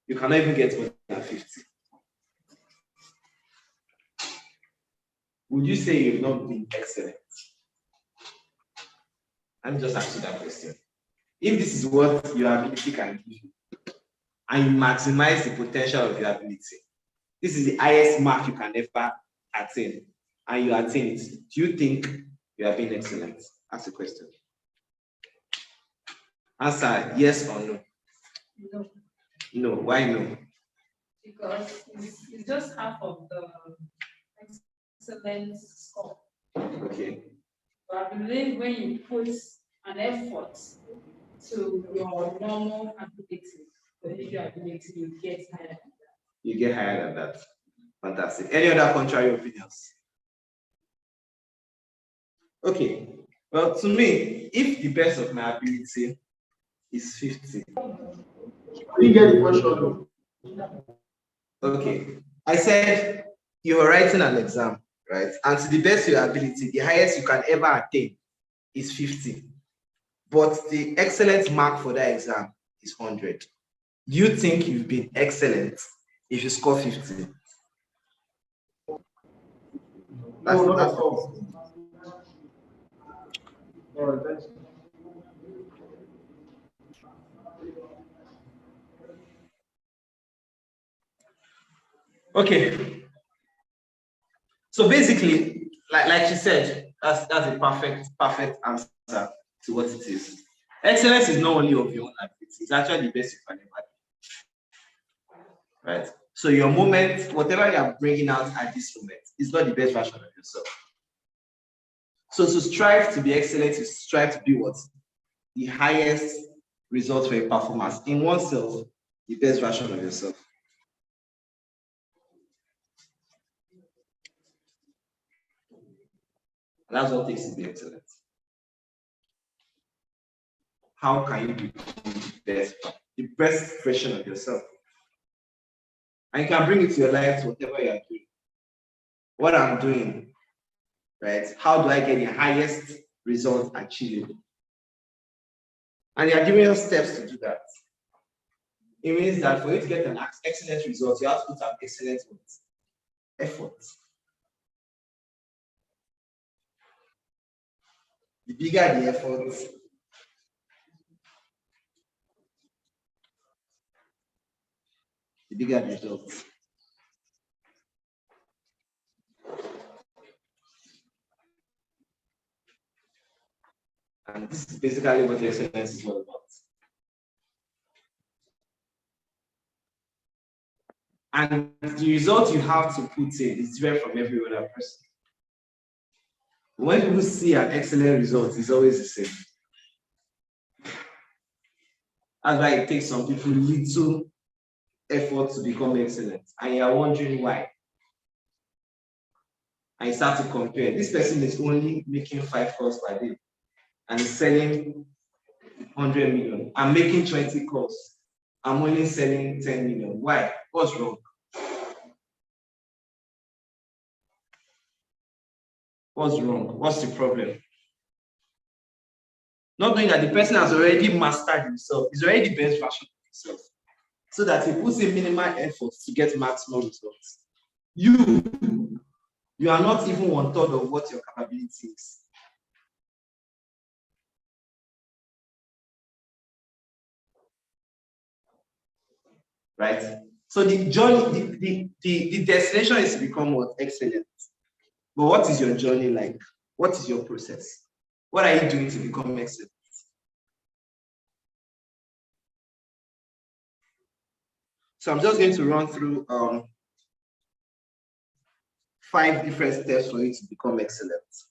you cannot even get more than 50. Would you say you've not been excellent? Let me just ask you that question. If this is what your ability can give you, and you maximize the potential of your ability, this is the highest mark you can ever attain, and you attain it, do you think you are being excellent? Ask the question. Answer yes or no. No. No. Why no? Because it's just half of the excellent score. Okay. But I believe when you put an effort to your normal ability, you get higher than that. You get higher than that. Fantastic. Any other contrary opinions? Okay. Well, to me, if the best of my ability is 50. You get the question. Okay. I said you are writing an exam, right? And to the best of your ability, the highest you can ever attain is 50. But the excellent mark for that exam is 100. Do you think you've been excellent if you score 50? No, not at all. All right, thanks. Okay. So basically, like she said, that's a perfect answer to what it is. Excellence is not only of your own ability, it's actually the best you can ever do. Right? So your moment, whatever you are bringing out at this moment, is not the best version of yourself. So to strive to be excellent is strive to be what? The highest result for a performance in oneself, the best version of yourself. And that's what takes to be excellent. How can you become the best version of yourself? And you can bring it to your life, to whatever you are doing. What I'm doing, right? How do I get the highest result achievable? And you are giving us steps to do that. It means that for you to get an excellent result, you have to put an excellent effort. The bigger the effort, the bigger the results. And this is basically what excellence is all about. And the result you have to put in is different from every other person. When people see an excellent result, it's always the same. That's why it takes some people little effort to become excellent. And you're wondering why. And you start to compare. This person is only making 5 calls per day and is selling 100 million. I'm making 20 calls. I'm only selling 10 million. Why? What's wrong? What's wrong? What's the problem? Not knowing that the person has already mastered himself, is already the best version of himself, so that he puts in minimal effort to get maximum results. You are not even 1/3 of what your capability is. Right? So the journey, the destination is to become what? Excellent. But what is your journey like? What is your process? What are you doing to become excellent? So I'm just going to run through 5 different steps for you to become excellent.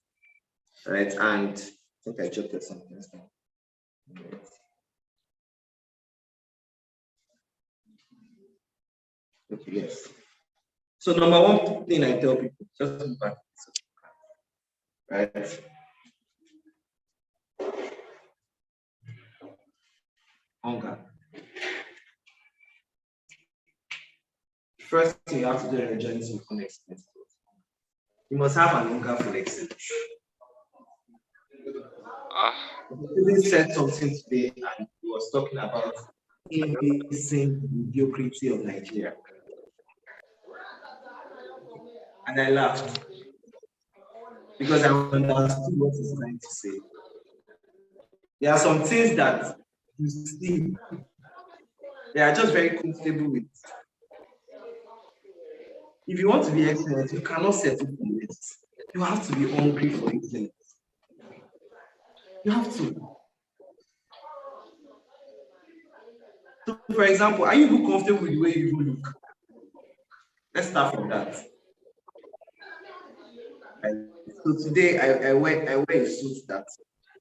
Right? And I think I jotted something down. Okay, yes. So number 1 thing I tell people, just look back. Right? Hunger. First thing you have to do in your journey to become excellent, you must have an hunger for excellence. He said something today and he was talking about amazing mediocrity of Nigeria. And I laughed because I understood what he's trying to say. There are some things that you see, they are just very comfortable with. If you want to be excellent, you cannot settle for less. You have to be hungry for excellence. You have to. So, for example, are you even comfortable with the way you look? Let's start from that. So today I wear a suit that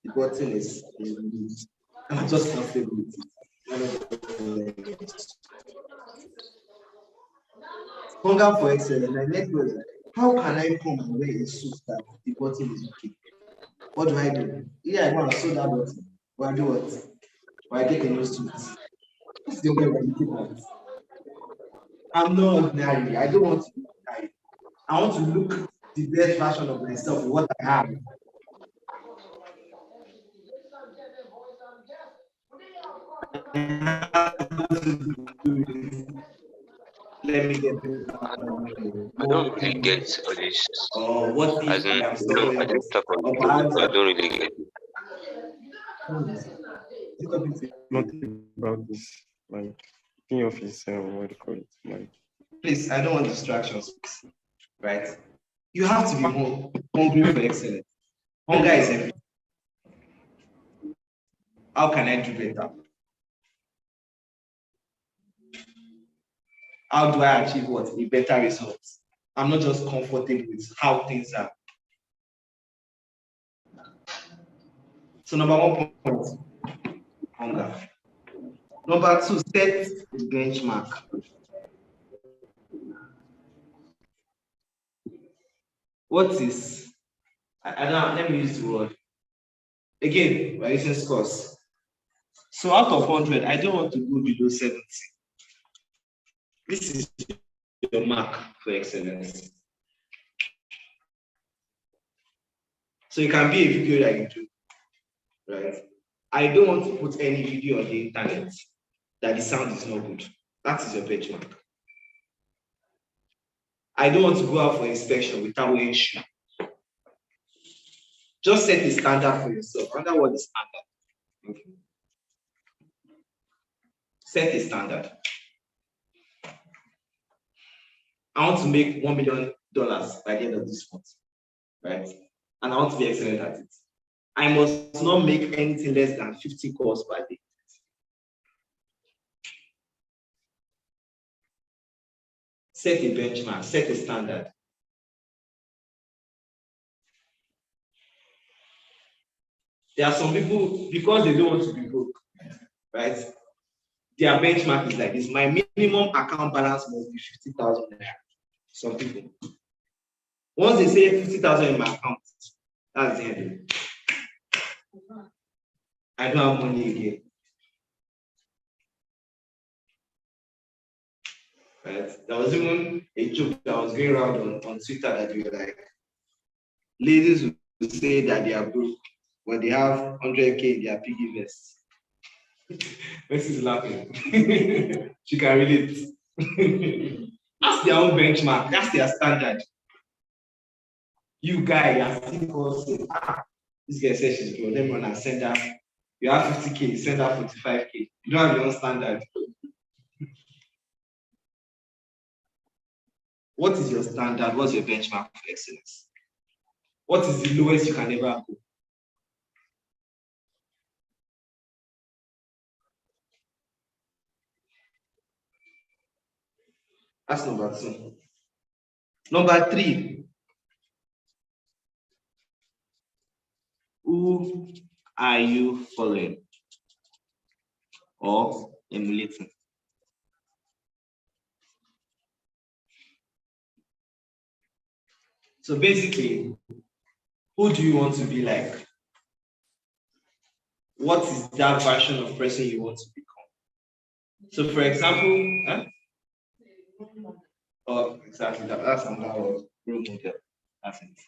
the button is loose. I'm just comfortable with it. Hunger for excellence. My next was, how can I come and wear a suit that the button is okay? What do I do? Yeah, I want to sew that button. But I do what? Or I get a new suit. That's the only way I'm looking at it. I'm not ordinary. I don't want to be ordinary. I want to look the best version of myself with what I have. Let me get I don't really get all this. or what As if in, I am no, I someone don't else? talk on Or the show. perhaps I don't really get it. Not about this, like thinking of his what do you call it? Like please, I don't want distractions, right? You have to be hungry for excellence. Hunger is everything. How can I do better? How do I achieve what? A better result. I'm not just comfortable with how things are. So number 1 point, hunger. Number 2, set the benchmark. What is, I don't, let me use the word. Again, we're using scores. So out of 100, I don't want to go below 70. This is your mark for excellence. So it can be a video that you do, right? I don't want to put any video on the internet that the sound is not good. That is your benchmark. I don't want to go out for inspection without wearing shoe. Just set the standard for yourself. Under what is standard? Okay. Set a standard. I want to make $1 million by the end of this month, right? And I want to be excellent at it. I must not make anything less than 50 calls per day. Set a benchmark, set a standard. There are some people, because they don't want to be broke, right? Their benchmark is like this. My minimum account balance must be 50,000 naira. Some people. Once they say 50,000 in my account, that's the end. I don't have money again. Right? There was even a joke that was going around on Twitter that they were like, ladies will say that they are broke when they have 100K in their piggy vest. Messi is laughing. She can relate. That's their own benchmark. That's their standard. You guy, you are still saying, this girl says she's broke. Let me run and send her. You have 50K, send her 45K. You don't have your own standard. What is your standard? What's your benchmark for excellence? What is the lowest you can ever go? That's number 2. Number 3. Who are you following or emulating? So basically, who do you want to be like? What is that version of person you want to become? So for example, oh, exactly, that's another word, role model. That's it.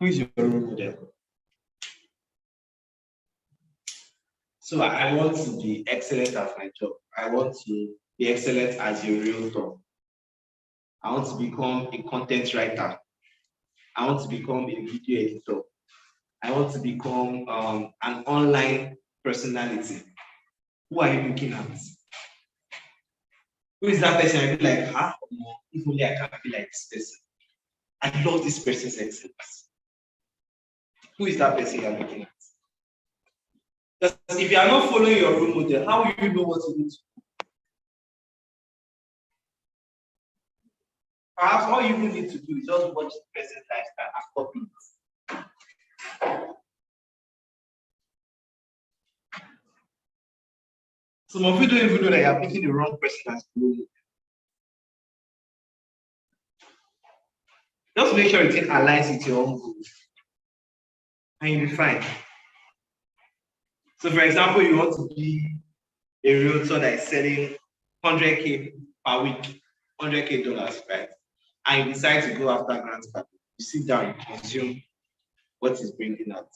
Who is your role model? So I want to be excellent at my job. I want to be excellent as a realtor. I want to become a content writer. I want to become a video editor. I want to become an online personality. Who are you looking at? Who is that person? I'll be like, if only I can be like this person. I love this person's excellence. Who is that person you're looking at? Because if you are not following your role model, how will you know what to do? Perhaps all you need to do is just watch the person's lifestyle and copy it. Some of you don't even know that you're picking the wrong person as role model. Just make sure it aligns with your own goals. And you'll be fine. So, for example, you want to be a realtor that is selling 100K per week, $100K, right? And you decide to go after grant capital. You sit down, you consume what is bringing out.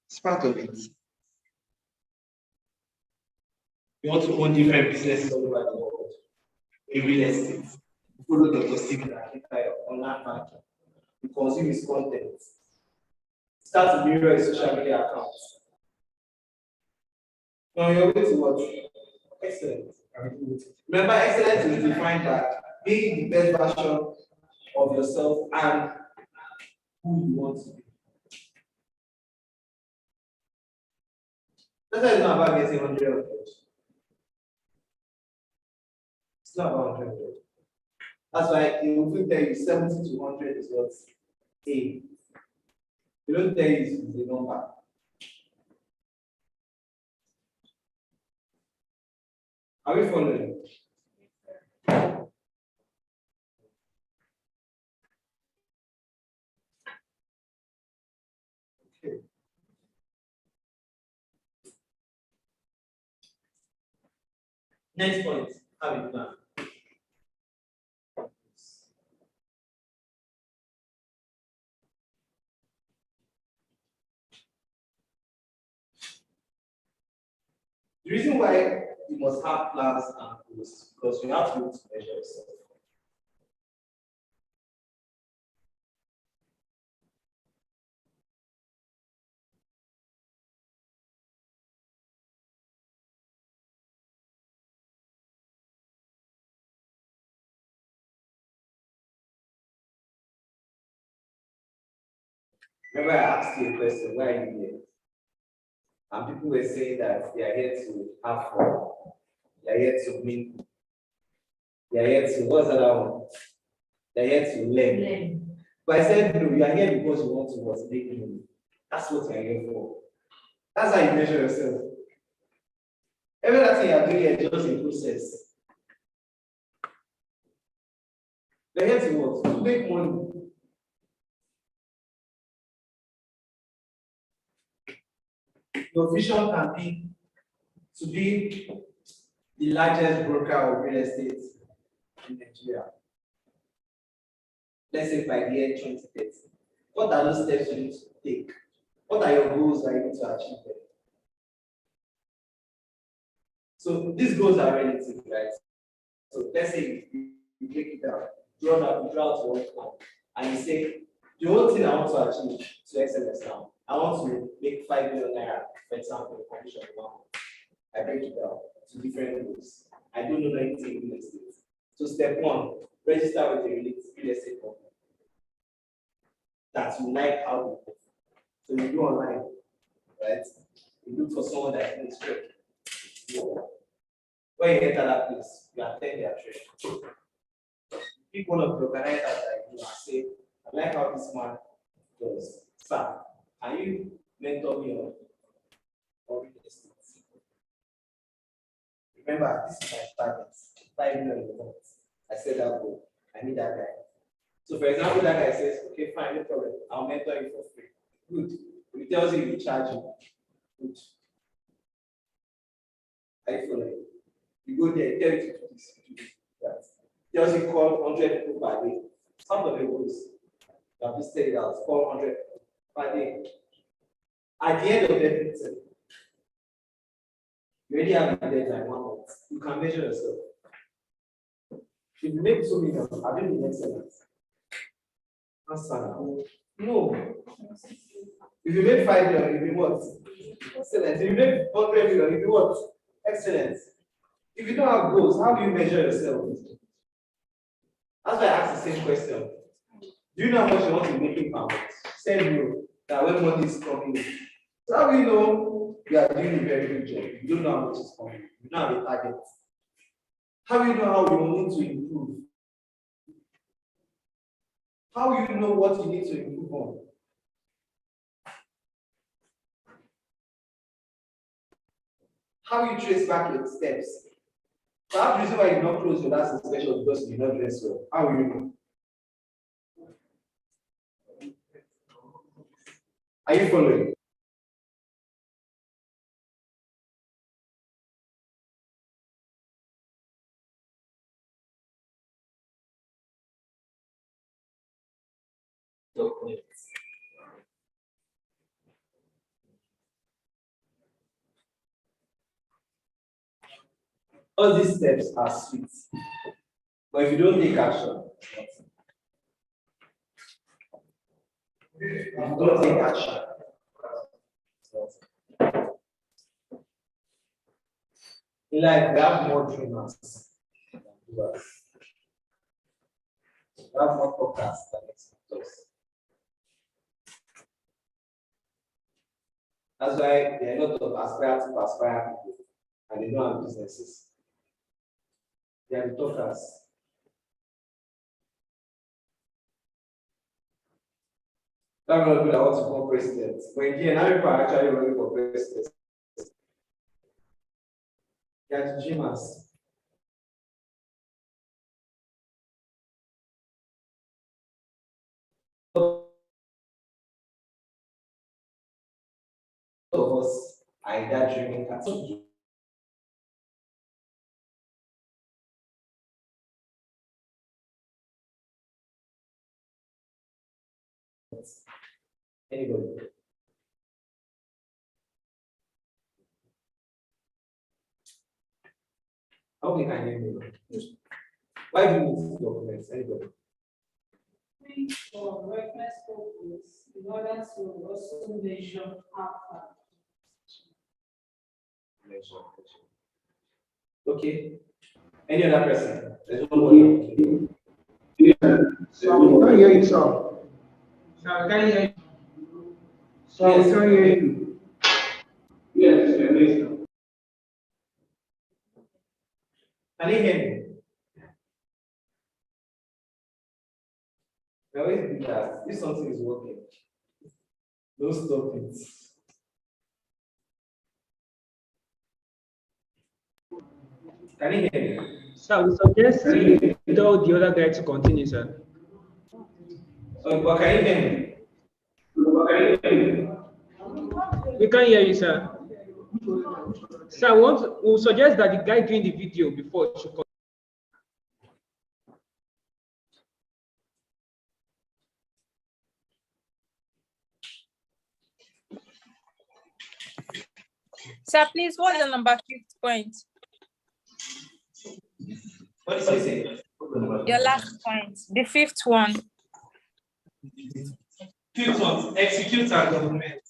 It's part of it. You want to own different businesses all over the world. In real estate, you follow Dr. Stephen on that factor. You consume his content. Start to mirror his social media accounts. Now you're way to what? Excellent. Remember, excellence is defined by being the best version of yourself and who you want to be. That's why it's not about getting 100. It's not about 100. That's why they will tell you 70 to 100 is what A. They don't tell you the number. Are we following? Okay. Next point, have a plan. The reason why you must have plans and goals is because you have to be able to measure yourself. Remember, I asked you a question, why are you here? And people were saying that they are here to have fun, they are here to meet, they are here to, what's that one? They are here to learn. But I said, no, you are here because you want to what? Make money. That's what you are here for. That's how you measure yourself. Everything you are doing here is just a process. They're here to what? To make money. Your vision can be to be the largest broker of real estate in Nigeria. Let's say by the year 2030. What are those steps you need to take? What are your goals that you need to achieve there? So these goals are relative, right? So let's say you break it down, draw out one plan, and you say, the whole thing I want to achieve to excellence now, I want to make 5 million naira, for example, in condition of 1 month. I break it down to different goals. I don't know anything in real estate. So step 1, register with a real estate company that you like how you move. So you go online, right? You look for someone that is great. When you enter that place, you attend their training. Pick one of the organizers that you and say, I like how this man does. Sir, can you mentor me on real estate? Remember, this is my target, 5 million a month. I said that goal. I need that guy. So, for example, that guy says, okay, fine, no problem. I'll mentor you for free. Good. If he tells you he charge you, good. Are you following? You go there, tell you to do this, that. Tells you call 100 people per day. Some of the rules you have to stay out, call 100 per day. At the end of everything, You already have a deadline 1 month. You can measure yourself. If you make 2 million, have you been excellent? Answer now. No. If you make 5 million, you be what? Excellent. If you make 100 million, you be what? Excellent. If you don't have goals, how do you measure yourself? That's why I asked the same question. Do you know how much you want to be making per month? Send you that when money is coming in. So how do you know you are doing a very good job? You don't know how much is coming in. You don't have a target. How do you know how you need to improve? How do you know what you need to improve on? How you trace back your steps? Perhaps the reason why you not close your last inspection because you did not dress well. How will you know? Are you following? All these steps are sweet, but if you don't take action, if you don't take action, in life we have more dreamers than doers. We have more talkers than executors. That's why there are a lot of aspire people, and they don't have businesses. They are the talkers. That's not good. I want to become president. But again, how people are actually running for president? They are the dreamers. Of us are in that dreaming category. Anybody? How many can you hear me? Why do you need documents? Anybody? For reference purpose, in order to also measure how far. Okay. Any other person? There's no one. So we can't hear you, sir. Sir, can you hear you? Sir, we can't hear you. Yes, can you hear me? I always do that. If something is working, don't stop it. Can you hear me? Sir, we suggest you tell the other guy to continue, sir. But can you hear me? We can't hear you, sir. Sir, we suggest that the guy doing the video before should continue. Sir, please, what's the number 5th point? What did you say? Your last point, the 5th one. Fifth one, execute and document.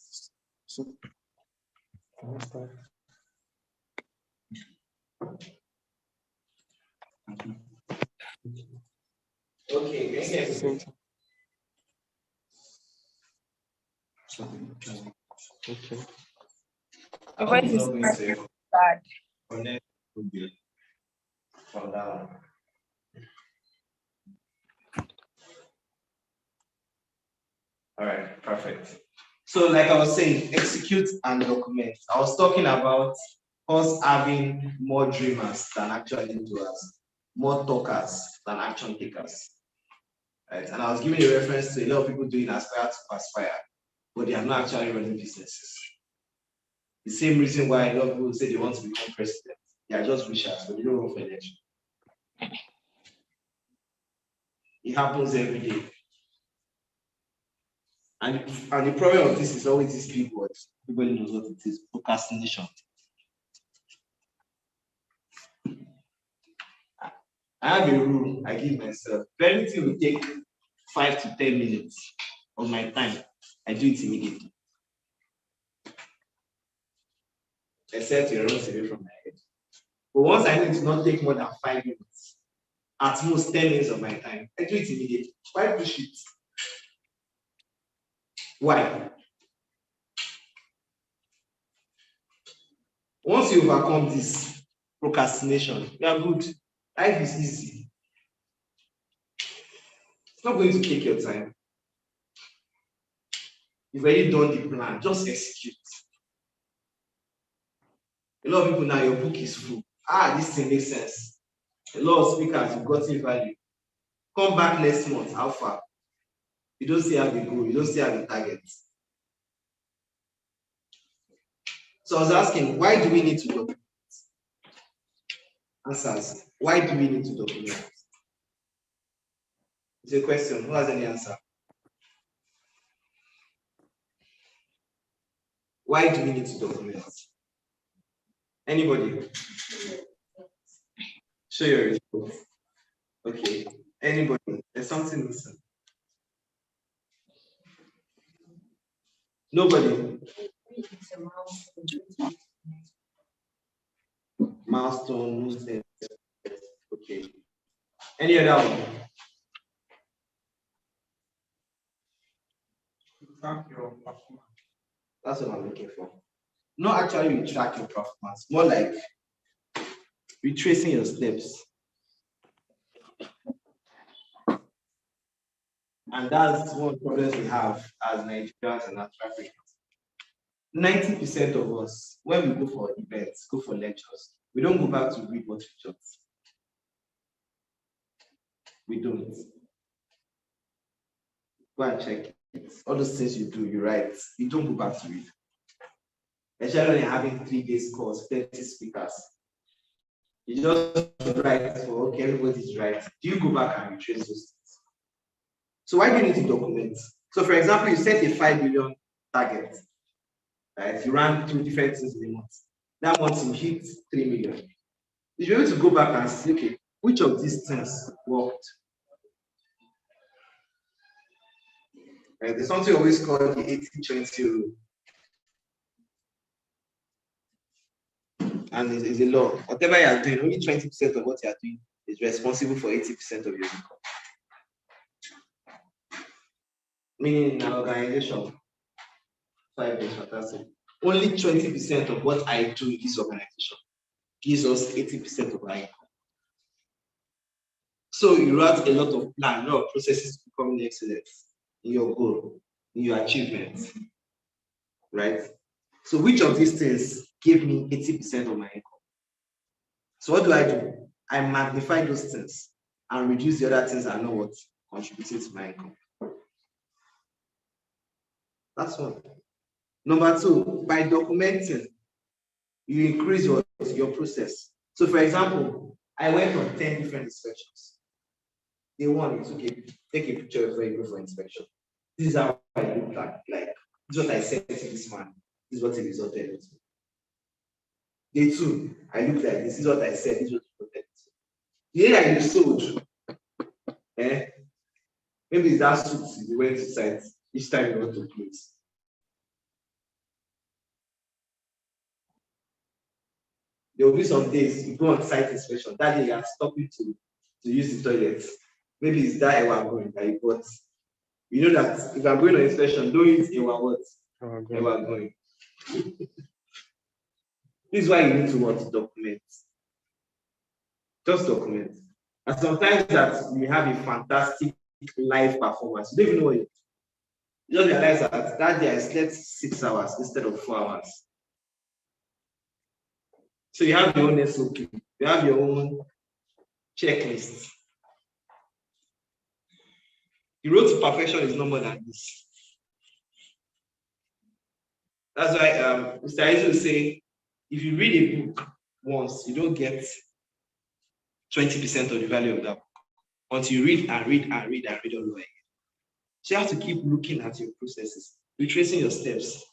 Okay, Okay. Your voice is bad. Connect from down. All right, perfect. So, like I was saying, execute and document. I was talking about us having more dreamers than actually doers, more talkers than action takers. Right? And I was giving a reference to a lot of people doing aspire to perspire, but they are not actually running businesses. The same reason why a lot of people say they want to become president. They are just wishers, but they don't run for election. It happens every day. And the problem of this is always this big word. Everybody knows what it is, procrastination. I have a rule I give myself. If anything will take 5 to 10 minutes of my time, I do it immediately. Except it runs away from my head. But once I know it will not take more than 5 minutes, at most 10 minutes of my time, I do it immediately. Why push it? Why? Once you overcome this procrastination, you are good. Life is easy. It's not going to take your time. You've already done the plan, just execute. A lot of people now, your book is full. This thing makes sense. A lot of speakers, you've gotten value. Come back next month, how far? You don't see how they go, you don't see how the target. So I was asking, why do we need to document? Answers. Why do we need to document? It's a question. Who has any answer? Why do we need to document? Anybody? Show your report. Okay. Anybody? There's something missing. Nobody. Milestone, movement. Okay. Any other one? Track your performance. That's what I'm looking for. Not actually track your performance, more like retracing your steps. And that's one of the problems we have as Nigerians and Africans. 90% of us, when we go for events, go for lectures, we don't go back to read what we taught. We don't. Go and check it. All those things you do, you write. You don't go back to read. Especially when you're having 3 days course, 30 speakers. You just write for, okay, everybody's right. Do you go back and retrace those things? So why do you need to document? So for example, you set a 5 million target, right? You ran 2 different things in a month. That month you hit 3 million. You should be able to go back and see, okay, which of these things worked? Right? There's something always called the 80-20 rule. And it's a law. Whatever you are doing, only 20% of what you are doing is responsible for 80% of your income. Meaning in an organization, 5 years, fantastic. Only 20% of what I do in this organization gives us 80% of our income. So you write a lot of plans, a lot of processes to become excellent in your goal, in your achievements, right? So which of these things give me 80% of my income? So what do? I magnify those things and reduce the other things I know what contributing to my income. That's one. Number 2, by documenting, you increase your process. So for example, I went on 10 different inspections. Day 1 is okay, take a picture before you go for inspection. This is how I look like. This is what I said to this man. This is what it resulted into. Day 2, I look like this. This is what I said. This is what it resulted into. The day that you sold, maybe it's that suit you went to site each time you want to close. There will be some days you go on site inspection. That day you are stopping to use the toilet. Maybe it's that Ewa going that you bought. You know that if I'm going on inspection, don't use Ewa what? Ewa going. This is why you need to want to document. Just document. And sometimes that you have a fantastic live performance. You don't even know it. You just realize that day I slept 6 hours instead of 4 hours. So you have your own SOP, you have your own checklist. The road to perfection is no more than this. That's why Mr. Izu will say, if you read a book once, you don't get 20% of the value of that book until you read and read and read and read all over again. So you have to keep looking at your processes, retracing your steps.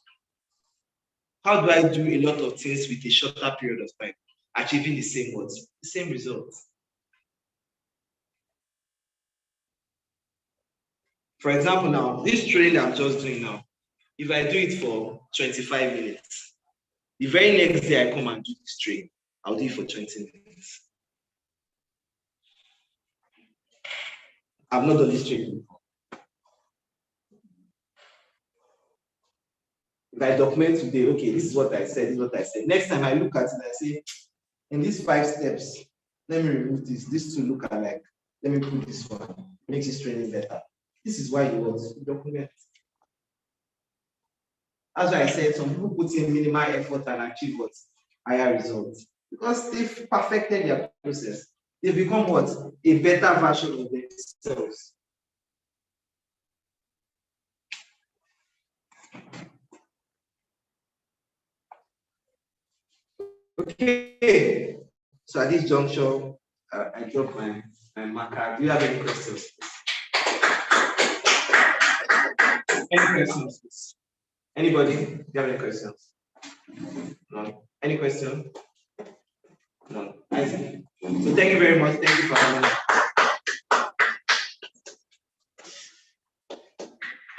How do I do a lot of things with a shorter period of time, achieving the same words, the same results? For example, now, this training I'm just doing now, if I do it for 25 minutes, the very next day I come and do this training, I'll do it for 20 minutes. I've not done this training before. If I document today, okay, this is what I said, this is what I said. Next time I look at it, I say, in these 5 steps, let me remove this. These 2 look alike. Let me put this one. Makes this training better. This is why you want to document. That's why I said some people put in minimal effort and achieve what? Higher results. Because they've perfected their process. They've become what? A better version of themselves. Okay. So at this juncture, I drop my marker. Do you have any questions? Any questions, please? Anybody? Do you have any questions? No. Any question? No. Isaac. So thank you very much. Thank you for having me.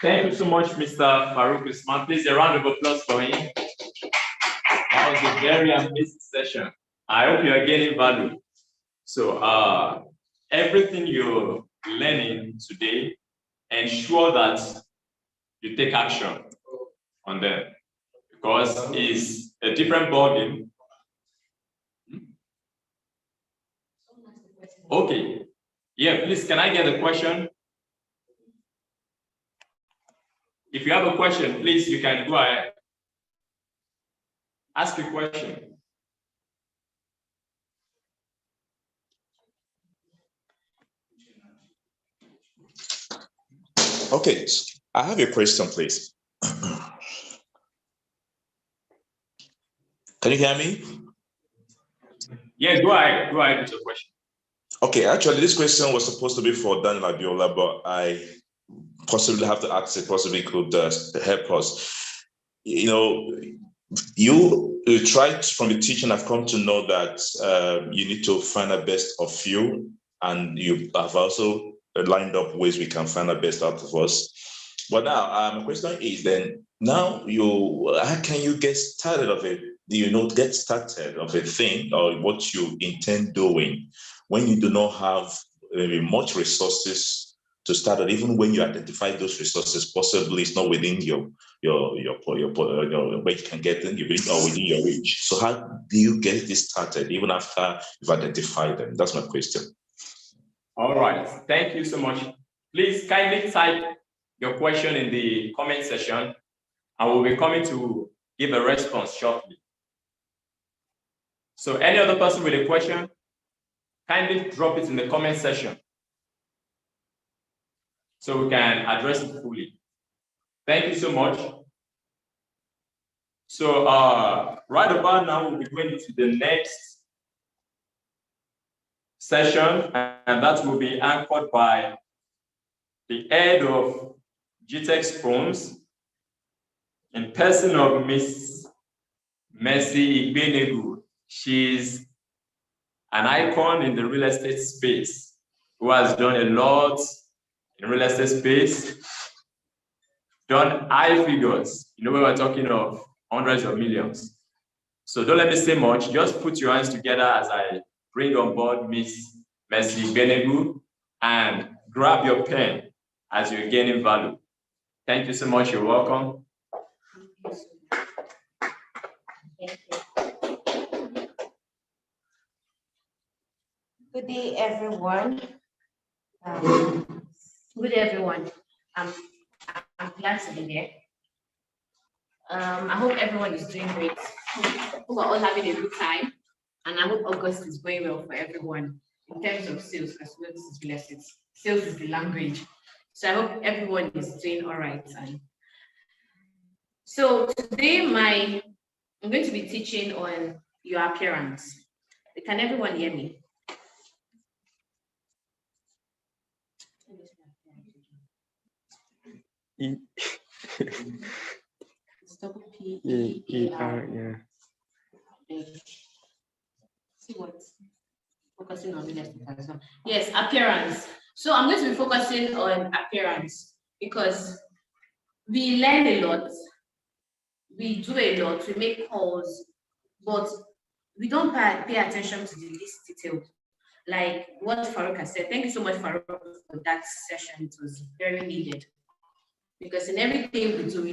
Thank you so much, Mr. Farouk Usman. Please, a round of applause for him. That was a very amazing session. I hope you are gaining value. So, everything you're learning today, ensure that you take action on them, because it's a different ballgame. Okay. Yeah, please, can I get a question? If you have a question, please, you can go ahead. Ask your question. Okay, I have a question, please. Can you hear me? Yeah, go ahead. Go ahead with your question. Okay, actually, this question was supposed to be for Daniel Abiola, but I possibly have to ask it, possibly could help us. You know, you tried from the teaching, I've come to know that you need to find the best of you, and you have also lined up ways we can find the best out of us. But now, my question is then, now how can you get started of it? Do you know, get started of a thing or what you intend doing when you do not have maybe much resources to start it, even when you identify those resources, possibly it's not within your where you can get them, or within your reach. So how do you get this started even after you've identified them? That's my question. All right, thank you so much. Please kindly type your question in the comment section, and we'll be coming to give a response shortly. So any other person with a question, kindly drop it in the comment section so we can address it fully. Thank you so much. So right about now, we'll be going into the next session, and that will be anchored by the head of GTEx Firms in person of Miss Mercy Igbenegu. She's an icon in the real estate space who has done a lot in real estate space, done high figures. You know, we were talking of hundreds of millions. So don't let me say much. Just put your hands together as I bring on board Miss Mercy Igbenegu, and grab your pen as you're gaining value. Thank you so much. You're welcome. Thank you. Good day, everyone. Good day, everyone. I'm glad to be here. I hope everyone is doing great. Hope we're all having a good time, and I hope August is going well for everyone in terms of sales, because this is real estate. Sales is the language. So I hope everyone is doing all right. So today, I'm going to be teaching on your appearance. Can everyone hear me? Yeah. See what? Focusing on real estate as well. Yes, appearance. So I'm going to be focusing on appearance. because we learn a lot, we do a lot, we make calls, but we don't pay attention to the least detailed. Like what Farouk has said. Thank you so much, Farouk, for that session. It was very needed. Because in everything we do, we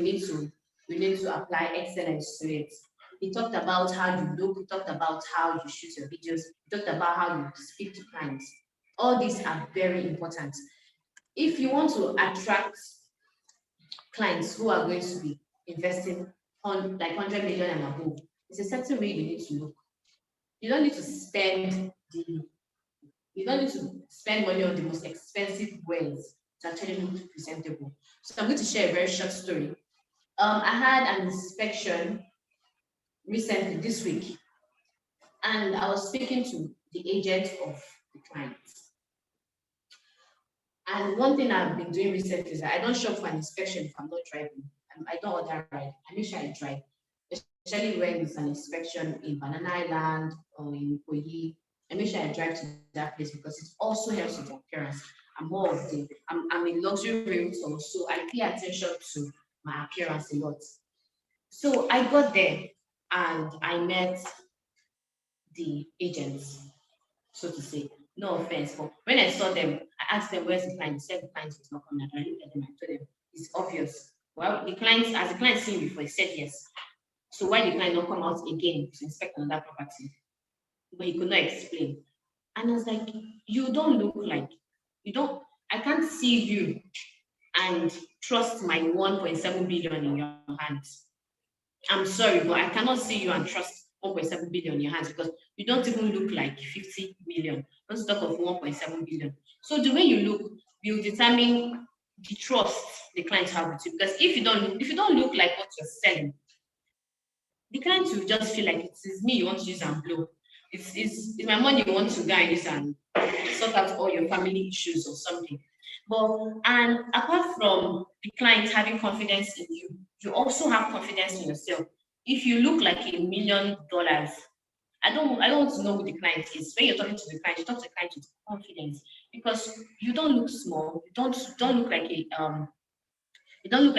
need to apply excellence to it. He talked about how you look, he talked about how you shoot your videos, he talked about how you speak to clients. All these are very important. If you want to attract clients who are going to be investing on like 100 million and above, it's a certain way you need to look. You don't need to spend money on the most expensive wares to actually look presentable. So I'm going to share a very short story. I had an inspection recently this week, and I was speaking to the agent of the client. And one thing I've been doing recently is that I don't shop for an inspection if I'm not driving. I don't order a ride. I make sure I drive, especially when it's an inspection in Banana Island or in Koyi. I make sure I drive to that place because it also helps with the appearance. I'm a luxury realtor, so I pay attention to my appearance a lot. So I got there and I met the agents, so to say. No offense, but when I saw them, I asked them, where's the client? They said the client is not coming. I looked at them, I told them, it's obvious. Well, the client, as the client seen before, he said yes. So why did the client not come out again to inspect another property? But he could not explain. And I was like, you don't look like, I can't see you and trust my 1.7 billion in your hands. I'm sorry, but I cannot see you and trust 1.7 billion in your hands because you don't even look like 50 million. Let's talk of 1.7 billion. So the way you look will determine the trust the clients have with you. Because if you don't look like what you're selling, the client will just feel like it is me you want to use and blow. It's my money you want to go and use and sort out all your family issues or something. And apart from the client having confidence in you, you also have confidence in yourself. If you look like $1 million, I don't want to know who the client is. When you're talking to the client, you talk to the client with confidence because you don't look small. You don't look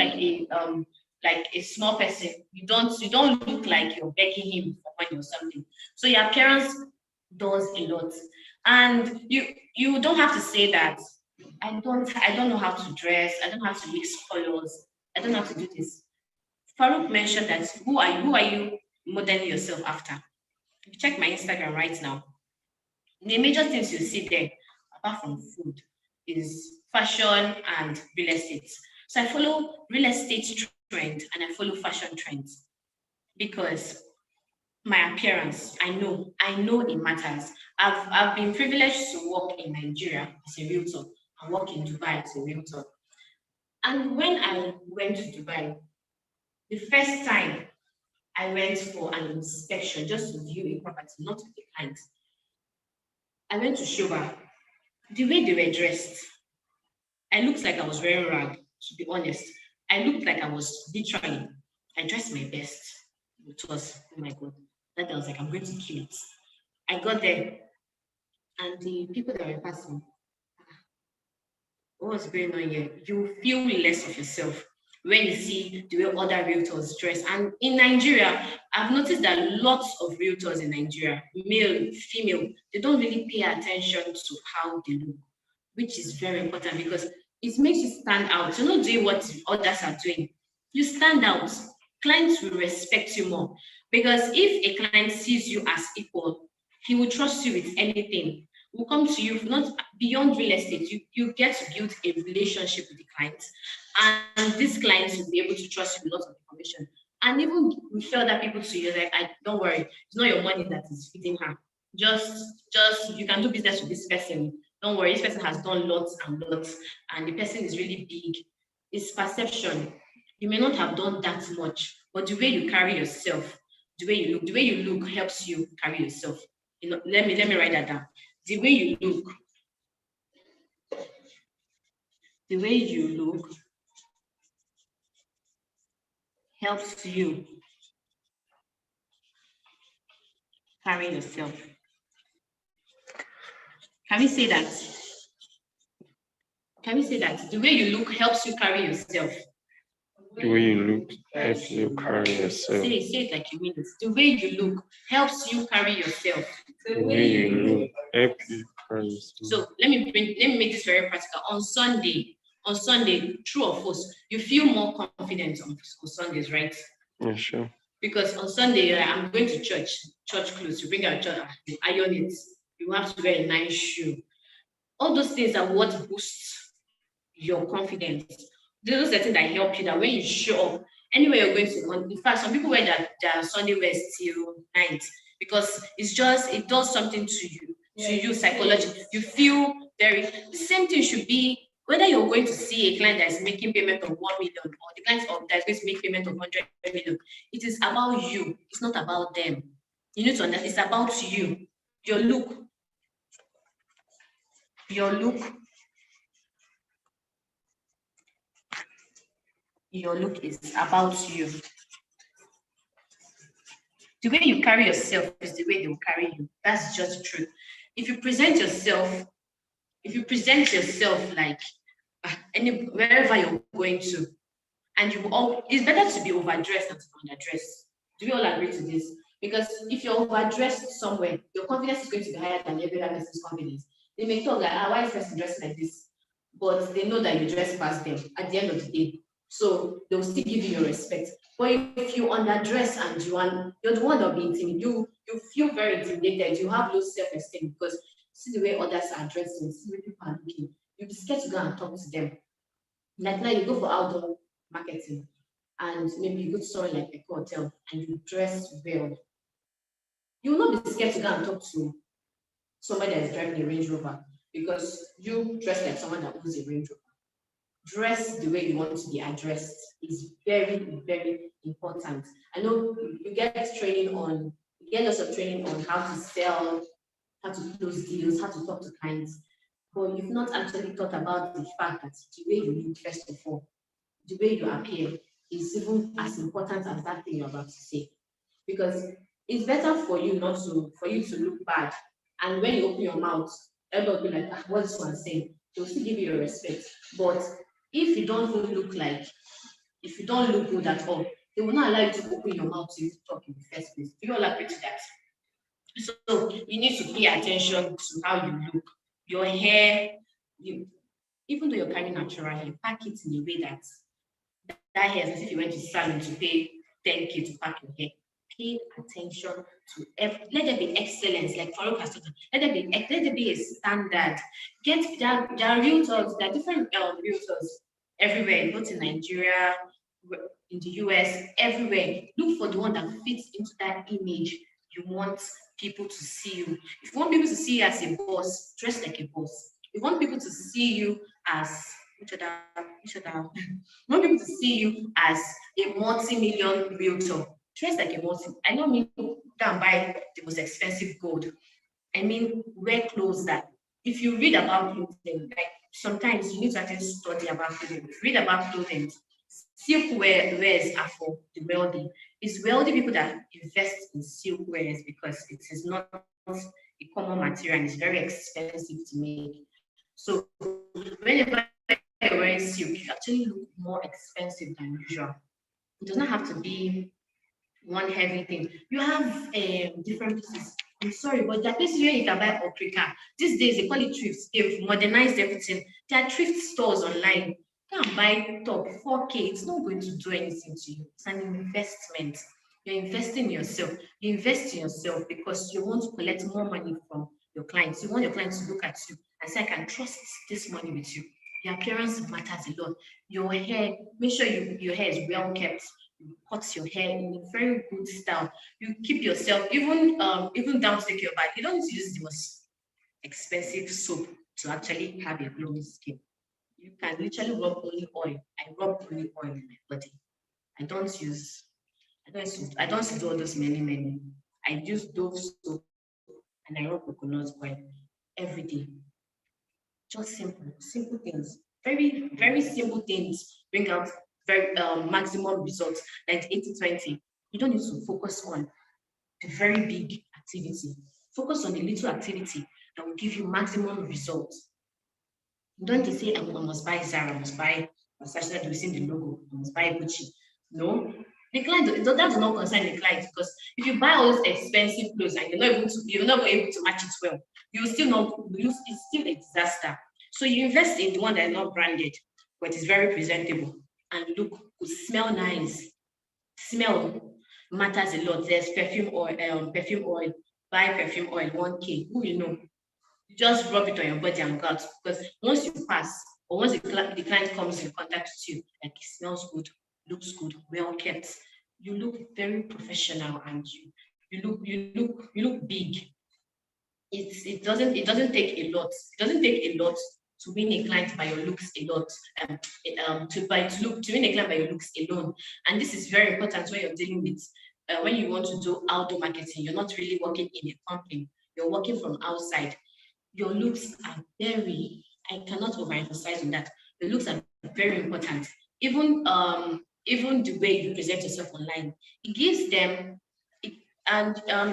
like a small person. You don't look like you're begging him for money or something. So your appearance does a lot. And you don't have to say that I don't know how to dress, I don't have to mix colors, I don't have to do this. Farouk mentioned that who are you modeling yourself after? If you check my Instagram right now, the major things you see there, apart from food, is fashion and real estate. So I follow real estate trend and I follow fashion trends because my appearance, I know it matters. I've been privileged to work in Nigeria as a realtor and work in Dubai as a realtor. And when I went to Dubai, the first time I went for an inspection just to view a property, not with the client, I went to Shoba. The way they were dressed, I looked like I was wearing rag, to be honest. I looked like I was literally, I dressed my best. It was, oh my God, that I was like, I'm going to kill it. I got there, and the people that were passing, what was going on here? You feel less of yourself when you see the way other realtors dress. And in Nigeria, I've noticed that lots of realtors in Nigeria, male, female, they don't really pay attention to how they look, which is very important because it makes you stand out. You're not doing what others are doing. You stand out. Clients will respect you more because if a client sees you as equal, he will trust you with anything. Will come to you, not beyond real estate. You get to build a relationship with the client, and these clients will be able to trust you with lots of information. And even refer other people to you, like, don't worry, it's not your money that is feeding her. Just you can do business with this person. Don't worry, this person has done lots and lots, and the person is really big. It's perception. You may not have done that much, but the way you carry yourself, the way you look helps you carry yourself. Let me write that down. The way you look helps you carry yourself. Can we say that? Can we say that? The way you look helps you carry yourself. The way you look helps you carry yourself. Say it like you mean it. The way you look helps you carry yourself. The way you look helps you carry yourself. So let me make this very practical. On Sunday, true or false, you feel more confident on Sundays, right? Yeah, sure. Because on Sunday, I'm going to church clothes, you bring out church, you iron it, you have to wear a nice shoe. All those things are what boosts your confidence. Those are things that help you, that when you show up, anywhere you're going to, in fact, some people wear their Sunday wear till night because it does something to you psychologically. You feel the same thing should be whether you're going to see a client that is making payment of 1 million or the client that is going to make payment of 100 million. It is about you. It's not about them. You need to understand. It's about you. Your look. Your look is about you. The way you carry yourself is the way they will carry you. That's just true. If you present yourself like wherever you're going to, and it's better to be overdressed than to be underdressed. Do we all agree to this? Because if you're overdressed somewhere, your confidence is going to be higher than every other person's confidence. They may talk like, why is this person dressed like this? But they know that you dress past them at the end of the day. So they'll still give you your respect. But if you underdress and you're the one that'll be intimidated, you feel very intimidated, you have low self-esteem because see the way others are dressing, see the way people are looking. You'll be scared to go and talk to them. Like now you go for outdoor marketing and maybe you go to somewhere like a hotel and you dress well. You will not be scared to go and talk to somebody that is driving a Range Rover because you dress like someone that owns a Range Rover. Dress the way you want to be addressed is very, very important. I know you get lots of training on how to sell, how to close deals, how to talk to clients, but you've not actually thought about the fact that the way you look, first of all, the way you appear is even as important as that thing you're about to say. Because it's better for you to look bad. And when you open your mouth, everybody will be like, what's this one saying? They'll still give you your respect. But if you don't look good at all, they will not allow you to open your mouth to talk in the first place. Do you all agree to that? So you need to pay attention to how you look. Your hair, even though you're carrying natural hair, pack it in a way that hair is as if you went to salon to pay 10K to pack your hair. Pay attention to let there be excellence, like Farouk has said. Let there be a standard. There are realtors, there are different realtors everywhere, both in Nigeria, in the US, everywhere. Look for the one that fits into that image you want people to see you. If you want people to see you as a boss, dress like a boss. If you want people to see you as you want people to see you as a multi-million realtor. Dress like a multi. I don't mean go and buy the most expensive gold. I mean wear clothes that if you read about clothing, like sometimes you need to actually study about clothing. If you read about clothing, silk wears are for the wealthy. It's wealthy people that invest in silk wears because it is not a common material and it's very expensive to make. So whenever you're wearing silk, you actually look more expensive than usual. It does not have to be one heavy thing. You have different pieces. I'm sorry, but the places where you can buy okrika. These days they call it thrifts. They've modernized everything. There are thrift stores online. You can buy top 4K. It's not going to do anything to you. It's an investment. You're investing in yourself. You invest in yourself because you want to collect more money from your clients. You want your clients to look at you and say, I can trust this money with you. Your appearance matters a lot. Your hair, make sure your hair is well kept. You cut your hair in a very good style. You keep yourself, even down to take your bath. You don't need to use the most expensive soap to actually have a glowing skin. You can literally rub only oil. I rub only oil in my body. I don't do all those many. I use Dove soap and I rub coconut oil every day. Just simple things. Very, very simple things bring out very maximum results, like 80-20. You don't need to focus on the very big activity. Focus on the little activity that will give you maximum results. You don't need to say, I must buy Zara, I must buy Versace, that we've seen the logo, I must buy Gucci. No, the client, that does not concern the client, because if you buy all those expensive clothes and you're not able to match it well, you will still not, it's still a disaster. So you invest in the one that is not branded, but is very presentable and look, could smell nice. Smell matters a lot. There's perfume oil, buy perfume oil, 1K. Who you know? You just rub it on your body and go out, because once you pass, or once the client comes in contact with you, like it smells good, looks good, well kept, you look very professional, and you look big. It doesn't take a lot. It doesn't take a lot to win a client by your looks a lot. To win a client by your looks alone. And this is very important when you're dealing with when you want to do outdoor marketing. You're not really working in a company. You're working from outside. Your looks are I cannot overemphasize on that. Your looks are very important. Even the way you present yourself online, it gives them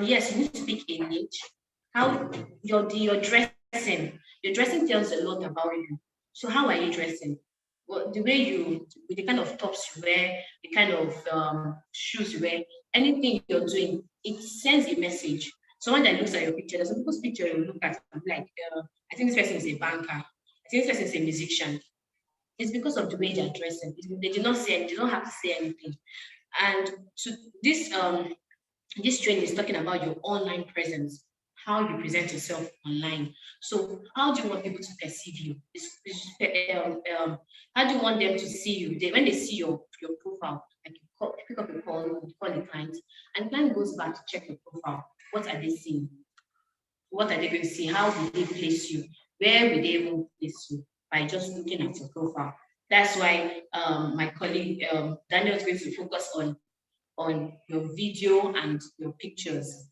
yes, you need to speak in niche. How your dressing tells a lot about you. So how are you dressing? Well, the way with the kind of tops you wear, the kind of shoes you wear, anything you're doing, it sends a message. Someone that looks at your picture, there's some people's picture you look at and be like, I think this person is a banker. I think this person is a musician. It's because of the way they're dressing. They did not say anything, they don't have to say anything. And to this training is talking about your online presence, how you present yourself online. So how do you want people to perceive you? How do you want them to see you? When they see your profile, like you pick up a call, you call the client, and the client goes back to check your profile. What are they seeing? What are they going to see? How will they place you? Where will they even place you? By just looking at your profile. That's why my colleague Daniel is going to focus on your video and your pictures,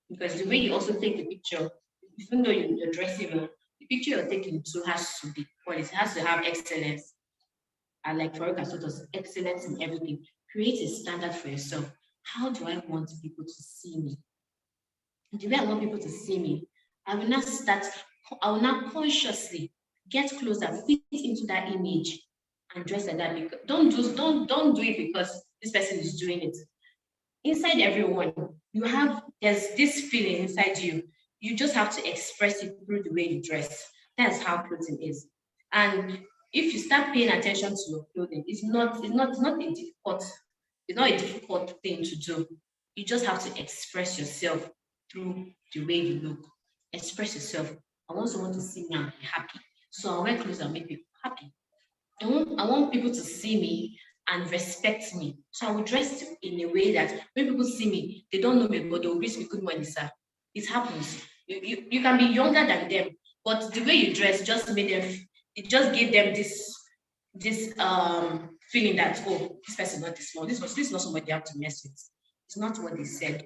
because the way you also take the picture, even though you're dressing well, the picture you're taking too has to be quality, it has to have excellence. And like Farouk has taught us, excellence in everything. Create a standard for yourself. How do I want people to see me? The way I want people to see me, I will not consciously get closer, fit into that image and dress like that. Because don't do it because this person is doing it. Inside everyone, there's this feeling inside you. You just have to express it through the way you dress. That's how clothing is. And if you start paying attention to your clothing, it's not a difficult thing to do. You just have to express yourself through the way you look. Express yourself. I want someone to see me and be happy. So I wear clothes that make people happy. I want people to see me and respect me. So I will dress in a way that when people see me, they don't know me, but they'll greet me, good morning, sir. It happens. You can be younger than them, but the way you dress just gave them this feeling that, oh, this person is not this small. This is not somebody you have to mess with. It's not what they said.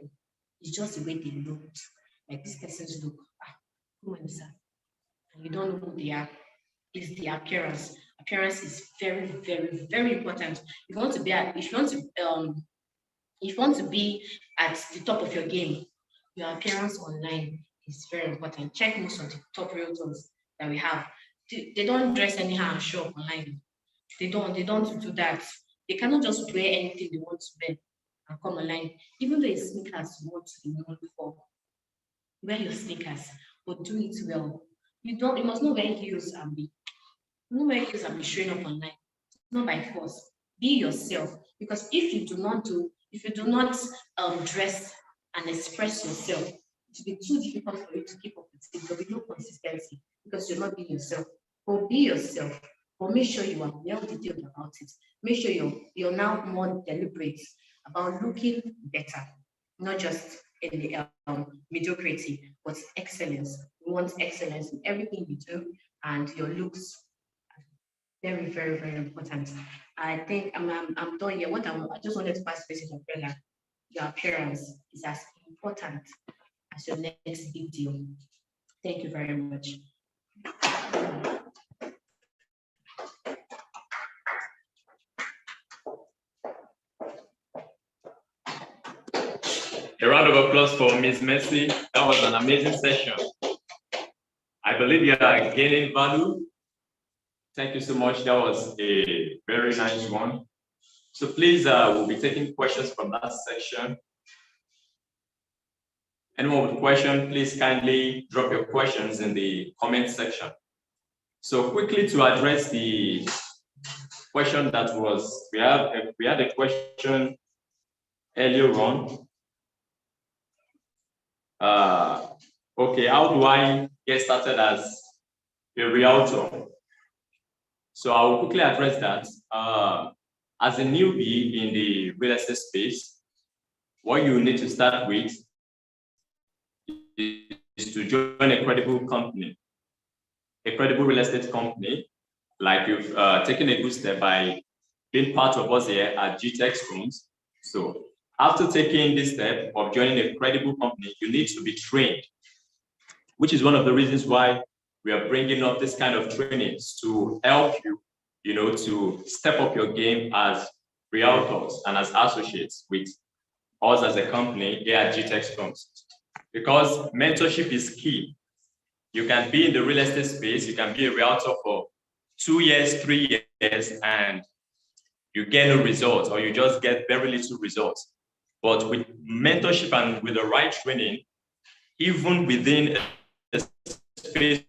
It's just the way they looked. Like this person's look. Good morning, sir. And you don't know who they are. It's the appearance. Appearance is very, very, very important. If you want to be at the top of your game, your appearance online is very important. Check most of the top realtors that we have. They don't dress anyhow and show up online. They don't do that. They cannot just wear anything they want to wear and come online. Even though it's sneakers you want to be known for, wear your sneakers, but do it well. You must not wear heels and be showing up online. Not by force. Be yourself. Because if you do not dress and express yourself, it will be too difficult for you to keep up with it. There will be no consistency because you're not being yourself. But be yourself. But make sure you are well detailed about it. Make sure you're now more deliberate about looking better, not just in the mediocrity, but excellence. We want excellence in everything you do, and your looks are very, very, very important. I think I'm done here. I just wanted to pass the message of Bella. Your appearance is as important as your next big deal. Thank you very much. A round of applause for Ms. Mercy. That was an amazing session. I believe you are gaining value Thank you so much. That was a very nice one. So please, we'll be taking questions from that section. Anyone with question, please kindly drop your questions in the comment section. So quickly to address the question that was, we had a question earlier on. Okay, how do I get started as a realtor? So I will quickly address that. As a newbie in the real estate space, what you need to start with is to join a credible company, a credible real estate company. Like you've taken a good step by being part of us here at GTEX Rooms. So after taking this step of joining a credible company, you need to be trained, which is one of the reasons why we are bringing up this kind of trainings to help you, to step up your game as realtors and as associates with us as a company here at GTEX Rooms. Because mentorship is key. You can be in the real estate space, you can be a realtor for 2 years, 3 years, and you get no results, or you just get very little results. But with mentorship and with the right training, even within a space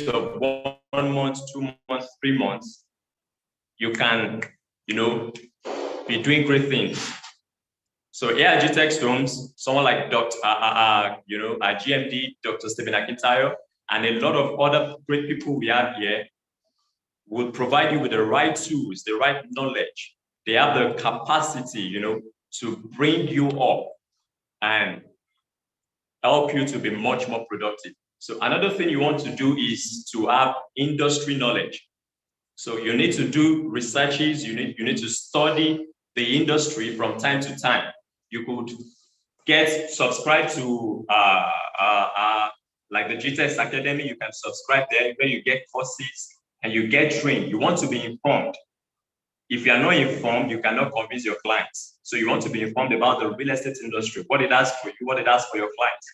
of 1 month, 2 months, 3 months, you can, be doing great things. So here at GTEX Rooms, someone like our GMD, Dr. Stephen Akintayo, and a lot of other great people we have here will provide you with the right tools, the right knowledge. They have the capacity, to bring you up and help you to be much more productive. So another thing you want to do is to have industry knowledge. So you need to do researches, you need to study the industry from time to time. You could get subscribed to like the GTEX Academy. You can subscribe there where you get courses and you get trained. You want to be informed. If you are not informed, you cannot convince your clients. So you want to be informed about the real estate industry, what it does for you, what it does for your clients.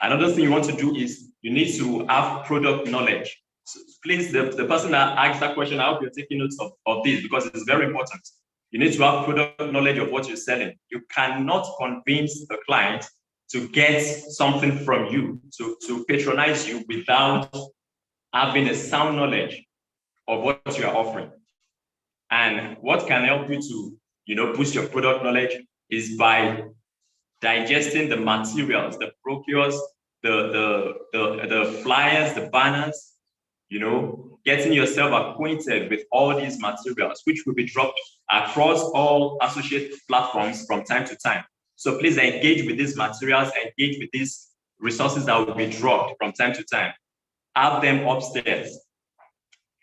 Another thing you want to do is you need to have product knowledge. So please, the person that asked that question, I hope you're taking notes of this because it's very important. You need to have product knowledge of what you're selling. You cannot convince the client to get something from you, to patronize you without having a sound knowledge of what you are offering. And what can help you to, boost your product knowledge is by digesting the materials, the brochures, the flyers, the banners, getting yourself acquainted with all these materials, which will be dropped across all associate platforms from time to time. So please engage with these materials, engage with these resources that will be dropped from time to time. Have them upstairs.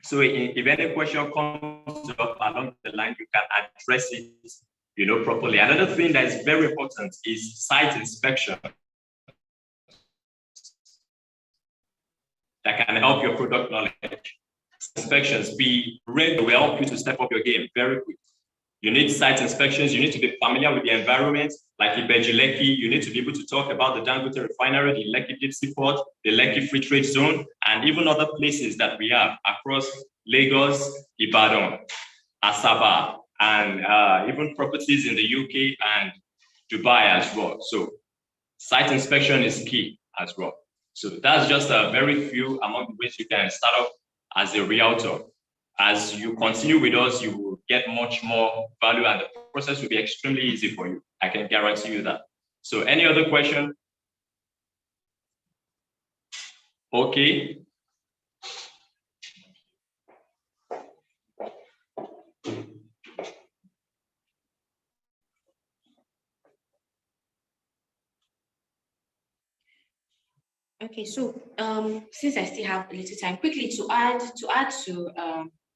So if any question comes up along the line, you can address it, properly. Another thing that is very important is site inspection. That can help your product knowledge. Inspections will help you to step up your game very quick. You need site inspections. You need to be familiar with the environment, like Ibeji Lekki. You need to be able to talk about the Dangote refinery, the Lekki Deep Sea Port, the Lekki Free Trade Zone, and even other places that we have across Lagos, Ibadan, Asaba, and even properties in the UK and Dubai as well. So site inspection is key as well. So that's just a very few among the ways you can start off as a realtor. As you continue with us, you will get much more value and the process will be extremely easy for you. I can guarantee you that. So any other question? Okay. Okay, so since I still have a little time, quickly to add to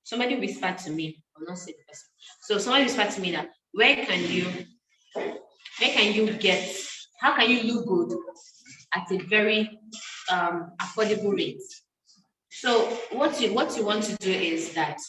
somebody whispered to me, I'll not say the person. So somebody whispered to me that how can you look good at a very affordable rate? So what you want to do is that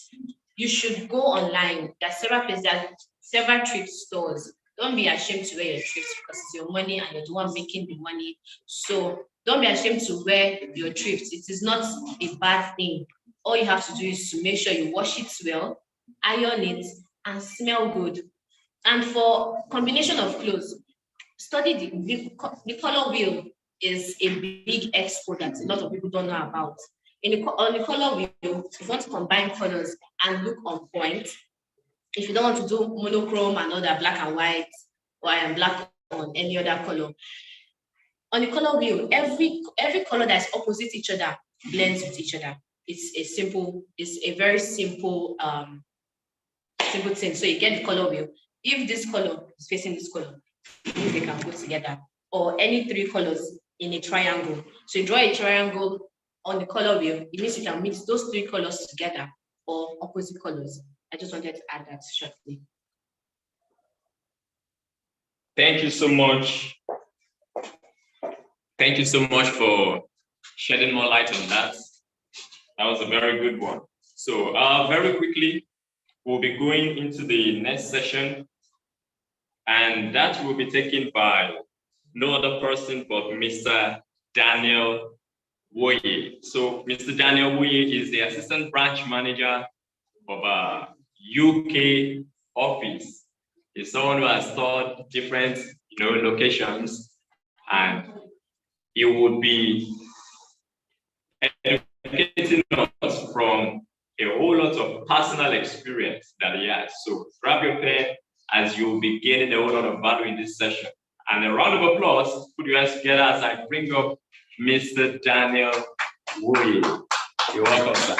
you should go online. There are several places, there are several thrift stores. Don't be ashamed to wear your thrift because it's your money and you're the one making the money. So don't be ashamed to wear your thrift. It is not a bad thing all you have to do is to make sure you wash it well, iron it, and smell good. And for combination of clothes, study the color wheel is a big expo that a lot of people don't know about. On the color wheel, if you want to combine colors and look on point, if you don't want to do monochrome and other black and white, or black on any other color, on the color wheel, every color that's opposite each other blends with each other. It's a very simple simple thing. So you get the color wheel. If this color is facing this color, it means they can go together. Or any three colors in a triangle. So you draw a triangle on the color wheel, it means you can mix those three colors together or opposite colors. I just wanted to add that shortly. Thank you so much. Thank you so much for shedding more light on that. That was a very good one. So very quickly, we'll be going into the next session, and that will be taken by no other person but Mr. Daniel Woye. So Mr. Daniel Woye is the Assistant Branch Manager of a UK office. He's someone who has taught different locations, and he would be educating us from a whole lot of personal experience that he has. So grab your pen as you'll be gaining a whole lot of value in this session. And a round of applause, put your hands together as I bring up Mr. Daniel Woye. You're welcome, sir.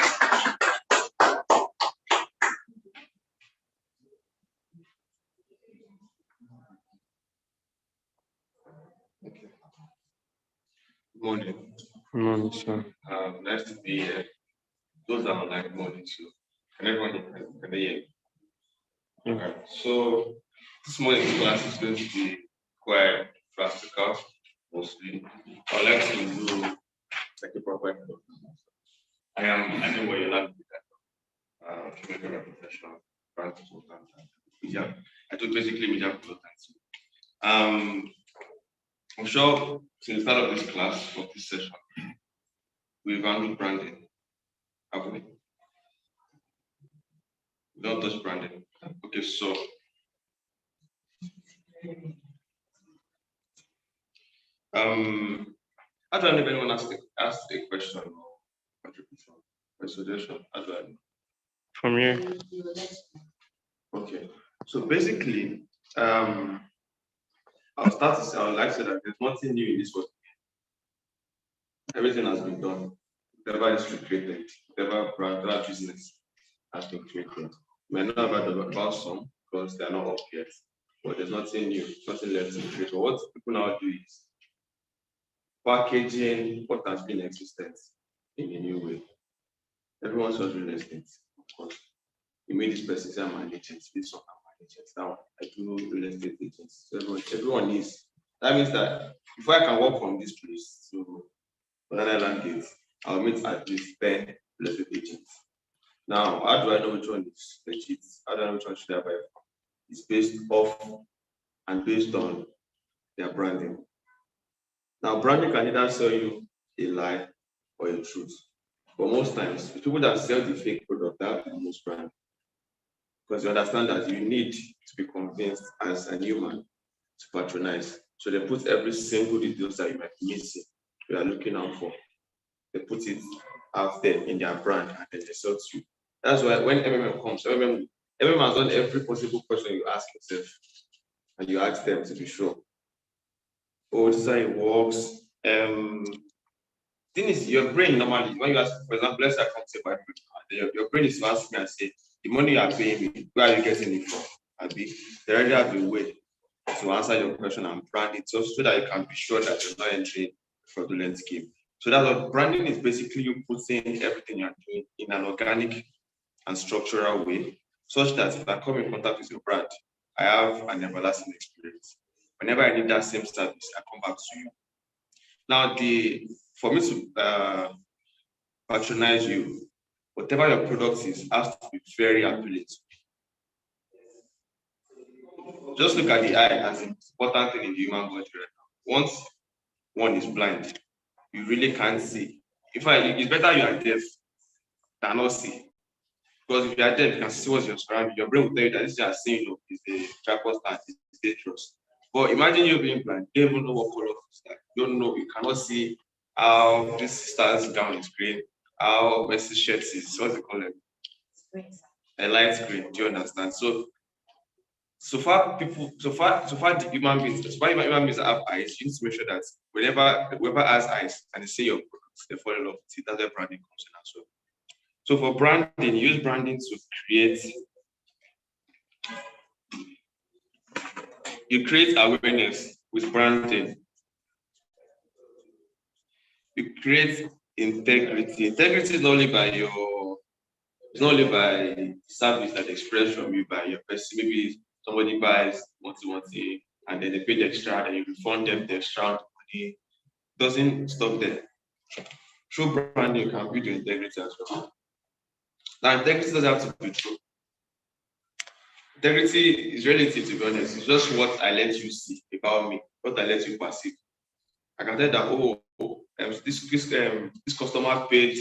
Good morning. Good morning, sir. Nice to be here. Those are online, good morning too. Can everyone can they hear me? Yeah. Alright, so this morning's class is going to be quite practical, mostly. I'd like to do like a proper introduction. I know what you're not doing. Media professional, brand consultant, media. I do basically media consultancy. I'm sure since the start of this class, of this session, we've handled branding, haven't we? We don't touch branding. Okay, so how do I know if anyone asked a question or contribution or suggestion? How do I know? From here. Okay, so basically, I would like to say that there's nothing new in this world. Everything has been done. Whatever is created, whatever brand, whatever business has been created. We may not have heard about some because they are not up yet, but there's nothing new, nothing left to create. So what people now do is packaging what has been existent in a new way. Everyone says real estate, of course. You made this person say I'm an agent, this one I'm an agent. Now I do real estate agents. So everyone is. That means that before I can walk from this place to another island gate, I'll meet at least 10 real estate agents. Now, how do I know which one is legit? How do I know which one should I buy from? It's based off and based on their branding. Now, branding can either sell you a lie or a truth. But most times, the people that sell the fake product, that are the most brand. Because you understand that you need to be convinced as a human to patronize. So they put every single details that you might be missing, you are looking out for. They put it out there in their brand and then they sell to you. That's why when MMM comes, MMM has done every possible question you ask yourself, and you ask them to be sure. Oh, this is how it works. Thing is, your brain normally, when you ask, for example, let's say I come to buy your brain is asking me and say, the money you are paying me, where are you getting it from? They already have a way to answer your question and brand it so that you can be sure that you're not entering a fraudulent scheme. So that's what branding is, basically you putting everything you're doing in an organic and structural way, such that if I come in contact with your brand, I have an everlasting experience. Whenever I need that same service, I come back to you. Now, for me to patronize you, whatever your product is has to be very appealing. Just look at the eye as an important thing in the human body right now. Once one is blind, you really can't see. In fact, it's better you are deaf cannot see. Because if you are there, you can see what's your surrounding. Your brain will tell you that this is just saying, is a tripod stand, it's dangerous. But imagine you being blind, you don't even know what color is that. You don't know, you cannot see how this sister's gown is green, how Messi's shirt is, what's it called? A light green. Do you understand? So far the human beings, human beings have eyes, you need to make sure that whoever has eyes and they see your products, they fall in love with it. That's where branding comes in as well. So for branding, use branding to create. You create awareness with branding. You create integrity. Integrity is not only by it's not only by service that express from you by your person. Maybe somebody buys one and then they pay the extra and you refund them the extra money. Doesn't stop there. Through branding, you can build your integrity as well. Now, integrity doesn't have to be true. Integrity is relative, to be honest. It's just what I let you see about me, what I let you perceive. I can tell that, this customer paid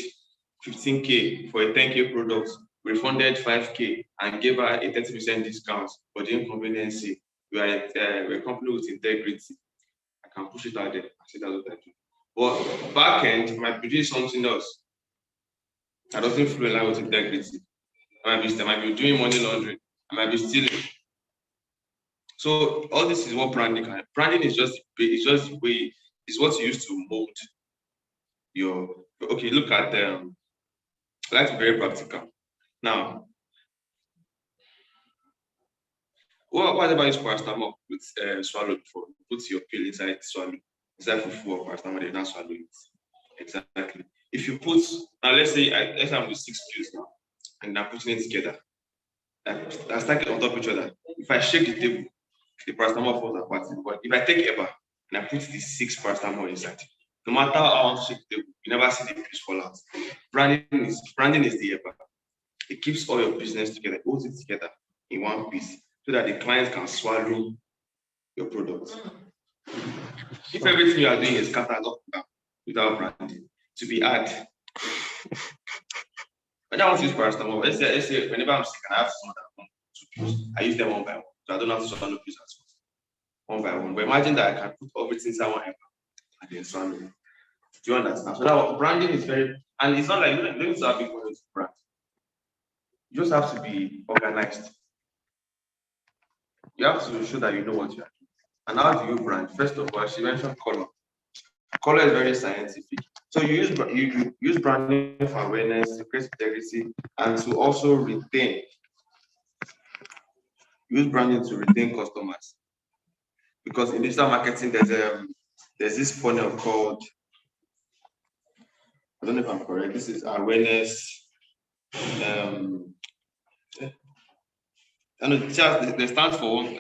15K for a 10K product, refunded 5K, and gave her a 30% discount for the inconvenience. We are a company with integrity. I can push it out there. I say that's what I do. But back end might be doing something else that doesn't flow in line with integrity. I might be doing money laundering. I might be stealing. So all this is what branding can. Branding is just the way, it's what you use to mold your. Okay, look at that's very practical. Now, whatever is paracetamol with swallow before, put your pill inside swallow, inside fufu or paracetamol, then not swallow it. Exactly. If you put now, let's say I'm with 6 pills now, and I'm putting it together. I stack it on top of each other. If I shake the table, the paracetamol falls apart. But if I take Eba and I put the 6 paracetamol inside, no matter how I want to shake the table, you never see the piece fall out. Branding is the Eba. It keeps all your business together, it holds it together in one piece so that the clients can swallow your product. If everything you are doing is scattered up without branding, to be hard. When I want to use paracetamol, let's say whenever I'm sick and I have someone that wants 2 pills, I use them one by one. So I don't have to swallow pills as well. One by one. But imagine that I can put everything inside one and then swallow it. Do you understand? So that branding is very, and it's not like you don't need to have big money to brand. You just have to be organized. You have to show that you know what you are doing. And how do you brand? First of all, she mentioned color. Color is very scientific. So you use branding for awareness, to create integrity, and to also retain. Use branding to retain customers. Because in digital marketing, there's this funnel called, I don't know if I'm correct. This is awareness. I know they stand for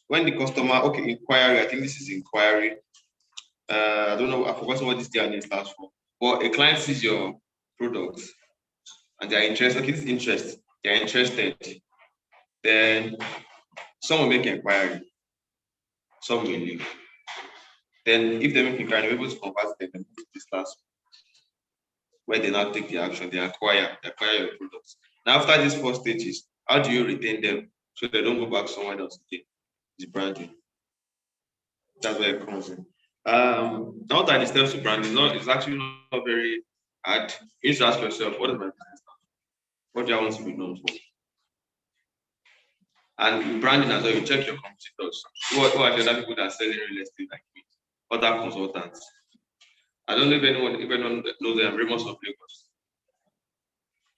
when the customer, inquiry. I think this is inquiry. I don't know. I forgot what this DNA stands for. But a client sees your product and they are interested. Okay, this is interest. They are interested. Then some will make inquiry. Some will leave. Then if they make inquiry, they're able to convert them to this last where they now take the action. They acquire your products. Now after these 4 stages, how do you retain them so they don't go back somewhere else again? It's branding. That's where it comes in. Now that the steps to branding, it's actually not very hard. You need to ask yourself, what is my business now? What do I want to be known for? And with branding as well, you check your competitors. Who are the other people that are selling real estate like me? Other consultants. I don't know if anyone knows them, Ramos of Lagos.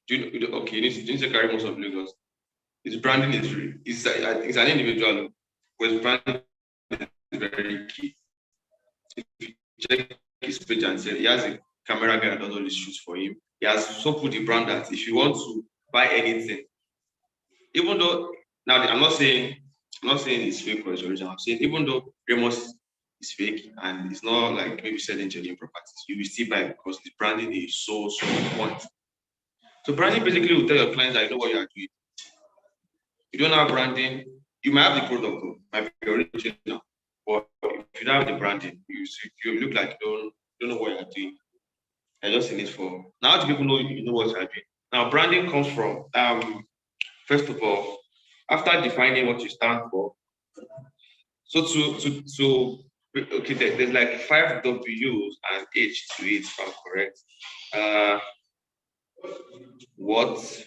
You need to carry most of Lagos. His branding is real. It's an individual, but his branding is very key. If you check his page and say he has a camera guy that does all these shoots for him, he has so put the brand that if you want to buy anything, even though now I'm not saying it's fake or it's original, I'm saying even though Ramos is fake and it's not like maybe selling genuine properties, you will still buy because the branding is so important. So branding basically will tell your clients that you know what you are doing. You don't have branding, you might have the product, might be original, but if you don't have the branding, you look like you don't know what you're doing. You're just in it for now. How do people know you know what you're doing? Now, branding comes from first of all, after defining what you stand for. So okay, there's like 5 W's and H to it, if I'm correct. What,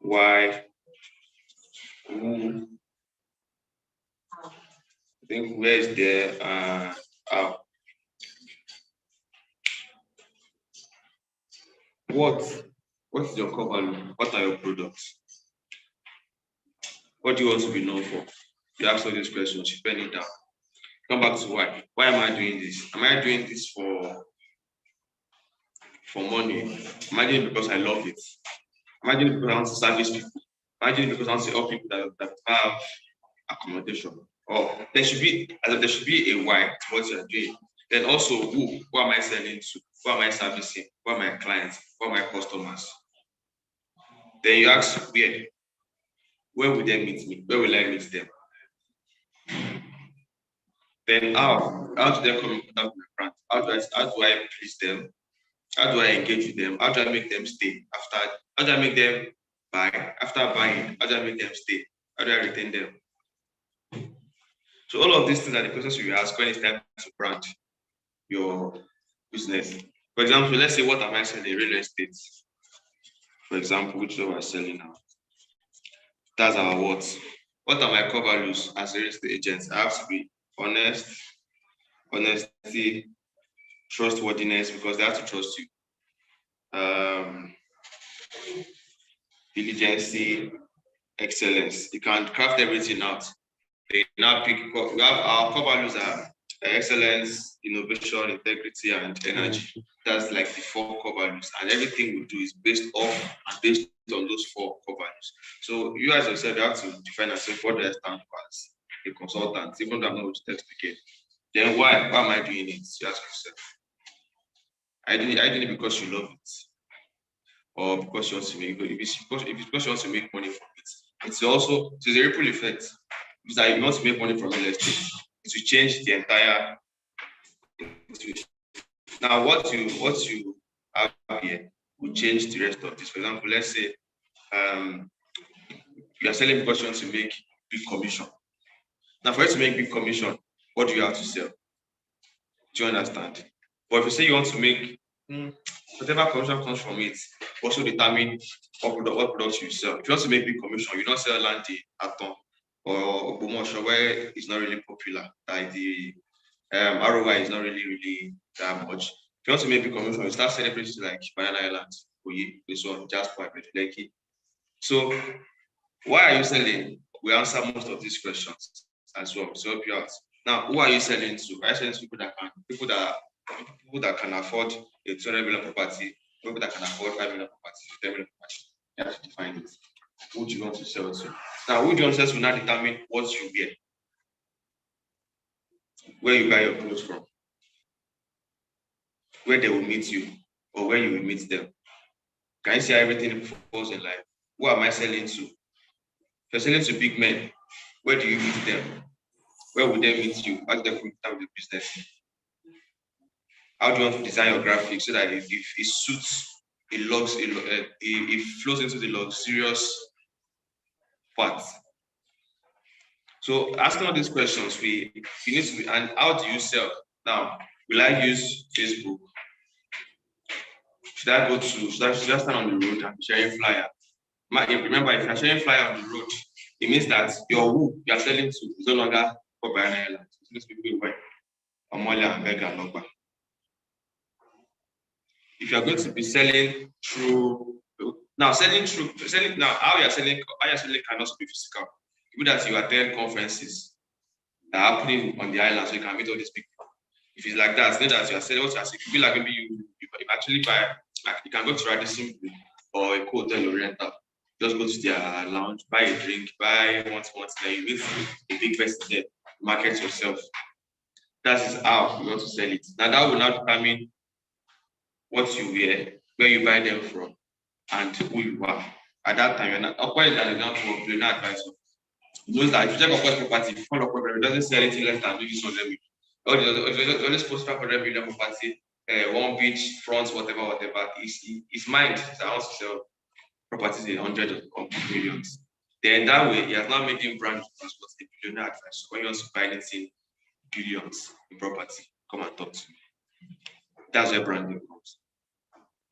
why, who, I think where is there, how. What is your core value? What are your products? What do you want to be known for? You ask all these questions, you pen it down. Come back to why. Why am I doing this? Am I doing this for money? Am I doing it because I love it? Am I doing it because I want to service people? Am I doing it because I want to help people that have accommodation? Or there should be a why to what you're doing. Then also who am I selling to? Who am I servicing? Who are my clients? Who are my customers? Then you ask where will they meet me? Where will I meet them? Then how do they come in contact with my brand? How do I please them? How do I engage with them? How do I make them stay after? How do I make them buy after buying? How do I make them stay? How do I retain them? So all of these things are the questions you ask when it's time to brand your business. For example, let's say what am I selling? Real estate. For example, which one am I selling now? That's our what. What are my core values as a real estate agent? I have to be honest, honesty, trustworthiness, because they have to trust you. Diligence, excellence. You can craft everything out. They now pick. We have our core values are excellence, innovation, integrity, and energy. That's like the 4 core values, and everything we do is based on those 4 core values. So you as yourself, you have to define yourself what do I stand for as a consultant, even though I'm not certificate. Then why am I doing it? You ask yourself. I doing it because you love it, or because you want to make. If it's because you want to make money from it, it's also a ripple effect. Because if you want to make money from real estate, it will change the entire. Now, what you have here will change the rest of this. For example, let's say you are selling because you want to make big commission. Now, for you to make big commission, what do you have to sell? Do you understand? But if you say you want to make whatever commission comes from it, also determine what products you sell. If you want to make big commission, you don't sell land at all, or promotion where it's not really popular. Like the ROI is not really that much. If you want to make big commission, you start selling places like Banana Island, Oye, this one, Jasper, Lekki. So why are you selling? We answer most of these questions as well. So help you out. Now, who are you selling to? Are you selling to people that can afford a 200 million property, people that can afford 5 million property, 10 million property? You have to define it. Who do you want to sell to? Now, who do you want to sell to now determine what you wear, where you buy your clothes from, where they will meet you, or where you will meet them. Can you see how everything falls in life? Who am I selling to? If you're selling to big men, where do you meet them? Where would they meet you? How do they contact with the business? How do you want to design your graphics so that if it suits, it flows into the luxurious part? So asking all these questions, we need to be, and how do you sell? Now, will I use Facebook? Should I stand on the road and be sharing flyer? Remember, if you're sharing flyer on the road, it means that your who you are selling to is no longer for Banana Island. These people were Amolia and Vega and Nogba. If you're going to be selling through now, how you're selling can also be physical. People that you attend conferences that are happening on the island, so you can meet all these people. If it's like that, know that you are selling what you are saying. If you feel like maybe you actually buy, like you can go to Radisson or a hotel or rental. Just go to their lounge, buy a drink, buy one, then you meet a big person there, market yourself. That is how you want to sell it. Now that will not determine what you wear, where you buy them from, and who you are. At that time, you're not acquired an example of not advisor. Knows that if you check a property, if you call a property, it doesn't sell anything less than maybe 100 million. Or it's only supposed to have 100 million property, one beach front, whatever. His mind is I want to sell properties in hundreds of millions. Then that way, he has now made him brand because a billionaire advisor. When you want to buy anything billions in property, come and talk to me. That's where branding comes.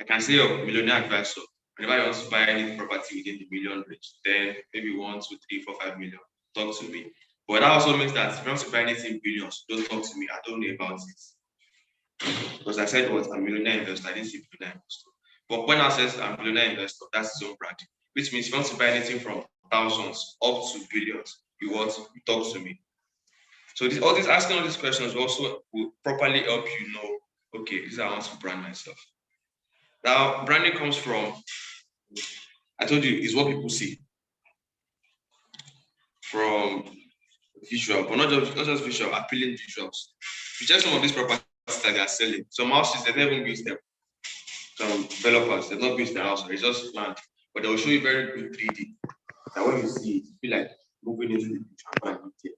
I can say a millionaire advisor. Whenever you want to buy any property within the million range, then maybe 1, 2, 3, 4, 5 million, talk to me. But that also means that if you want to buy anything billions, don't talk to me. I don't know about it. Because I said what a millionaire investor, I didn't say billionaire investor. But when I says I'm a millionaire investor, that's his own brand. Which means if you want to buy anything from thousands up to billions, you talk to me. So asking all these questions also will properly help you know, okay, this is how I want to brand myself. Now, branding comes from, I told you, is what people see. From visual, but not just visual, appealing visuals. If you check some of these properties that they are selling, some houses, they never build them. Some developers, they've not built their house, it's just planned. But they will show you very good 3D. That when you see it, you feel like moving into the future.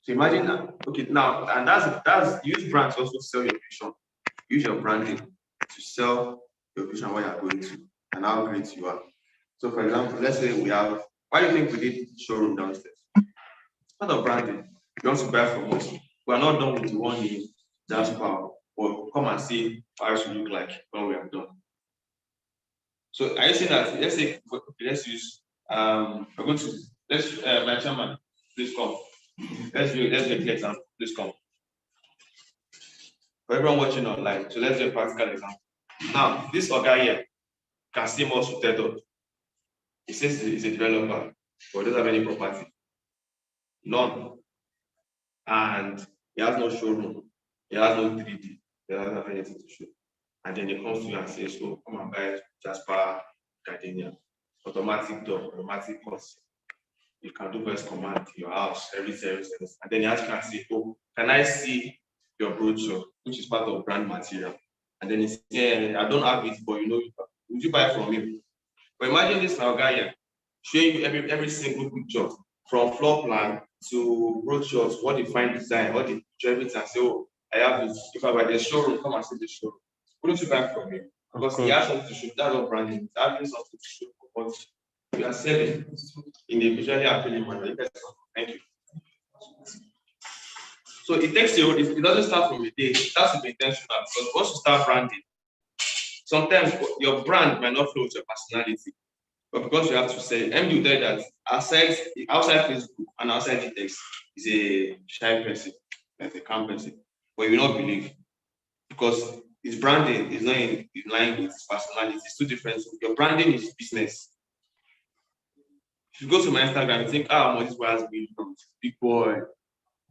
So imagine that. Okay, now, and that's use brands also to sell your vision. Use your branding to sell your vision where you're going to and how great you are. So for example, let's say why do you think we did showroom downstairs? Part of branding. You want to buy from us. We are not done with the one in Jasper, but come and see how it should look like when we are done. So are you saying that, let's say, let's use, we're going to, my chairman, please come. Let's do a clear example, please come. For everyone watching online, so let's do a practical example. Now, this guy here can see more suited up. He says he's a developer, but doesn't have any property. None. And he has no showroom. He has no 3D. He doesn't have anything to show. And then he comes to you and says, so come and buy Jasper Gardenia. Automatic door, automatic cost. You can do voice command to your house, everything. And then he asks you and say, oh, can I see your brochure, which is part of brand material? And then he says, yeah, I don't have it, but you know, would you buy from him? But imagine this now guy here, showing you every single picture, from floor plan to brochures, what you find design, what the everything, and say, oh, I have this. If I buy the showroom, come and see the showroom. Wouldn't you buy from him? Because he has something to show. That's not branding. It's having something to show. But you are selling in a visually appealing manner. Thank you. So it takes you, it doesn't start from a day, it starts to be intentional because once you start branding, sometimes your brand might not flow with your personality, but because you have to say, MD will tell you that outside Facebook and outside the text is a shy person, like a calm person, but you will not believe because his branding is not in line with his personality. It's two different things. Your branding is business. If you go to my Instagram and think, this boy has been from big boy,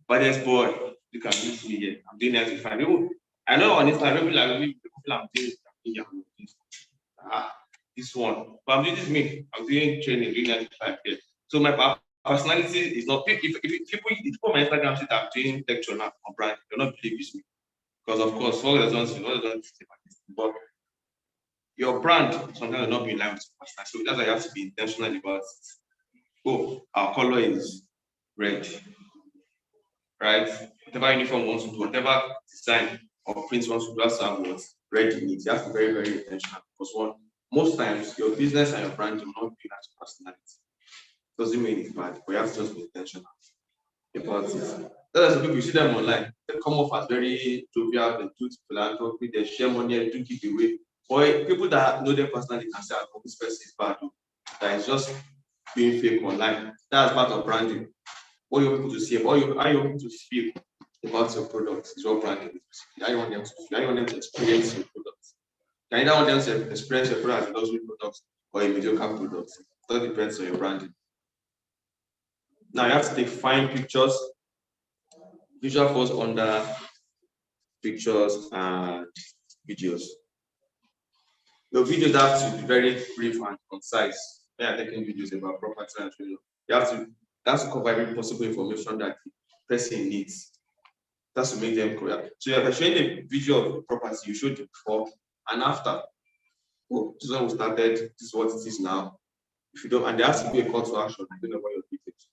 baddest boy, look at me here. I'm doing that with 5 people. I know on Instagram, people I'm doing this one. But I'm doing this me. I'm doing training, doing 95 here. So my personality is not. If people on my Instagram say that I'm doing lecture now on brand, they're not believe it's me. Because of course, all the ones but your brand sometimes will not be in line with your personality. So that's why you have to be intentional about it. Oh, our color is red, right? Whatever uniform wants to do, whatever design or print wants to do, that's how what's red in it. You have to be very, very intentional because most times your business and your brand do not be that personality. Doesn't mean it's bad, but you have to just be intentional about it. That's the people you see them online. They come off as very jovial, they do philanthropy, they share money, they do give away. But people that know them personally can say, oh, this person is bad. That is just being fake online. That's part of branding. What you want people to see, how you want people to feel about your product is what branding is. How you want them to feel, how you want them to experience your product. You either want them to experience your product as a luxury product or a mediocre product. It all depends on your branding. Now you have to take fine pictures. Visual falls under pictures and videos. Your videos have to be very brief and concise. When you're taking videos about property and training, you have to cover every possible information that the person needs. That's to make them correct. So if you're showing a video of the property, you show the before and after. Oh, this is when we started, this is what it is now. If you don't, and there has to be a call to action. I don't know what your details.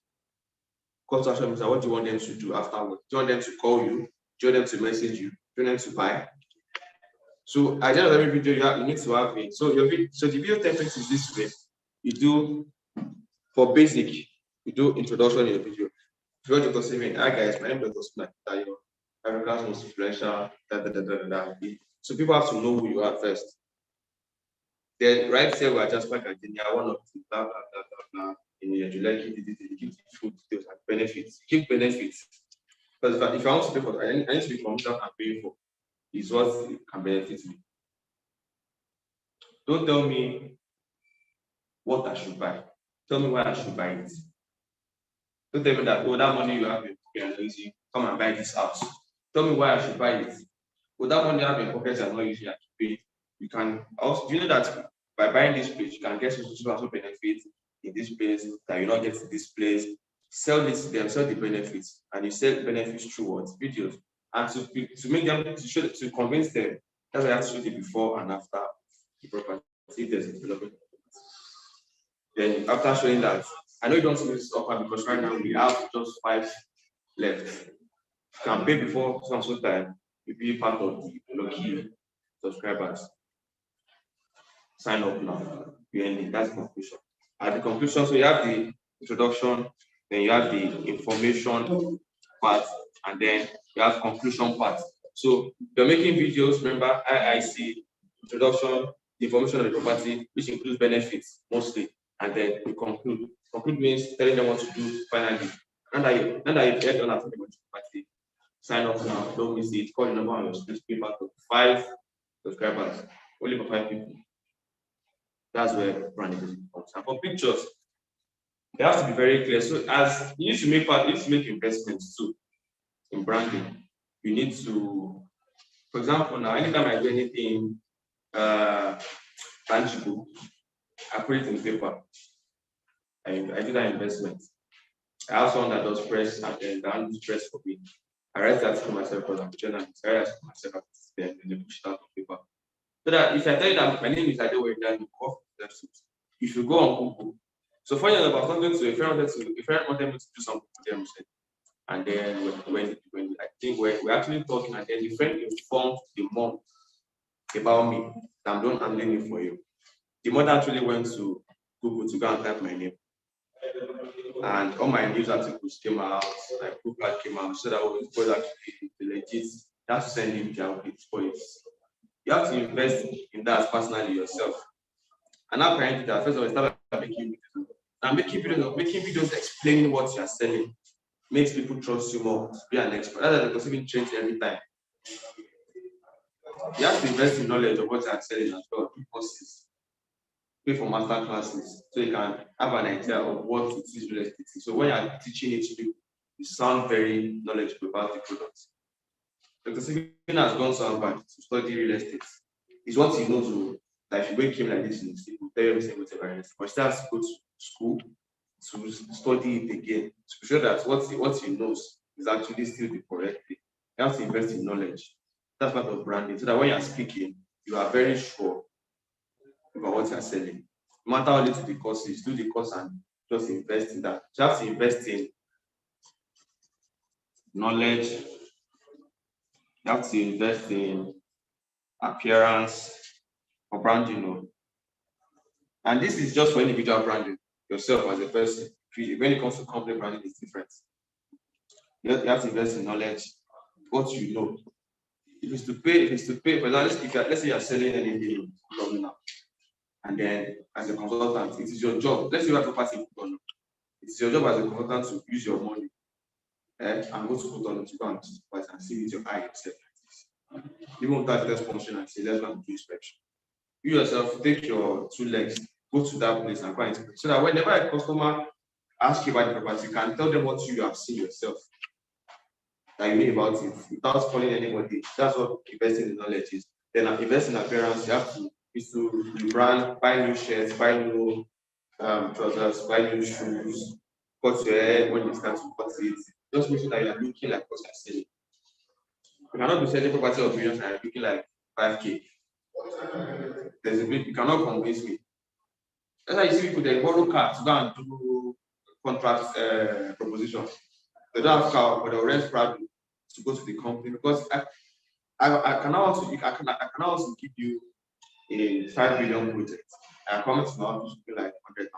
Call to action means what do you want them to do afterwards? Do you want them to call you? Do you want them to message you? Do students to buy. So at the end of every video, you need to have it. So the video template is this way. You do for basic, you do introduction in your video. If you want to say, hi guys, my name is Dr. Tayo, Africa's most influential, So people have to know who you are first. Then right here, we are just like one of the blah blah blah blah blah. In your July, give food details and benefits. Give benefits. Because if I want to pay for it, I need to be confident I'm paying for. Is what can benefit me. Don't tell me what I should buy. Tell me why I should buy it. Don't tell me that, oh, that money you have in pocket and easy, come and buy this house. Tell me why I should buy it. Oh, that money you have in pocket and not easy to pay. You can also, do you know that by buying this place, you can get some benefits in this place that you not get in this place. Sell this to them, sell the benefits, and you sell benefits through what? Videos. And to make them to convince them, that's why I have to show the before and after the property. See there's a development. Then after showing that, I know you don't see this offer because right now we have just 5 left. You can pay before some time, you'll be part of the lucky subscribers. Sign up now. That's the conclusion. At the conclusion, so you have the introduction, then you have the information part, and then you have conclusion part. So you're making videos, remember, IIC, introduction, the information of the property, which includes benefits mostly, and then you conclude. Conclude means telling them what to do finally. And that you've get done after the property. Sign up now, don't miss it. Call the number on your screen, pay back to 5 subscribers, only for 5 people. That's where branding comes. And for pictures, they have to be very clear. So as you need to make investments too in branding. You need to, for example, now anytime I do anything tangible, I put it in paper. I do that investment. I have someone that does press and then that does press for me. I write that for myself because I'm a journalist. I write that for myself and then push it out on paper. So that if I tell you that my name is Adewe, if you go on Google, so for example, about something to a friend wanted me to do something for them, and then when I think we're actually talking, and then the friend informed the mom about me that I'm doing handling it for you. The mother actually went to Google to go and type my name, and all my news articles came out, like Google came out, so that it was actually legit. That's to send him their points. You have to invest in that personally yourself. And apparently that first of all, start by making videos. And making videos explaining what you're selling makes people trust you more to be an expert. Rather than even change every time. You have to invest in knowledge of what you're selling as well. Do courses, pay for master classes, so you can have an idea of what it is real estate. So when you're teaching it to you sound very knowledgeable about the product. Because even has gone so bad to study real estate. It's what he knows. Like if you wake him like this in the sleep, will tell you everything whatever it is. But he has to go to school to study it again to be sure that what he knows is actually still the correct thing. You have to invest in knowledge. That's part of branding. So that when you're speaking, you are very sure about what you're selling. No matter how little the cost is, do the course and just invest in that. You have to invest in knowledge. You have to invest in appearance for branding. And this is just for individual branding, yourself as a person. When it comes to company branding, it's different. You have to invest in knowledge, what you know. If it's to pay, for example, let's say you're selling anything now, and then as a consultant, it is your job. Let's say you have a property, it's your job as a consultant to use your money and go to put on to go and see with your eye yourself. Even without this function and say, let's go and do inspection. You yourself take your 2 legs, go to that place and go and inspect. So that whenever a customer asks you about the property, you can tell them what you have seen yourself. That you know about it without calling anybody. That's what investing in knowledge is. Then invest in appearance, you have to brand, buy new shirts, buy new trousers, buy new shoes, cut your hair when you start to cut it. Just make sure that you are looking like what you're selling. You cannot be selling property of millions and looking like 5K. There's a bit, you cannot convince me. That's why you see people they borrow cars to go and do contract proposition. They don't have car, but they'll rent private to go to the company because I can also give you a 5 million project. I come to my office to like 100,000.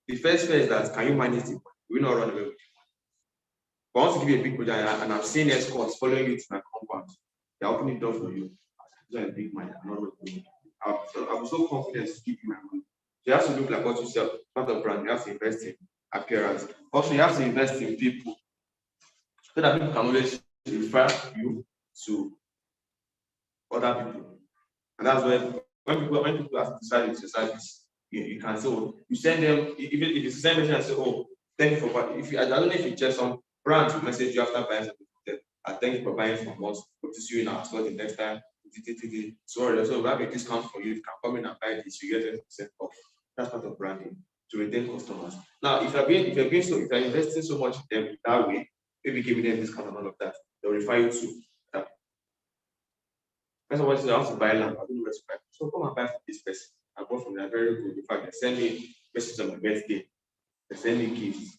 The first phase is that can you manage it? We not run away with it. But I want to give you a big project and I'm seeing escorts following you to my compound. They're opening the door for you. It's a big money. I'm not doing. I'm so confident to give you my money. So you have to look like what you sell, not a brand. You have to invest in appearance. Also, you have to invest in people so that people can always refer you to other people. And that's when people have to decide with your service, you can say, oh, you send them, even if you send message and say, oh, thank you for buying. I don't know if you check some brands will message you after buying something. I thank you for buying from us. Hope to see you in our store the next time. So we have a discount for you. You can come in and buy this, you get 10% off. That's part of branding to retain customers. Now, if you're investing so much in them that way, maybe giving them discount and all of that, they'll refer you to that. First of all, I want to buy land. I don't know where to buy. So come and buy from this person. I bought from them, very good. In fact, they send me messages on my birthday. They send me gifts.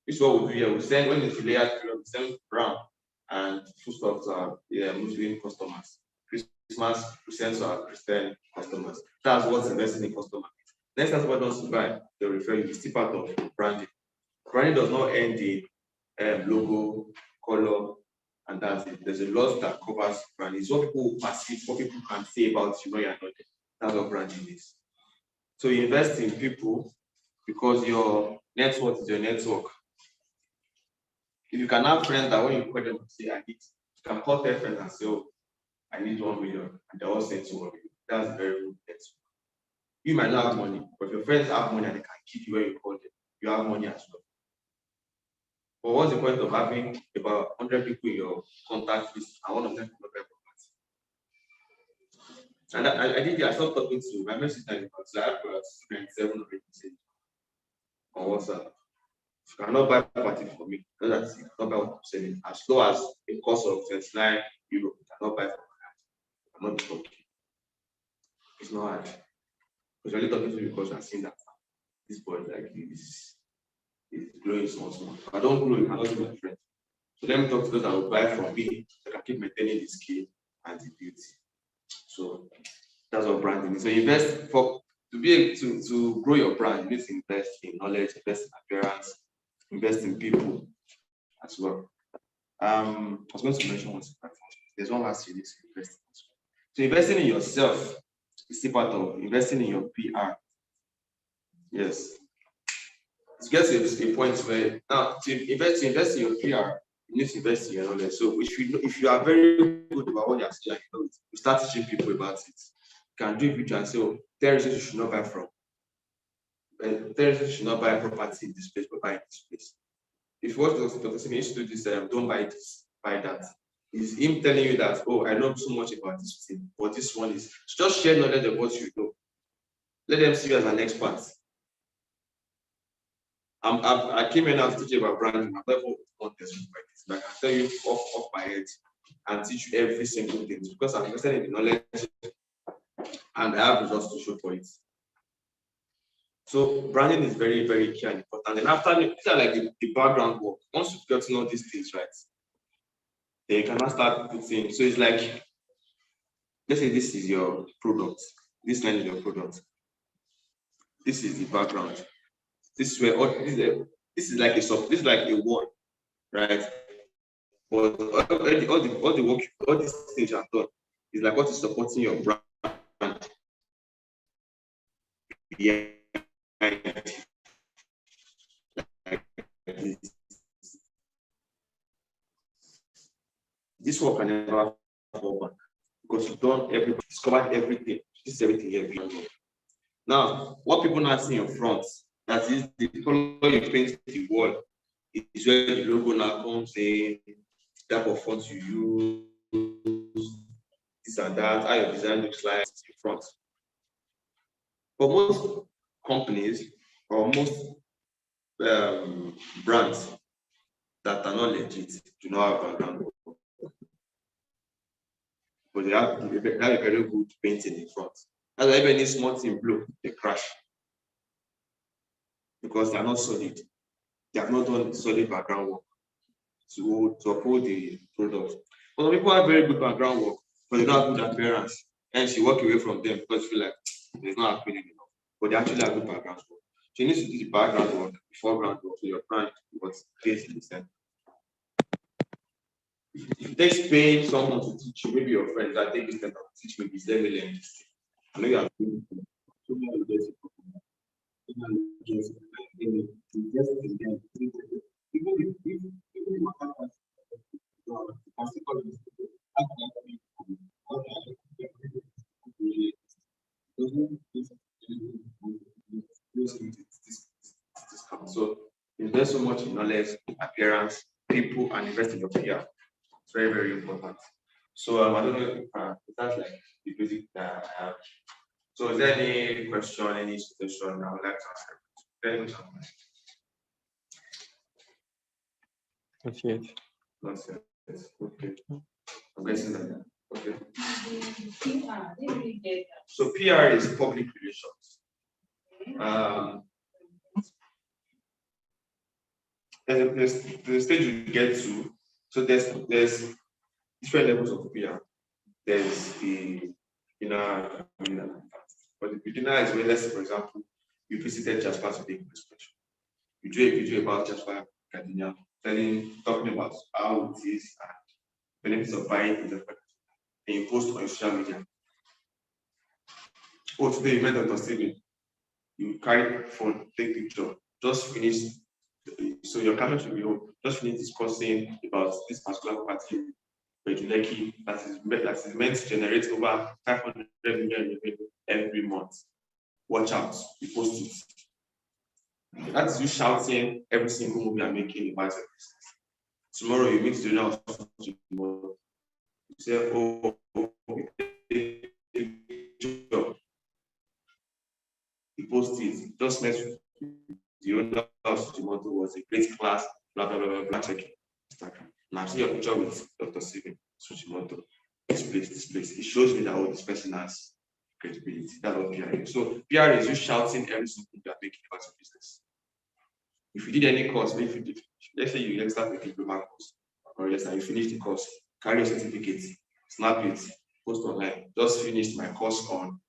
This is what we do here. We send when it's layered, we send brown and foodstuff to our Muslim customers. Christmas, we send to our Christian customers. That's what's investing in customers. Next time somebody wants to buy, they'll refer you. It's still part of branding. Branding does not end in logo, color, and that's it. There's a lot that covers branding. It's what people perceive, what people can say about you when you're not there. That's what branding is. So you invest in people because your network is your network. If you can have friends that when you call them and say, I need, you can call their friends and say, oh, I need 1 million, and they all send you 1 million. That's very good network. You might not have money, but if your friends have money and they can give you when you call them, you have money as well. But what's the point of having about 100 people in your contact list and one of them will not buy property? And I stopped talking to my message now because I have about 700 messages on WhatsApp. If you cannot buy property for me, know that you cannot buy what I'm selling. As low as a cost of 29 €, you cannot buy from my hand. You cannot be talking. It's not hard. Because you're only talking to me because you're seeing that this boy like is growing small. If I don't grow, you cannot be my friend. So let me talk to those that will buy from me so I can keep maintaining the skill and the beauty. So that's what branding is. So invest to be able to grow your brand, you need to invest in knowledge, invest in appearance, invest in people as well. I was going to mention one thing. There's one last you need to invest in as well. So investing in yourself is still part of investing in your PR. Yes. To get to a point where now to invest in your PR, you need to invest in your knowledge. So if you are very good about what you're saying, you start teaching people about it. You can do a video and say, oh, terrorists you should not buy from. Terrorists should not buy property in this place, but buy in this place. If what Dr. Simi used to do this, don't buy this, buy that. Is him telling you that, oh, I know so much about this thing, but this one is just share knowledge of what you know. Let them see you as an expert. I came in now to teach you about branding. I'm not even want to like this, but I can tell you off my head and teach you every single thing because I'm interested in the knowledge and I have results to show for it. So branding is very, very key and important. And after these are like the background work. Once you've got to know these things right, then you cannot start putting. So it's like, let's say this is your product. This line is your product. This is the background. This is where this is like a wall, right? But all the work, all these things you have done is like what is supporting your brand. Yeah. This work can never fall back because you've done everything, discovered everything. This is everything here. Now, what people now see in front, that is the color you paint the wall, is where the logo now comes in, type of font you use, this and that, how your design looks like in front. For most companies or most brands that are not legit do not have background, but they have a very good painting in front. That's why even this small thing blue, they crash because they are not solid. They have not done solid background work to uphold the product. But people have very good background work, but they don't have good appearance. And you walk away from them because you feel like there's not appealing enough. But they actually have good background work. So you need to do the background work, the foreground work, so your brand what stays in the center. If it takes paying someone to teach you, maybe your friends that take this step and teach me this, let me learn this. I know you are doing it. So many of this. So invest so much in knowledge, appearance, people, and invest in your PR. It's very, very important. So I don't know if that's like the basic that I have. So is there any question, any suggestion I would like to answer? Very much. Not yet. Not yet. Okay. I'm guessing that. Okay. So PR is public relations. There's the stage you get to. So there's different levels of PR. There's the beginner, but the beginner is where, let's say, for example, you visited Jasper to take inspection. You do a video about Jasper Academia, talking about how it is and benefits of buying in the and you post on your social media. Oh, today you met Dr. Steven. You carry phone, take picture, just finish. So your caption should be, just finish discussing about this particular party, that is meant to generate over 500 million every month. Watch out, you post it. That is you shouting every single move you are making about your business. Tomorrow you meet the general tomorrow. You say, oh, you post it, just met with the owner of the motto was a great class, blah blah blah blah, check Instagram. Now see your picture with Dr. Steven Suchimoto. This place. It shows me that this person has credibility. That's what PR is. So PR is you shouting every single thing you are making about your business. If you did any course, maybe if you did, let's say you start with a diploma course, or let's say you finish the course, carry your certificate, snap it, post online. Just finished my course on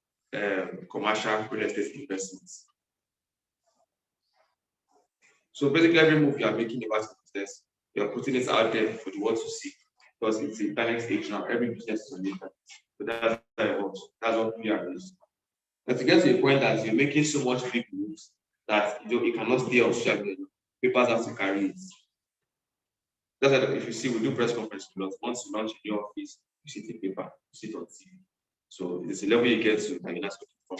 commercial real estate investments. So basically, every move you are making about your business, you're putting it out there for the world to see. Because it's the internet age now, every business is on the internet. So that's how it works. That's what PR is. But to get to a point that you're making so much big moves that you cannot stay on social media, papers have to carry it. That's why if you see, we do press conference a lot. Once you launch in your office, you see the paper, you see it on TV. So it's a level you get to, like, that's from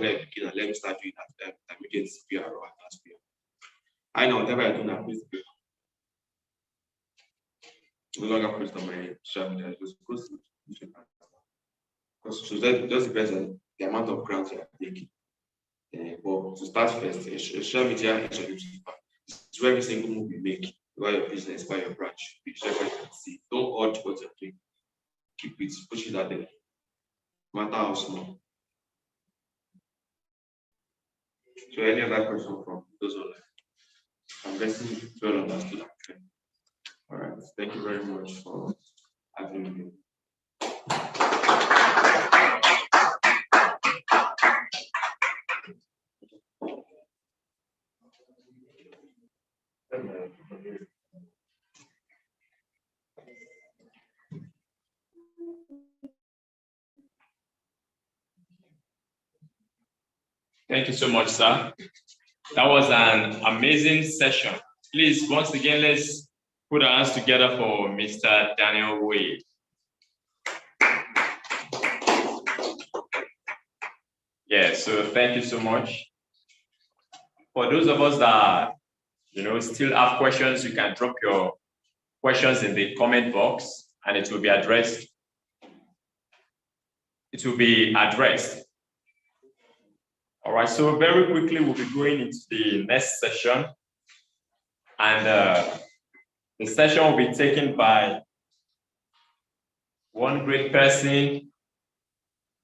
let me start doing that. Immediate PR or advanced PR. I know whatever I do now, please paper. No longer post on my social media, just post to newspaper. Because so that just depends on the amount of grants you are taking. But to start first, social media is a newspaper. It's where every single move you make, by your business, by your branch, whichever you can see. Don't urge what you're doing. Keep it, push it out there. No matter how small. So any other question from those online? I'm guessing it's well understood. All right, thank you very much for having me. Thank you so much, sir. That was an amazing session. Please, once again, let's put our hands together for Mr. Daniel Wade. Yeah, so thank you so much. For those of us that still have questions, you can drop your questions in the comment box and it will be addressed. It will be addressed. All right, so very quickly, we'll be going into the next session. And the session will be taken by one great person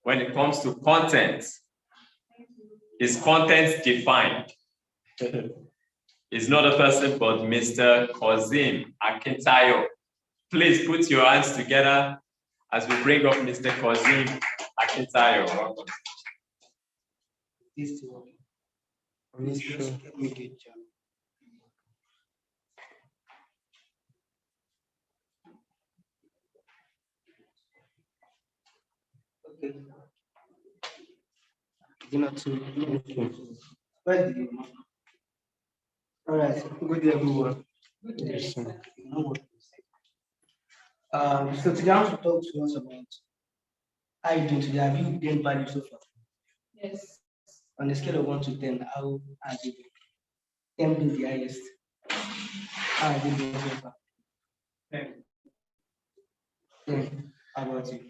when it comes to content. Is content defined? It's not a person but Mr. Kozim Akintayo. Please put your hands together as we bring up Mr. Kozim Akintayo. Welcome. This is working. Okay. All right. Good day, everyone. Yes, sir. So today I want to talk to us about how you doing today. Have you gained value so far? Yes. On a scale of 1 to 10, how have you been? 10 being the highest. How have you been so far? 10. 10. How about you?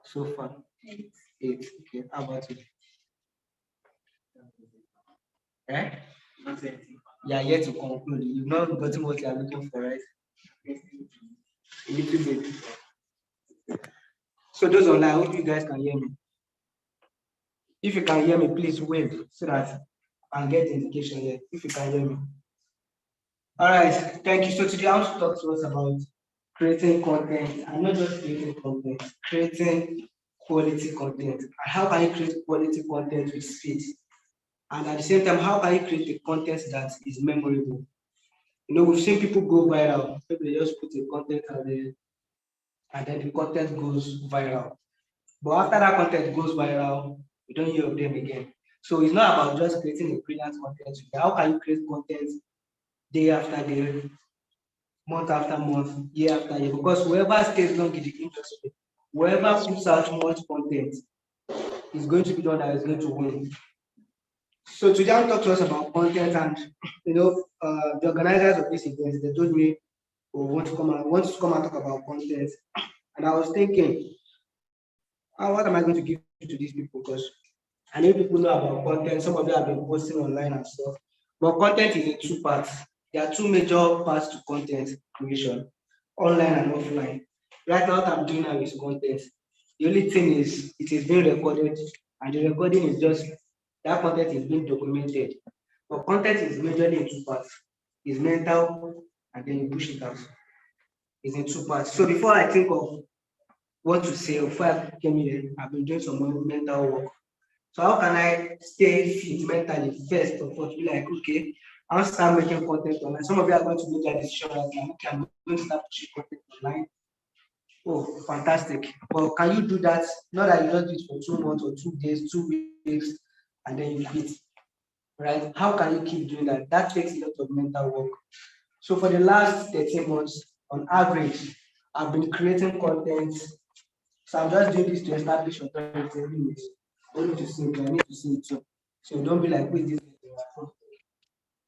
So far? 8. 8. Okay. How about you? Eh? You are yet to conclude. You've not gotten what you are looking for, right? A little bit. So those online, I hope you guys can hear me. If you can hear me, please wave so that I can get indication here. If you can hear me. All right, thank you. So today I want to talk to us about creating content, and not just creating content, creating quality content. And how can you create quality content with speed? And at the same time, how can you create a content that is memorable? You know, we've seen people go viral. People just put a content out there, and then the content goes viral. But after that content goes viral, we don't hear of them again. So it's not about just creating a brilliant content. How can you create content day after day, month after month, year after year? Because whoever stays long in the industry, whoever puts out much content is going to be the one that is going to win. So today I'll talk to us about content, and the organizers of this event, they told me we want to come and talk about content. And I was thinking, what am I going to give to these people? Because I know people know about content. Some of them have been posting online and stuff. But content is in two parts. There are two major parts to content creation, online and offline. Right now, what I'm doing now is content. The only thing is it is being recorded, and the recording is just that content is being documented. But content is majorly in two parts. It's mental, and then you push it out. It's in two parts. So before I think of what to say, before I came here, I've been doing some more mental work. So how can I stay fit mentally first of all to be like, okay, I'll start making content online. Some of you are going to make that decision right now. Okay, I'm going to start pushing content online. Oh, fantastic. Well, can you do that? Not that you just do it for 2 months or 2 days, 2 weeks, and then you quit. Right? How can you keep doing that? That takes a lot of mental work. So for the last 13 months, on average, I've been creating content. So I'm just doing this to establish authority. I need to see it, I need to see it too. So don't be like, wait, this.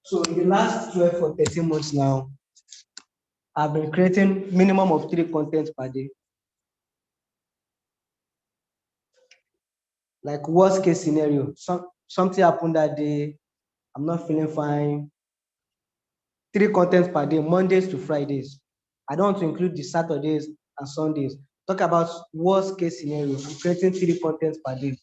So in the last 12 or 13 months now, I've been creating minimum of 3 contents per day. Like worst case scenario, something happened that day, I'm not feeling fine. 3 contents per day, Mondays to Fridays. I don't want to include the Saturdays and Sundays. Talk about worst case scenario. I'm creating 3 contents per day.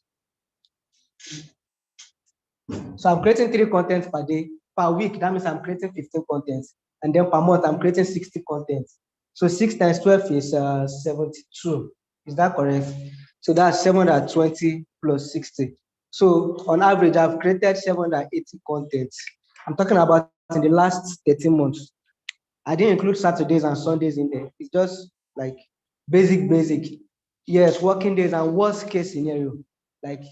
So I'm creating 3 contents per day. Per week, that means I'm creating 15 contents. And then per month, I'm creating 60 contents. So 6 times 12 is 72. Is that correct? So that's 720 plus 60. So on average, I've created 780 contents. I'm talking about in the last 13 months. I didn't include Saturdays and Sundays in there. It's just like basic. Yes, working days and worst case scenario. Like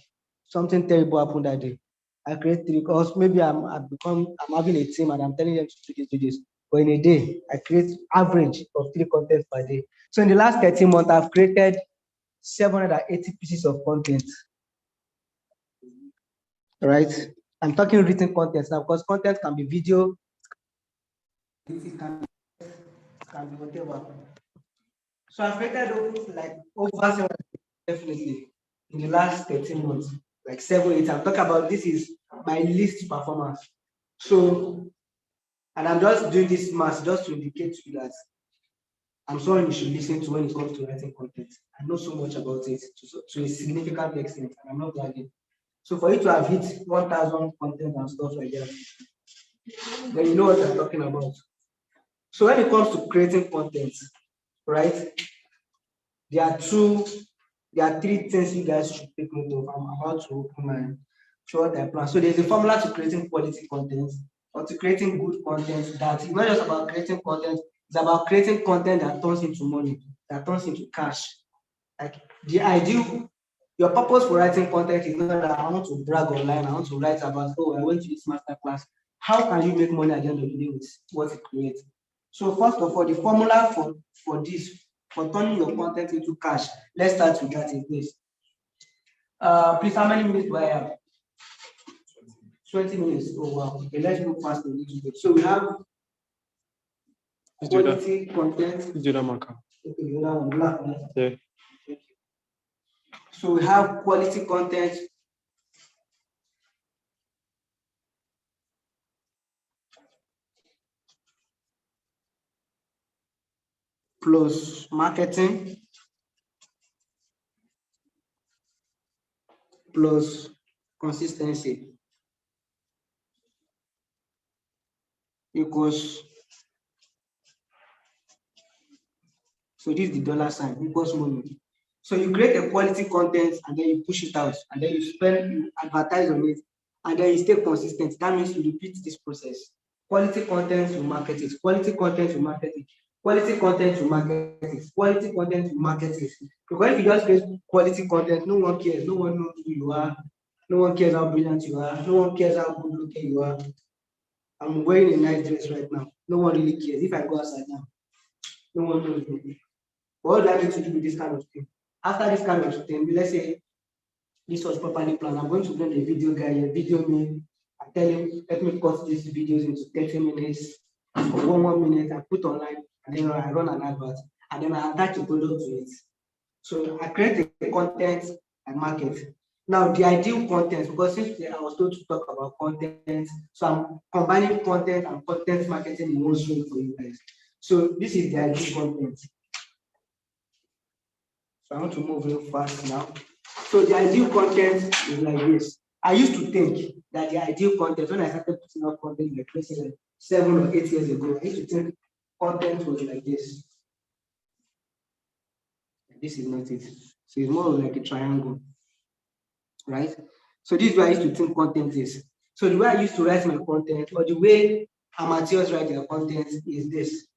something terrible happened that day. I create 3 because maybe I'm having a team and I'm telling them to do this. But in a day, I create average of 3 contents per day. So in the last 13 months, I've created 780 pieces of content. Right? I'm talking written content now because content can be video, it can be whatever. So I've created like over 700 definitely in the last 13 months, like 7, 8. I'm talking about this is my least performance. So, and I'm just doing this math just to indicate to you that I'm someone you should listen to when it comes to writing content. I know so much about it to a significant extent, and I'm not bragging. So for you to have hit 1,000 content and stuff like that, then you know what I'm talking about. So when it comes to creating content, right? There are three things you guys should take note of. I'm about to open my short plan. So there's a formula to creating quality content or to creating good content that is not just about creating content, it's about creating content that turns into money, that turns into cash. Like the ideal, your purpose for writing content is not that I want to brag online, I want to write about, oh, I went to this master class. How can you make money at the end of the day with what it creates? So first of all, the formula for this, for turning your content into cash, let's start with that in this. Please, how many minutes do I have? 20 minutes. Oh wow. Okay, let's move fast a little bit. So we have quality content. Do that marker. Okay, the other one black, right? Yeah. So we have quality content. Plus marketing plus consistency equals, so this is the dollar sign, equals money. So you create a quality content and then you push it out and then you advertise on it and then you stay consistent. That means you repeat this process. Quality content, you market it. Quality content, you market it. Quality content, you market it. Quality content, you market it. Because if you just create quality content, no one cares. No one knows who you are. No one cares how brilliant you are. No one cares how good looking you are. I'm wearing a nice dress right now. No one really cares. If I go outside now, no one knows me. What do I need to do with this kind of thing? After this kind of thing, let's say this was properly planned. I'm going to bring a video guy here, video me. I tell him, let me cut these videos into 30 minutes or 1 minute. I put online and then I run an advert and then I attach a product to it. So I create a content and market. Now the ideal content, because since I was told to talk about content, so I'm combining content and content marketing in one stream for you guys. So this is the ideal content. So I want to move real fast now. So the ideal content is like this. I used to think that the ideal content, when I started putting out content like 7 or 8 years ago, I used to think content was like this. This is not it. So it's more like a triangle, right? So this is where I used to think content is. So the way I used to write my content, or the way amateurs write their content, is this.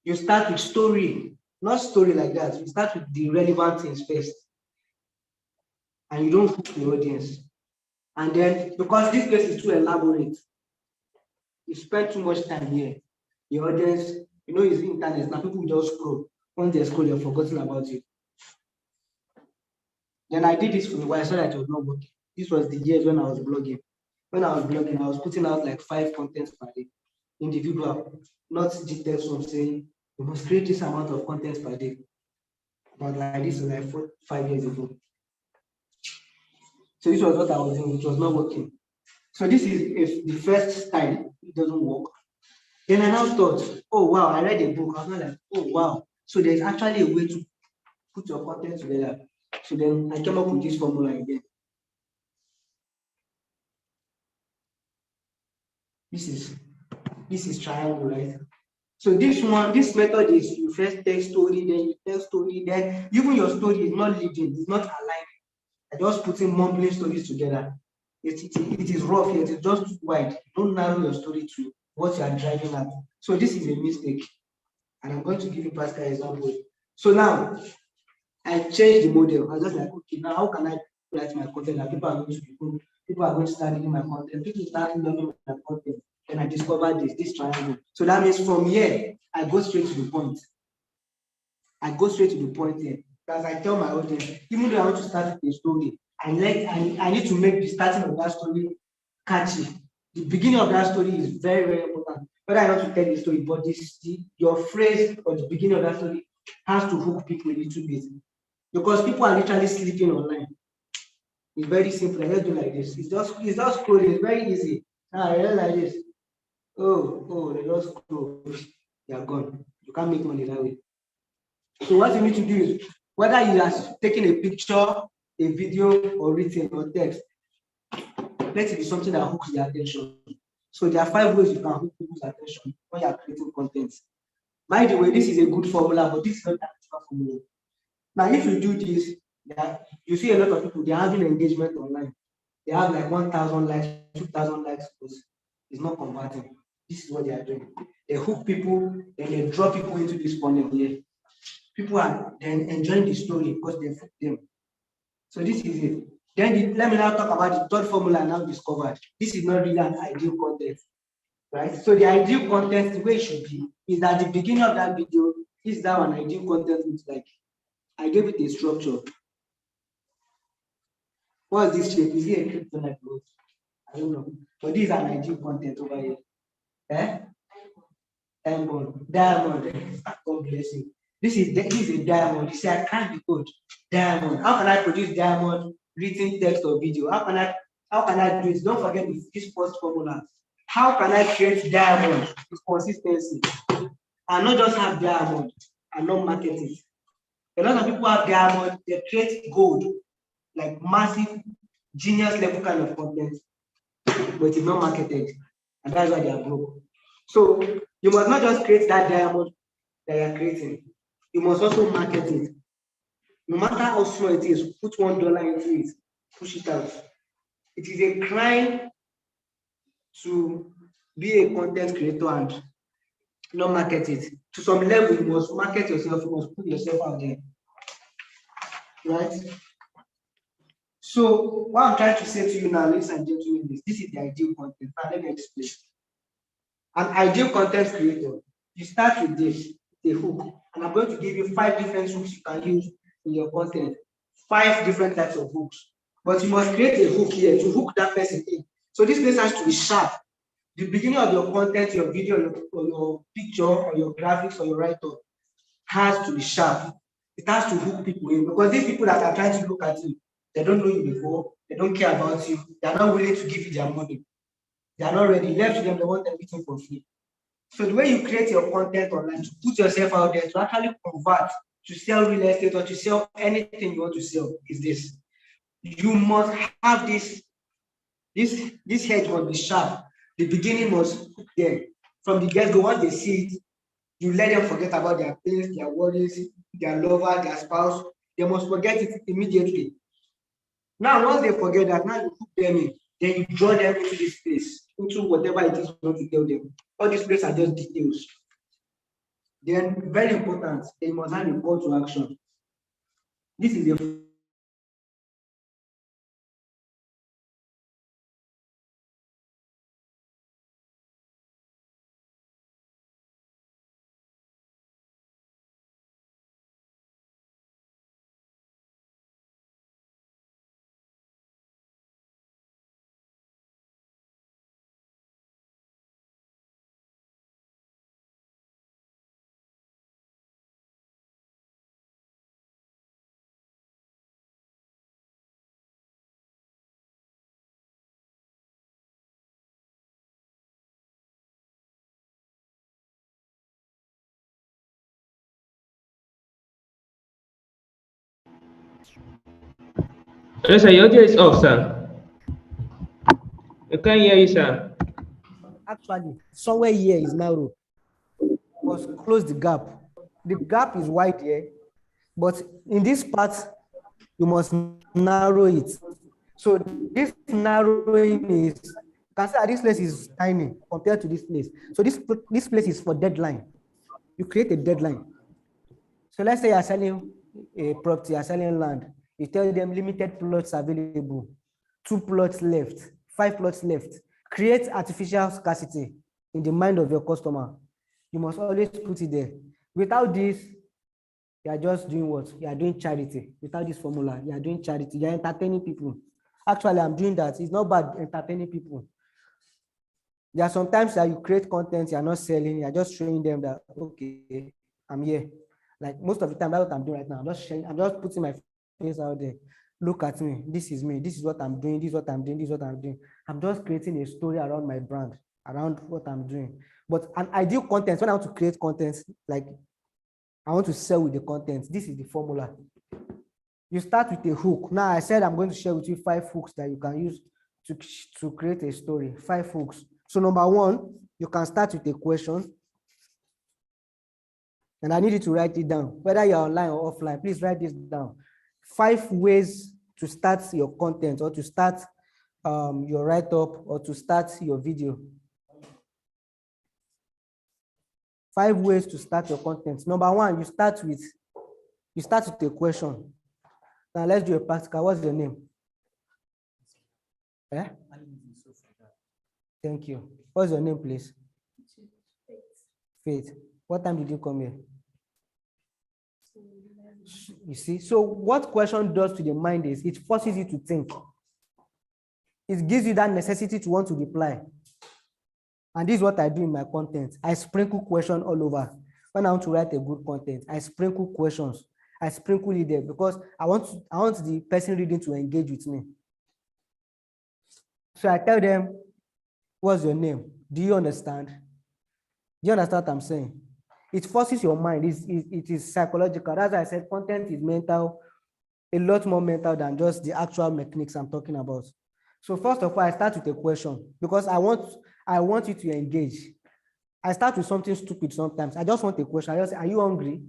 You start with story, not story like that. You start with the relevant things first. And you don't hook the audience. And then, because this case is too elaborate, you spend too much time here. The audience, you know, it's the internet. Now people just scroll. Once they scroll, they've forgotten about you. Then I did this for a while. I saw that it was not working. This was the years when I was blogging. When I was blogging, I was putting out like 5 contents per day. Individual, not detailed from saying you must create this amount of contents per day. But like this was like 5 years ago. So this was what I was doing, which was not working. So this is if the first time it doesn't work. Then I now thought, oh wow, I read a book. I was like, oh wow. So there's actually a way to put your content together. So then I came up with this formula again. This is triangle, right? So this method is you first tell story, then you tell story, then even your story is not leading, it's not aligned. I just putting mumbling stories together. It is rough here, it is just wide. Don't narrow your story to what you are driving at. So this is a mistake. And I'm going to give you practical example. So now I changed the model. I was just like, okay, now how can I write my content that people are going to be good? People are going to start reading my content, people start loving my content. Then I discovered this triangle. So that means from here, I go straight to the point. I go straight to the point here. As I tell my audience, even though I want to start a story, I need to make the starting of that story catchy. The beginning of that story is very, very important. Whether I want to tell the story, but your phrase or the beginning of that story has to hook people a little bit. Because people are literally sleeping online. It's very simple. I just do like this. It's just scrolling. It's very easy. I just like this. Oh, they just scroll. They are gone. You can't make money that way. So what you need to do is, whether you are taking a picture, a video, or written or text, let it be something that hooks their attention. So there are 5 ways you can hook people's attention when you are creating content. By the way, this is a good formula, but this is not an actual formula. Now, if you do this, yeah, you see a lot of people, they're having engagement online. They have like 1,000 likes, 2,000 likes, but it's not converting. This is what they are doing. They hook people, then they draw people into this funnel here. People are then enjoying the story because they hook them. So this is it. Then let me now talk about the third formula I now discovered. This is not really an ideal content, right? So the ideal content, the way it should be, is at the beginning of that video, is that an ideal content looks like. I gave it a structure. What's this shape? Is it a kryptonite growth? I don't know. But this is an ideal content over here. Eh? Diamond. God bless you. This is a diamond. You see, I can't be good. Diamond. How can I produce diamond written text or video? How can I do it? Don't forget this first formula. How can I create diamond with consistency and not just have diamond and not market it? A lot of people have diamond, they create gold, like massive genius level kind of content, but it's not marketed, and that's why they are broke. So you must not just create that diamond that you are creating, you must also market it. No matter how small it is, put $1 into it, push it out. It is a crime to be a content creator and not market it. To some level, you must market yourself, you must put yourself out there. Right? So what I'm trying to say to you now, ladies and gentlemen, is this is the ideal content. Now let me explain. An ideal content creator, you start with this, a hook, and I'm going to give you 5 different hooks you can use in your content. 5 different types of hooks. But you must create a hook here to hook that person in. So this place has to be sharp. The beginning of your content, your video, or your picture, or your graphics, or your write-up has to be sharp. It has to hook people in, because these people that are trying to look at you, they don't know you before, they don't care about you, they are not willing to give you their money. They are not ready. Left to them, they want everything for free. So the way you create your content online, to put yourself out there, to actually convert, to sell real estate or to sell anything you want to sell, is this. You must have this head must be sharp. The beginning must hook them. From the get-go, once they see it, you let them forget about their pains, their worries, their lover, their spouse. They must forget it immediately. Now, once they forget that, now you hook them in, then you draw them into this place, into whatever it is you want to tell them. All these places are just details. Then, very important, they must have a call to action. This is a Yes, sir, your audio is off, sir. We can't hear you, sir. actually somewhere here is narrow. Must close the gap. The gap is wide here, but in this part, you must narrow it. So this narrowing is, you can see that this place is tiny compared to this place. So this place is for deadline. You create a deadline. So let's say you're selling a property, you're selling land. You tell them limited plots available, 2 plots left, 5 plots left. Create artificial scarcity in the mind of your customer. You must always put it there. Without this, you are just doing what? You are doing charity. Without this formula, you are doing charity. You are entertaining people. Actually, I'm doing that. It's not bad entertaining people. There are sometimes that you create content, you are not selling, you are just showing them that, okay, I'm here. Like most of the time, that's what I'm doing right now. I'm just sharing, I'm just putting my face out there. Look at me. This is me. This is what I'm doing. This is what I'm doing. This is what I'm doing. I'm just creating a story around my brand, around what I'm doing. But an ideal content, when I want to create content, like I want to sell with the content, this is the formula. You start with a hook. Now I said I'm going to share with you 5 hooks that you can use to create a story. 5 hooks. So number 1, you can start with a question. And I need you to write it down, whether you're online or offline. Please write this down. 5 ways to start your content or to start your write-up or to start your video. 5 ways to start your content. Number 1, you start with a question. Now let's do a practical. What's your name? Eh? Thank you. What's your name, please? Faith. What time did you come here? You see, so what question does to the mind is it forces you to think. It gives you that necessity to want to reply. And this is what I do in my content. I sprinkle questions all over. When I want to write a good content, I sprinkle questions. I sprinkle it there because I want the person reading to engage with me. So I tell them, what's your name? Do you understand? Do you understand what I'm saying? It forces your mind. It is psychological. That's why I said content is mental, a lot more mental than just the actual mechanics I'm talking about. So first of all, I start with a question because I want you to engage. I start with something stupid sometimes. I just want a question. I just say, are you hungry?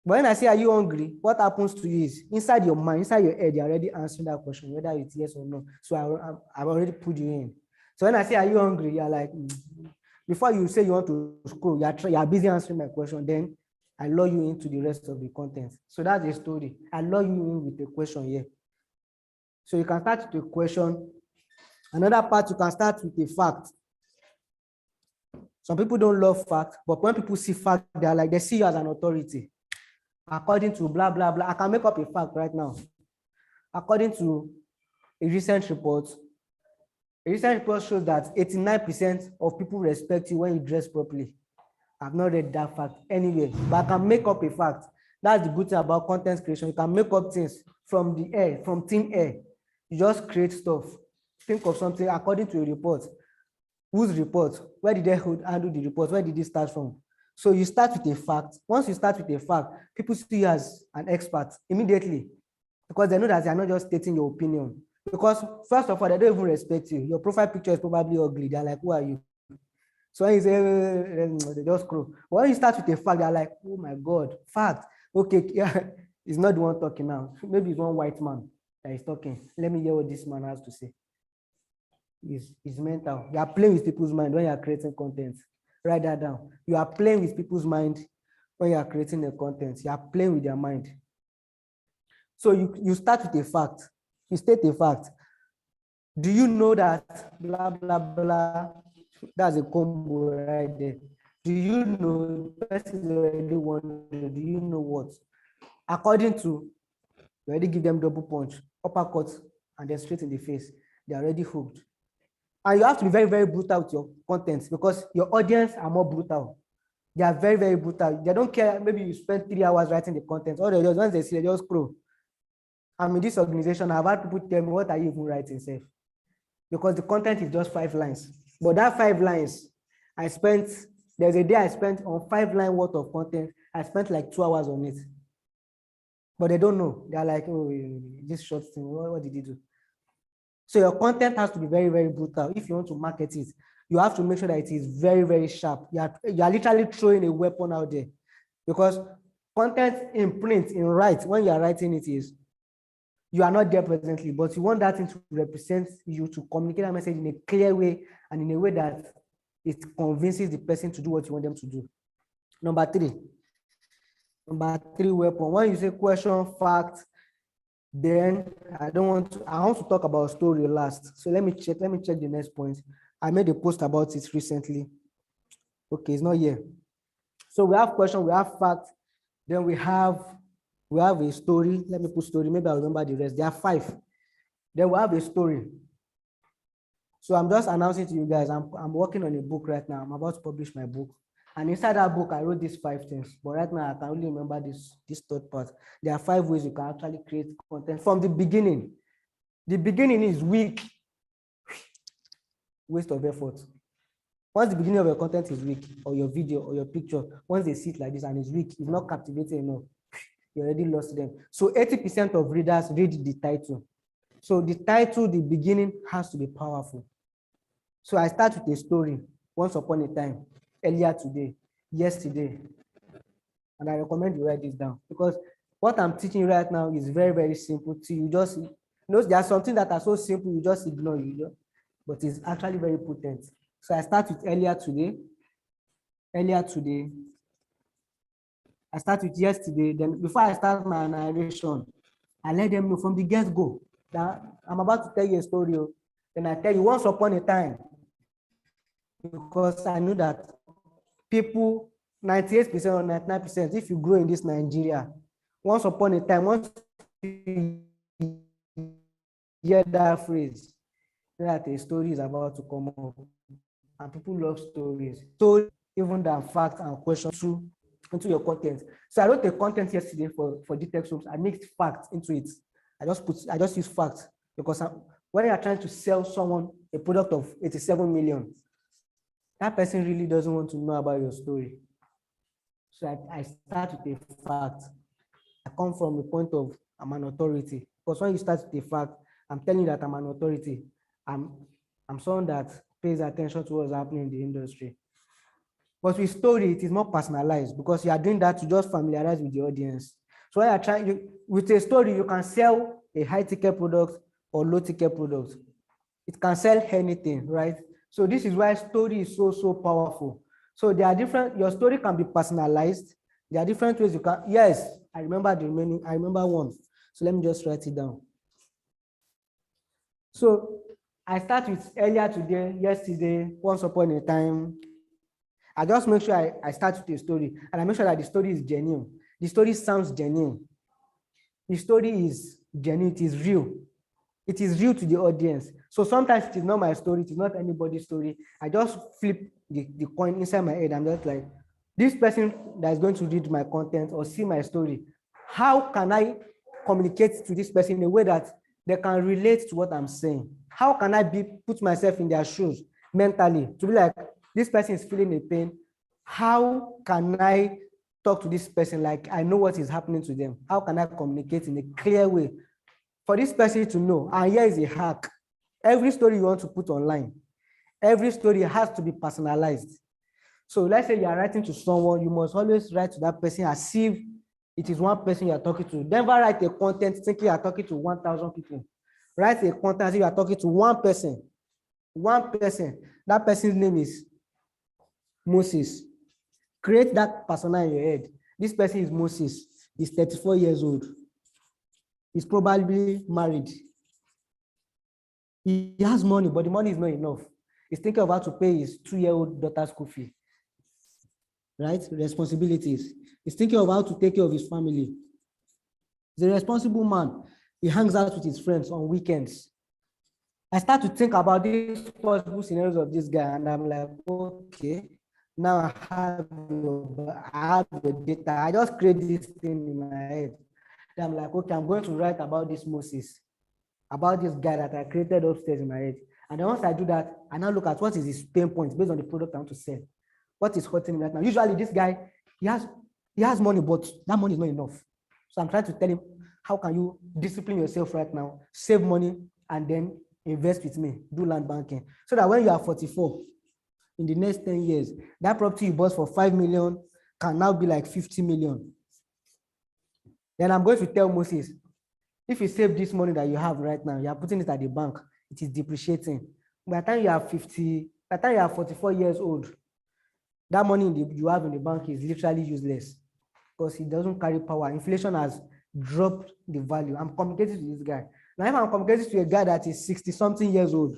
But when I say, are you hungry? What happens to you is inside your mind, inside your head, you're already answering that question, whether it's yes or no. So I've already put you in. So when I say, are you hungry? You're like, before you say you want to scroll, you're busy answering my question. Then I lure you into the rest of the content. So that's the story. I lure you in with a question here. So you can start with a question. Another part, you can start with a fact. Some people don't love fact, but when people see fact, they're like, they see you as an authority. According to blah, blah, blah. I can make up a fact right now. According to a recent report shows that 89% of people respect you when you dress properly. I've not read that fact anywhere, but I can make up a fact. That's the good thing about content creation. You can make up things from the air, from thin air. You just create stuff. Think of something according to a report. Whose report? Where did they handle the report? Where did it start from? So you start with a fact. Once you start with a fact, people see you as an expert immediately because they know that they are not just stating your opinion. Because first of all, they don't even respect you. Your profile picture is probably ugly. They're like, who are you? So when you say, they just scroll. But when you start with a fact, they're like, oh my God, fact. Okay, yeah, it's not the one talking now. Maybe it's one white man that is talking. Let me hear what this man has to say. It's mental. You are playing with people's mind when you are creating content. Write that down. You are playing with people's mind when you are creating the content. You are playing with their mind. So you start with a fact. You state a fact. Do you know that blah, blah, blah? That's a combo right there. Do you know the person is already wondering, do you know what? According to, you already give them double punch, uppercut, and then straight in the face. They're already hooked. And you have to be very, very brutal with your content because your audience are more brutal. They are very, very brutal. They don't care. Maybe you spend 3 hours writing the content. Or they just, once they see, they just scroll. I'm in this organization. I've had people tell me, what are you even writing, Seth? Because the content is just 5 lines. But that 5 lines, there's a day I spent on 5 line worth of content. I spent like 2 hours on it. But they don't know. They're like, oh, this short thing, what did you do? So your content has to be very, very brutal. If you want to market it, you have to make sure that it is very, very sharp. You are literally throwing a weapon out there because content in print, in write, when you are writing it is, you are not there presently, but you want that thing to represent you, to communicate a message in a clear way and in a way that it convinces the person to do what you want them to do. Number 3 weapon. When you say question, fact, then I want to talk about story last. So let me check the next point. I made a post about it recently. Okay, it's not here. So we have question, we have fact, then we have a story. Let me put story. Maybe I'll remember the rest. There are 5. Then we have a story. So I'm just announcing to you guys, I'm working on a book right now. I'm about to publish my book. And inside that book, I wrote these 5 things. But right now, I can only remember this third part. There are 5 ways you can actually create content from the beginning. The beginning is weak. Waste of effort. Once the beginning of your content is weak, or your video, or your picture, once they see it like this and it's weak, it's not captivating enough, you already lost them. So 80% of readers read the title. So the title, the beginning has to be powerful. So I start with a story. Once upon a time, earlier today, yesterday, and I recommend you write this down, because what I'm teaching you right now is very, very simple to you. Just, you know, there are something that are so simple, you just ignore you, but it's actually very potent. So I start with earlier today. I start with yesterday. Then before I start my narration, I let them know from the get-go that I'm about to tell you a story. Then I tell you once upon a time, because I know that people, 98% or 99%, if you grow in this Nigeria, once upon a time, once you hear that phrase, that a story is about to come up. And people love stories. So even than facts and questions into your content. So I wrote a content yesterday for GTech Rooms. I mixed facts into it. I just use facts because when you're trying to sell someone a product of 87 million, that person really doesn't want to know about your story. So I start with a fact. I come from a point of I'm an authority. Because when you start with a fact, I'm telling you that I'm an authority. I'm someone that pays attention to what's happening in the industry. But with story, it is more personalized because you are doing that to just familiarize with the audience. So when you're trying, with a story, you can sell a high-ticket product or low-ticket product. It can sell anything, right? So this is why story is so powerful. So there are different, your story can be personalized. There are different ways you can, yes, I remember one. So let me just write it down. So I start with earlier today, yesterday, once upon a time. I just make sure I start with a story and I make sure that the story is genuine. The story sounds genuine. The story is genuine, it is real. It is real to the audience. So sometimes it is not my story, it is not anybody's story. I just flip the coin inside my head. I'm just like, this person that is going to read my content or see my story, how can I communicate to this person in a way that they can relate to what I'm saying? How can I put myself in their shoes mentally to be like, this person is feeling a pain. How can I talk to this person like I know what is happening to them? How can I communicate in a clear way for this person to know? And here is a hack. Every story you want to put online, every story has to be personalized. So let's say you are writing to someone, you must always write to that person as if it is one person you are talking to. Never write a content thinking you are talking to 1,000 people. Write a content as if you are talking to one person. One person. That person's name is Moses. Create that persona in your head. This person is Moses. He's 34 years old. He's probably married. He has money, but the money is not enough. He's thinking of how to pay his 2-year-old daughter's school fee. Right? Responsibilities. He's thinking of how to take care of his family. He's a responsible man. He hangs out with his friends on weekends. I start to think about these possible scenarios of this guy, and I'm like, okay, now I have the data. I just create this thing in my head. Then I'm like, okay, I'm going to write about this Moses, about this guy that I created upstairs in my head. And then once I do that, I now look at what is his pain points based on the product I want to sell. What is hurting him right now? Usually this guy, he has money, but that money is not enough. So I'm trying to tell him, how can you discipline yourself right now, save money, and then invest with me, do land banking. So that when you are 44, in the next 10 years, that property you bought for 5 million can now be like 50 million. Then I'm going to tell Moses, if you save this money that you have right now, you are putting it at the bank, it is depreciating. By the time you are 44 years old, that money you have in the bank is literally useless because it doesn't carry power. Inflation has dropped the value. I'm communicating to this guy. Now, if I'm communicating to a guy that is 60-something years old,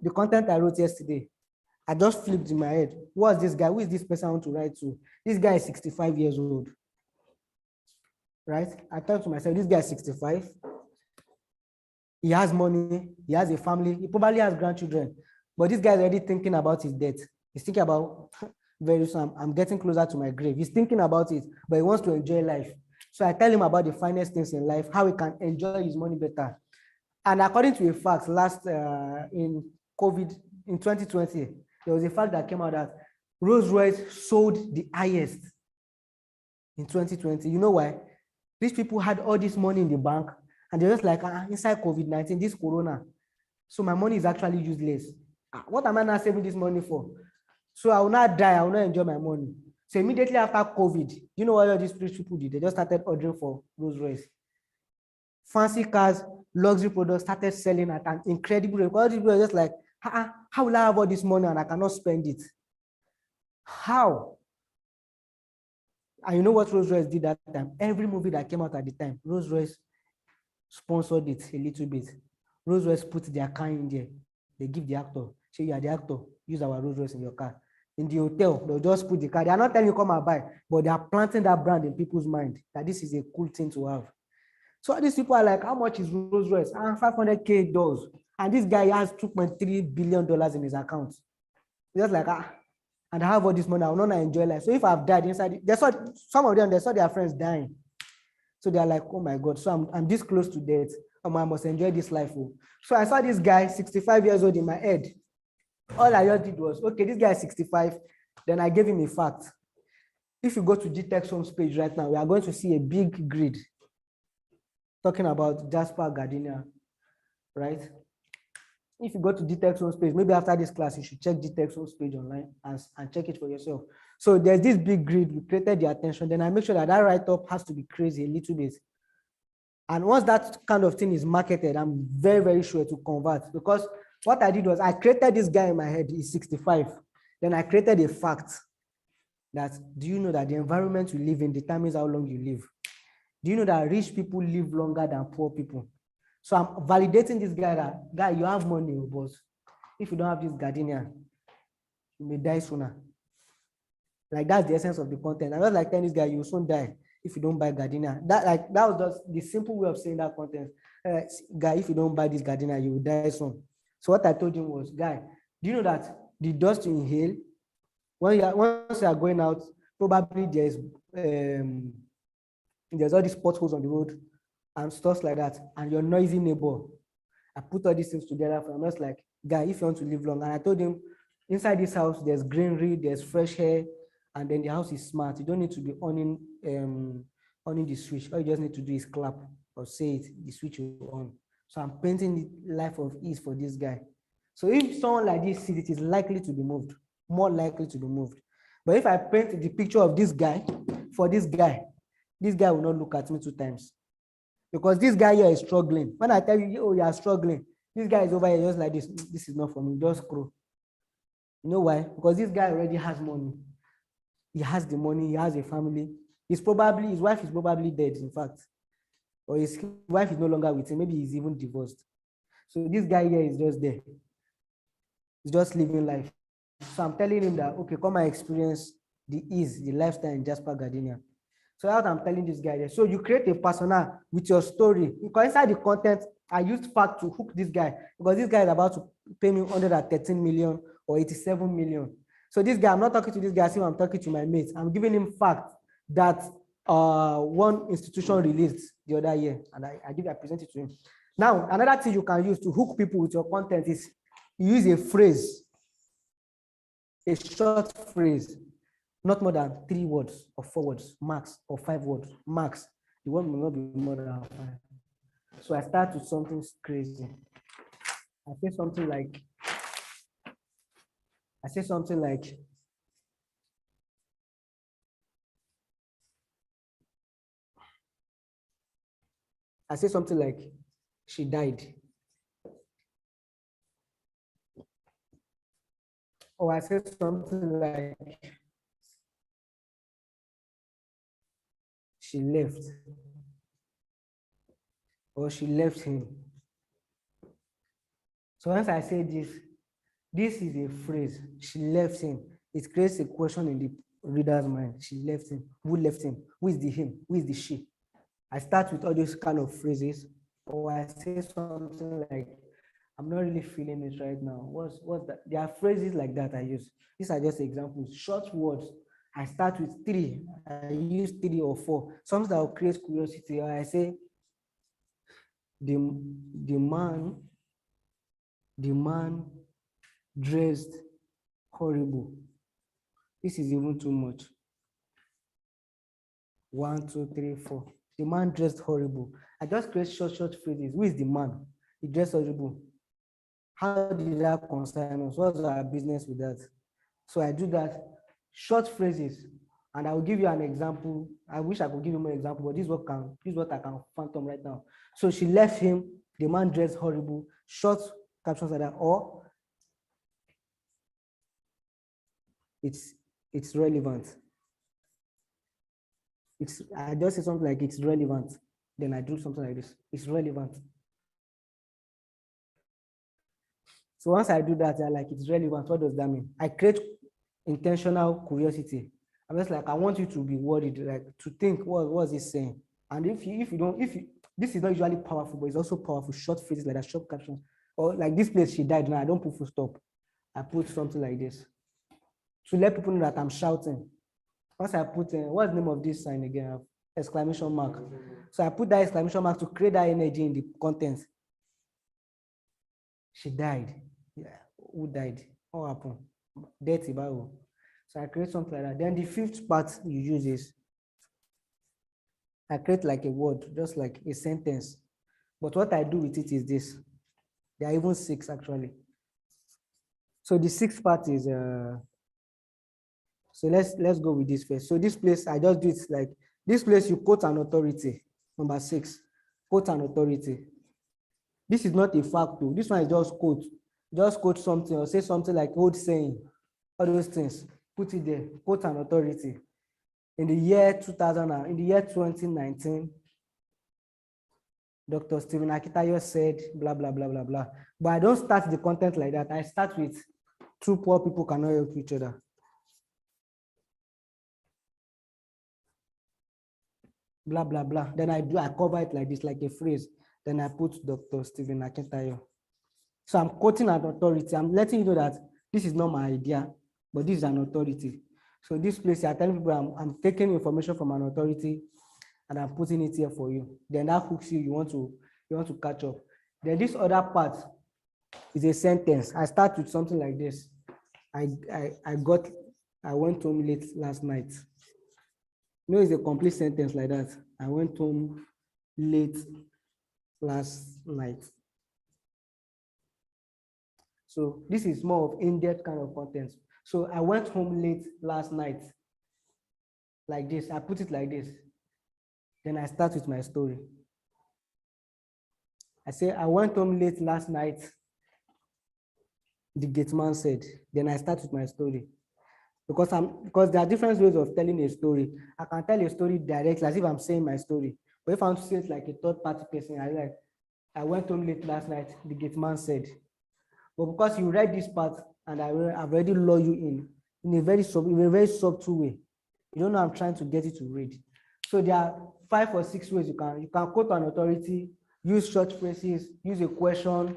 the content I wrote yesterday, I just flipped in my head. What's this guy? Who is this person I want to write to? This guy is 65 years old. Right? I thought to myself, this guy is 65. He has money. He has a family. He probably has grandchildren. But this guy is already thinking about his death. He's thinking about, very soon, I'm getting closer to my grave. He's thinking about it, but he wants to enjoy life. So I tell him about the finest things in life, how he can enjoy his money better. And according to a fact, in COVID, in 2020, there was a fact that came out that Rolls-Royce sold the highest in 2020. You know why? These people had all this money in the bank, and they're just like, inside COVID-19, this corona, so my money is actually useless. What am I not saving this money for? So I will not die, I will not enjoy my money. So immediately after COVID, you know what all these rich people did? They just started ordering for Rolls Royce. Fancy cars, luxury products started selling at an incredible rate. All these people were just like, how will I have all this money and I cannot spend it? How? And you know what Rolls Royce did that time? Every movie that came out at the time, Rolls Royce sponsored it a little bit. Rolls Royce put their car in there. They give the actor, say you are the actor, use our Rolls Royce in your car. In the hotel, they'll just put the car. They are not telling you come and buy, but they are planting that brand in people's mind that this is a cool thing to have. So these people are like, how much is Rolls Royce? And $500K dollars. And this guy has $2.3 billion in his account. Just like, and I have all this money, I will not enjoy life. So if I've died inside, they saw some of them, they saw their friends dying. So they're like, oh my God, so I'm this close to death. I must enjoy this life. So I saw this guy, 65 years old in my head. All I just did was, okay, this guy is 65. Then I gave him a fact. If you go to GTech's home page right now, we are going to see a big grid talking about Jasper Gardenia, right? If you go to GTech's home page, maybe after this class, you should check GTech's home page online and check it for yourself. So there's this big grid, we created the attention, then I make sure that that write-up has to be crazy a little bit. And once that kind of thing is marketed, I'm very, very sure to convert, because what I did was I created this guy in my head, he's 65. Then I created a fact that, do you know that the environment you live in determines how long you live? Do you know that rich people live longer than poor people? So I'm validating this guy that, guy, you have money, but if you don't have this gardenia, you may die sooner. Like that's the essence of the content. I was like telling this guy, you will soon die if you don't buy gardenia. That was just the simple way of saying that content. Guy, if you don't buy this gardenia, you will die soon. So what I told him was, guy, do you know that the dust you inhale, once you are going out, probably there's all these potholes on the road and stuff like that, and your noisy neighbor. I put all these things together for him. I was like, guy, if you want to live long, and I told him, inside this house, there's greenery, there's fresh air, and then the house is smart. You don't need to be owning the switch. All you just need to do is clap or say it, the switch will on. So I'm painting the life of ease for this guy. So if someone like this sees it, is likely to be moved, more likely to be moved. But if I paint the picture of this guy for this guy will not look at me 2 times. Because this guy here is struggling. When I tell you, oh, you are struggling, this guy is over here just like this. This is not for me, just scroll. You know why? Because this guy already has money. He has the money, he has a family. His wife is probably dead, in fact. Or his wife is no longer with him. Maybe he's even divorced. So this guy here is just there. He's just living life. So I'm telling him that, okay, come and experience the ease, the lifestyle in Jasper Gardenia. So that's what I'm telling this guy there. So you create a persona with your story. Because inside the content, I used fact to hook this guy, because this guy is about to pay me 113 million or 87 million. So this guy, I'm not talking to this guy, as if I'm talking to my mates. I'm giving him fact that one institution released the other year, and I present it to him. Now, another thing you can use to hook people with your content is you use a phrase, a short phrase, not more than 3 words or 4 words, max, or 5 words, max. The word will not be more than 5. So I start with something crazy. I say something like, she died. Or I say something like, she left. Or she left him. So once I say this is a phrase, she left him. It creates a question in the reader's mind. She left him. Who left him? Who is the him? Who is the she? I start with all those kind of phrases, or I say something like, I'm not really feeling it right now. What's that? There are phrases like that I use. These are just examples, short words. I start with 3. I use 3 or 4. Something that will create curiosity. Or I say, the man dressed horrible. This is even too much. 1, 2, 3, 4. The man dressed horrible. I just create short phrases. Who is the man? He dressed horrible. How did that concern us? What's our business with that? So I do that. Short phrases. And I will give you an example. I wish I could give you more example, but this is what I can phantom right now. So she left him, the man dressed horrible, short captions like that, or it's relevant. I just say something like it's relevant. Then I do something like this. It's relevant. So once I do that, I like it's relevant. What does that mean? I create intentional curiosity. I'm just like, I want you to be worried, like to think, what is he saying? And if you this is not usually powerful, but it's also powerful. Short phrases like that, short captions, or like this place she died. Now I don't put full stop. I put something like this to let people know that I'm shouting. Once I put what's the name of this sign again? Exclamation mark. So I put that exclamation mark to create that energy in the content. She died. Yeah. Who died? What happened? Death, Bible. So I create something like that. Then the fifth part you use is I create like a word, just like a sentence. But what I do with it is this. There are even 6 actually. So the 6th part is so let's go with this first. So this place, I just do it like this place, you quote an authority. Number 6, quote an authority. This is not a fact though. This one is just quote. Just quote something or say something like old saying, all those things. Put it there, quote an authority. In the year 2019, Dr. Stephen Akitayo said, blah, blah, blah, blah, blah. But I don't start the content like that. I start with 2 poor people cannot help each other. Blah, blah, blah. Then I cover it like this, like a phrase. Then I put Dr. Stephen Akitayo. So I'm quoting an authority. I'm letting you know that this is not my idea, but this is an authority. So this place, I'm telling people I'm taking information from an authority and I'm putting it here for you. Then that hooks you, you want to catch up. Then this other part is a sentence. I start with something like this. I went home late last night. No, it's a complete sentence like that. I went home late last night. So this is more of in-depth kind of content. So I went home late last night. Like this, I put it like this. Then I start with my story. I say, I went home late last night. The gate man said, then I start with my story. Because there are different ways of telling a story. I can tell a story directly as if I'm saying my story. But if I'm saying it like a third party person, I went home late last night, the gate man said. But because you read this part and I've already lured you in a very subtle way. You don't know I'm trying to get you to read. So there are 5 or 6 ways you can quote an authority, use short phrases, use a question,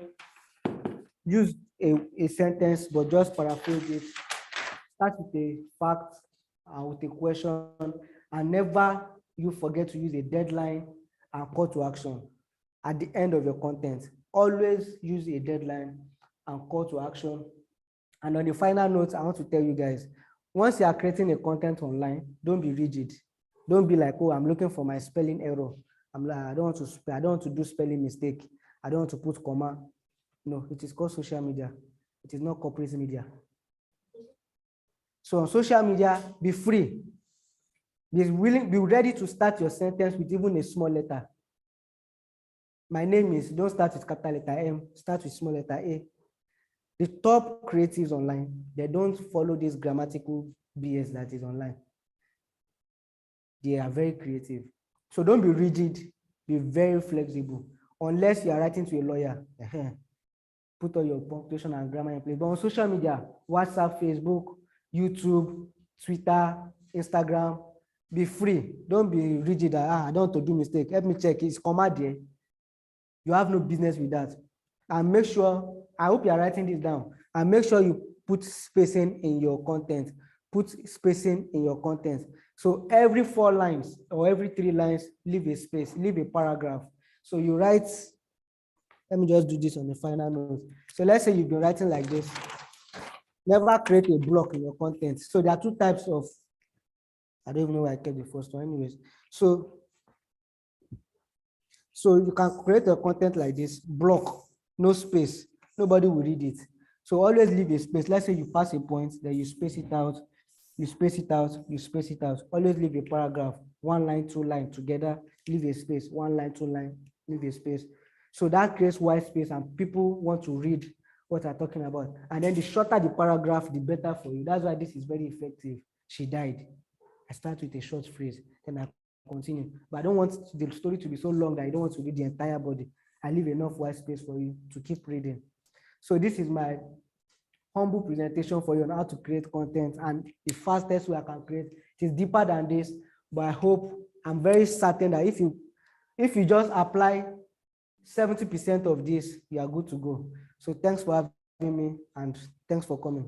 use a sentence, but just paraphrase it. Start with a fact and with a question, and never you forget to use a deadline and call to action at the end of your content. Always use a deadline and call to action. And on the final note, I want to tell you guys, once you are creating a content online, don't be rigid. Don't be like, oh, I'm looking for my spelling error. I'm like, I don't want to do spelling mistake. I don't want to put comma. No, it is called social media. It is not corporate media. So on social media, be free. Be ready to start your sentence with even a small letter. My name is, don't start with capital letter M, start with small letter A. The top creatives online, they don't follow this grammatical BS that is online. They are very creative. So don't be rigid, be very flexible. Unless you are writing to a lawyer, put all your punctuation and grammar in place. But on social media, WhatsApp, Facebook, YouTube, Twitter, Instagram, be free. Don't be rigid. I don't want to do mistake. Help me check. It's comma there. You have no business with that. And make sure, I hope you are writing this down, and make sure you put spacing in your content. Put spacing in your content. So every 4 lines or every 3 lines, leave a space, leave a paragraph. So you write, let me just do this on the final note. So let's say you've been writing like this. Never create a block in your content. So there are 2 types of, I don't even know why I kept the first one anyways. So you can create a content like this, block, no space, nobody will read it. So always leave a space. Let's say you pass a point, then you space it out, you space it out, you space it out. Always leave a paragraph, 1 line, 2 line together, leave a space, 1 line, 2 line, leave a space. So that creates white space and people want to read what I'm talking about. And then the shorter the paragraph, the better for you. That's why this is very effective. She died. I start with a short phrase, then I continue. But I don't want the story to be so long that I don't want to read the entire body. I leave enough white space for you to keep reading. So this is my humble presentation for you on how to create content, and the fastest way I can create. It is deeper than this, but I hope, I'm very certain that if you just apply 70% of this, you are good to go. So thanks for having me and thanks for coming.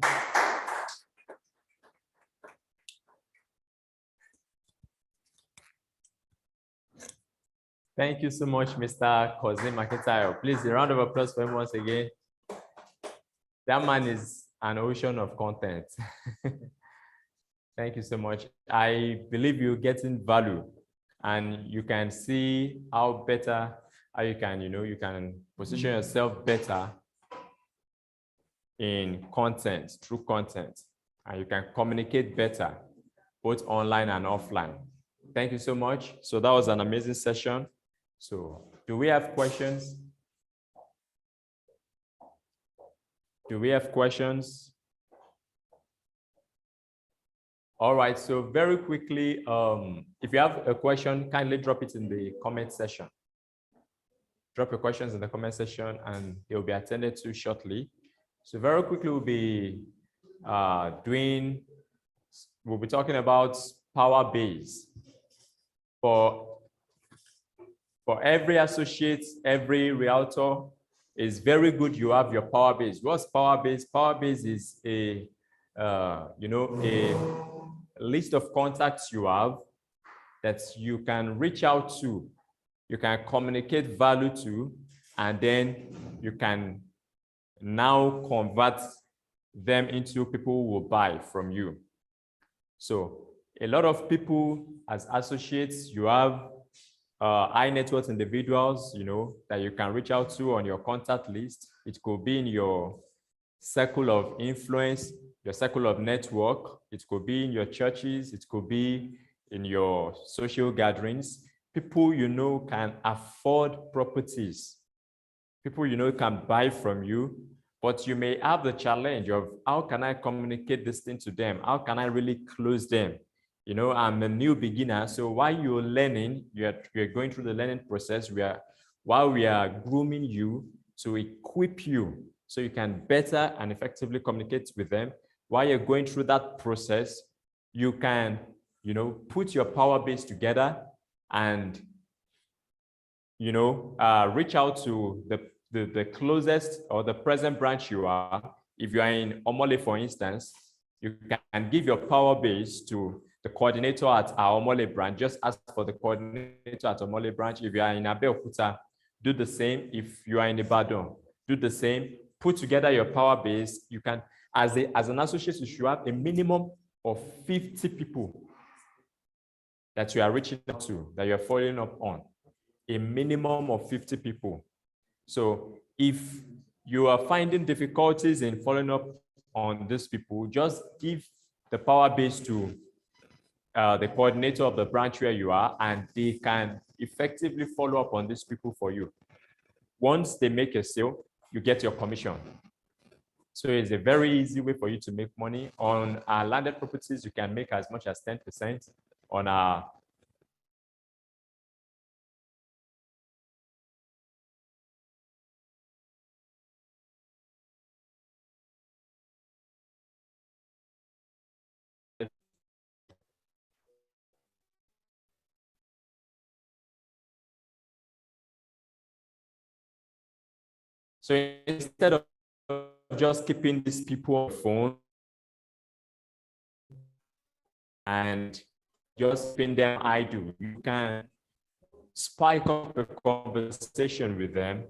Thank you so much, Mr. Kozim Makitayo. Please, a round of applause for him once again. That man is an ocean of content. Thank you so much. I believe you're getting value and you can see how you can, you can position yourself better in content, through content, and you can communicate better, both online and offline. Thank you so much. So that was an amazing session. So do we have questions? Do we have questions? All right, so very quickly, if you have a question, kindly drop it in the comment section. Drop your questions in the comment section and they will be attended to shortly. So very quickly, we'll be talking about Power Base. For every associate, every realtor, is very good you have your Power Base. What's Power Base? Power Base is a list of contacts you have that you can reach out to, you can communicate value to, and then you can now convert them into people who will buy from you. So a lot of people as associates, you have high net worth individuals, that you can reach out to on your contact list. It could be in your circle of influence, your circle of network. It could be in your churches. It could be in your social gatherings. People can afford properties. People can buy from you, but you may have the challenge of how can I communicate this thing to them? How can I really close them? I'm a new beginner. So while you're learning, you're going through the learning process, while we are grooming you to equip you so you can better and effectively communicate with them. While you're going through that process, you can, put your Power Base together and, reach out to the closest or the present branch you are. If you are in Omole, for instance, you can give your Power Base to the coordinator at our Omole branch. Just ask for the coordinator at Omole branch. If you are in Abeokuta, do the same. If you are in Ibadan, do the same. Put together your Power Base. You can, as an associate, you should have a minimum of 50 people that you are reaching out to, that you're following up on. A minimum of 50 people. So if you are finding difficulties in following up on these people, just give the Power Base to the coordinator of the branch where you are, and they can effectively follow up on these people for you. Once they make a sale, you get your commission. So it's a very easy way for you to make money. On our landed properties, you can make as much as 10%. On our So instead of just keeping these people on the phone and just keeping them idle, you can spike up a conversation with them.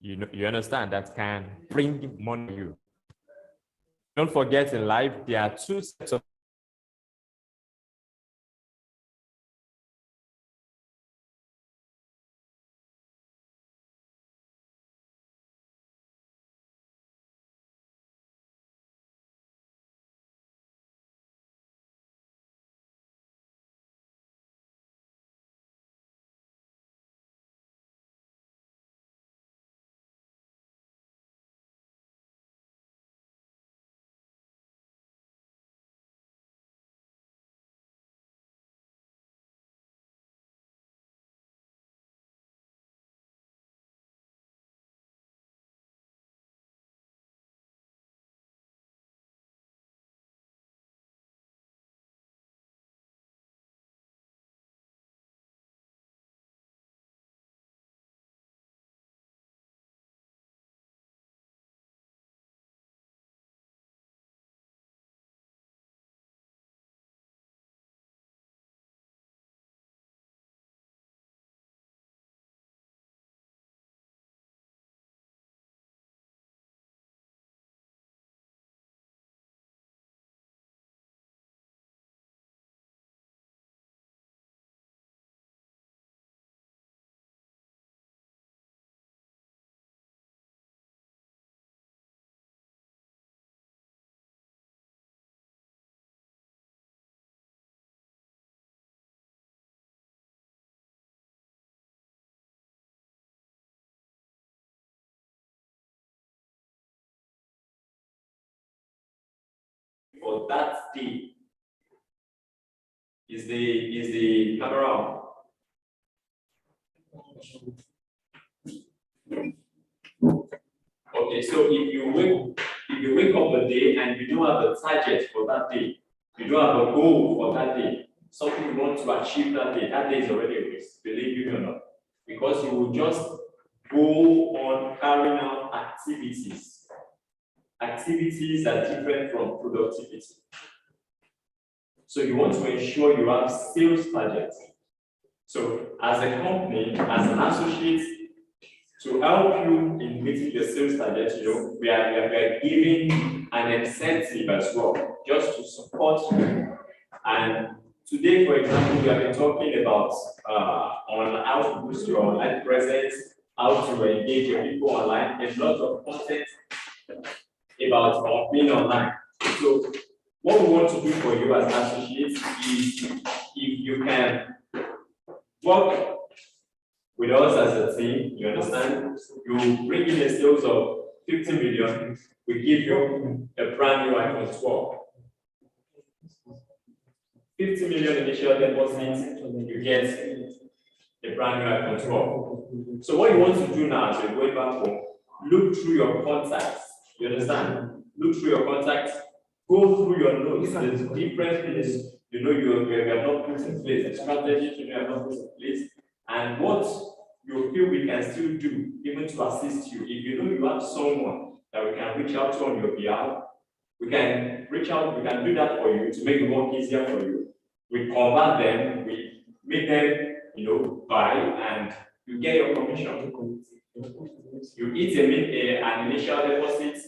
You understand, that can bring money to you. Don't forget, in life, there are two sets of for that day. Is the camera on? Okay, so if you wake up a day and you don't have a target for that day, you don't have a goal for that day, something you want to achieve that day is already a risk, believe you or not. Because you will just go on carrying out activities. Activities are different from productivity. So you want to ensure you have sales targets. So as a company, as an associate, to help you in meeting your sales targets, we are giving an incentive as well, just to support you. And today, for example, we have been talking about on how to boost your online presence, how to engage your people online. There's lots of content about being online. So what we want to do for you as associates is, if you can work with us as a team, you understand? You bring in a sales of 50 million, we give you a brand new iPhone 12. 50 million initial deposit, you get a brand new iPhone 12. So what you want to do now as you're going back home, look through your contacts. You understand? Look through your contacts, go through your notes. There's different things you have not put in place, the strategies you have not put in place, and what you feel we can still do, even to assist you. If you know you have someone that we can reach out to on your behalf, we can reach out, we can do that for you to make the work easier for you. We convert them, we make them, buy, and you get your commission. You eat an initial deposit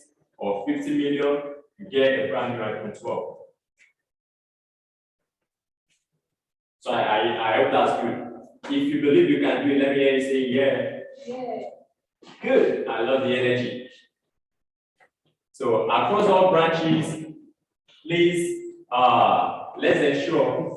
of 50 million, you get a brand new iPhone 12. So I hope that's good. If you believe you can do it, let me hear you say yeah. Yeah. Good. I love the energy. So across all branches, please let's ensure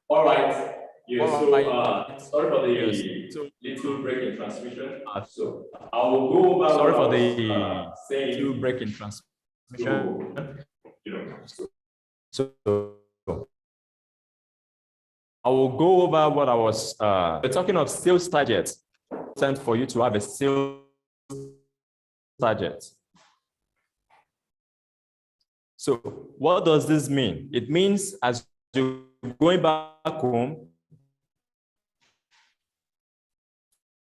all right. Yeah, sorry for the little break in transmission. So I will go over. Sorry for the little break in transmission. So I will go over what I was we're talking of sales targets. It's important for you to have a sales target. So what does this mean? It means as you're going back home,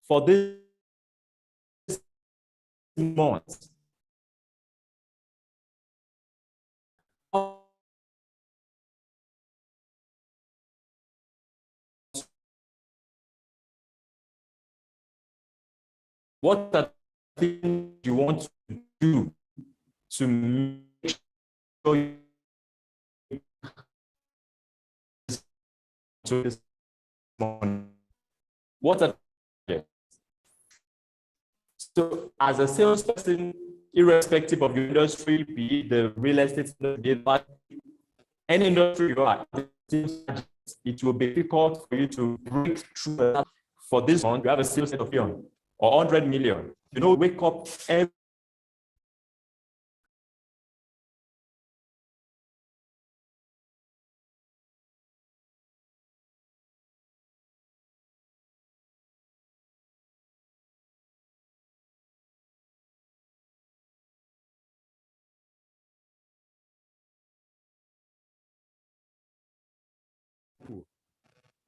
for this month, what are things you want to do to make sure you to this money? What are so as a salesperson, irrespective of your industry, be it the real estate, any industry you are, it will be difficult for you to break through. For this month, you have a sales set of million or 100 million. Wake up every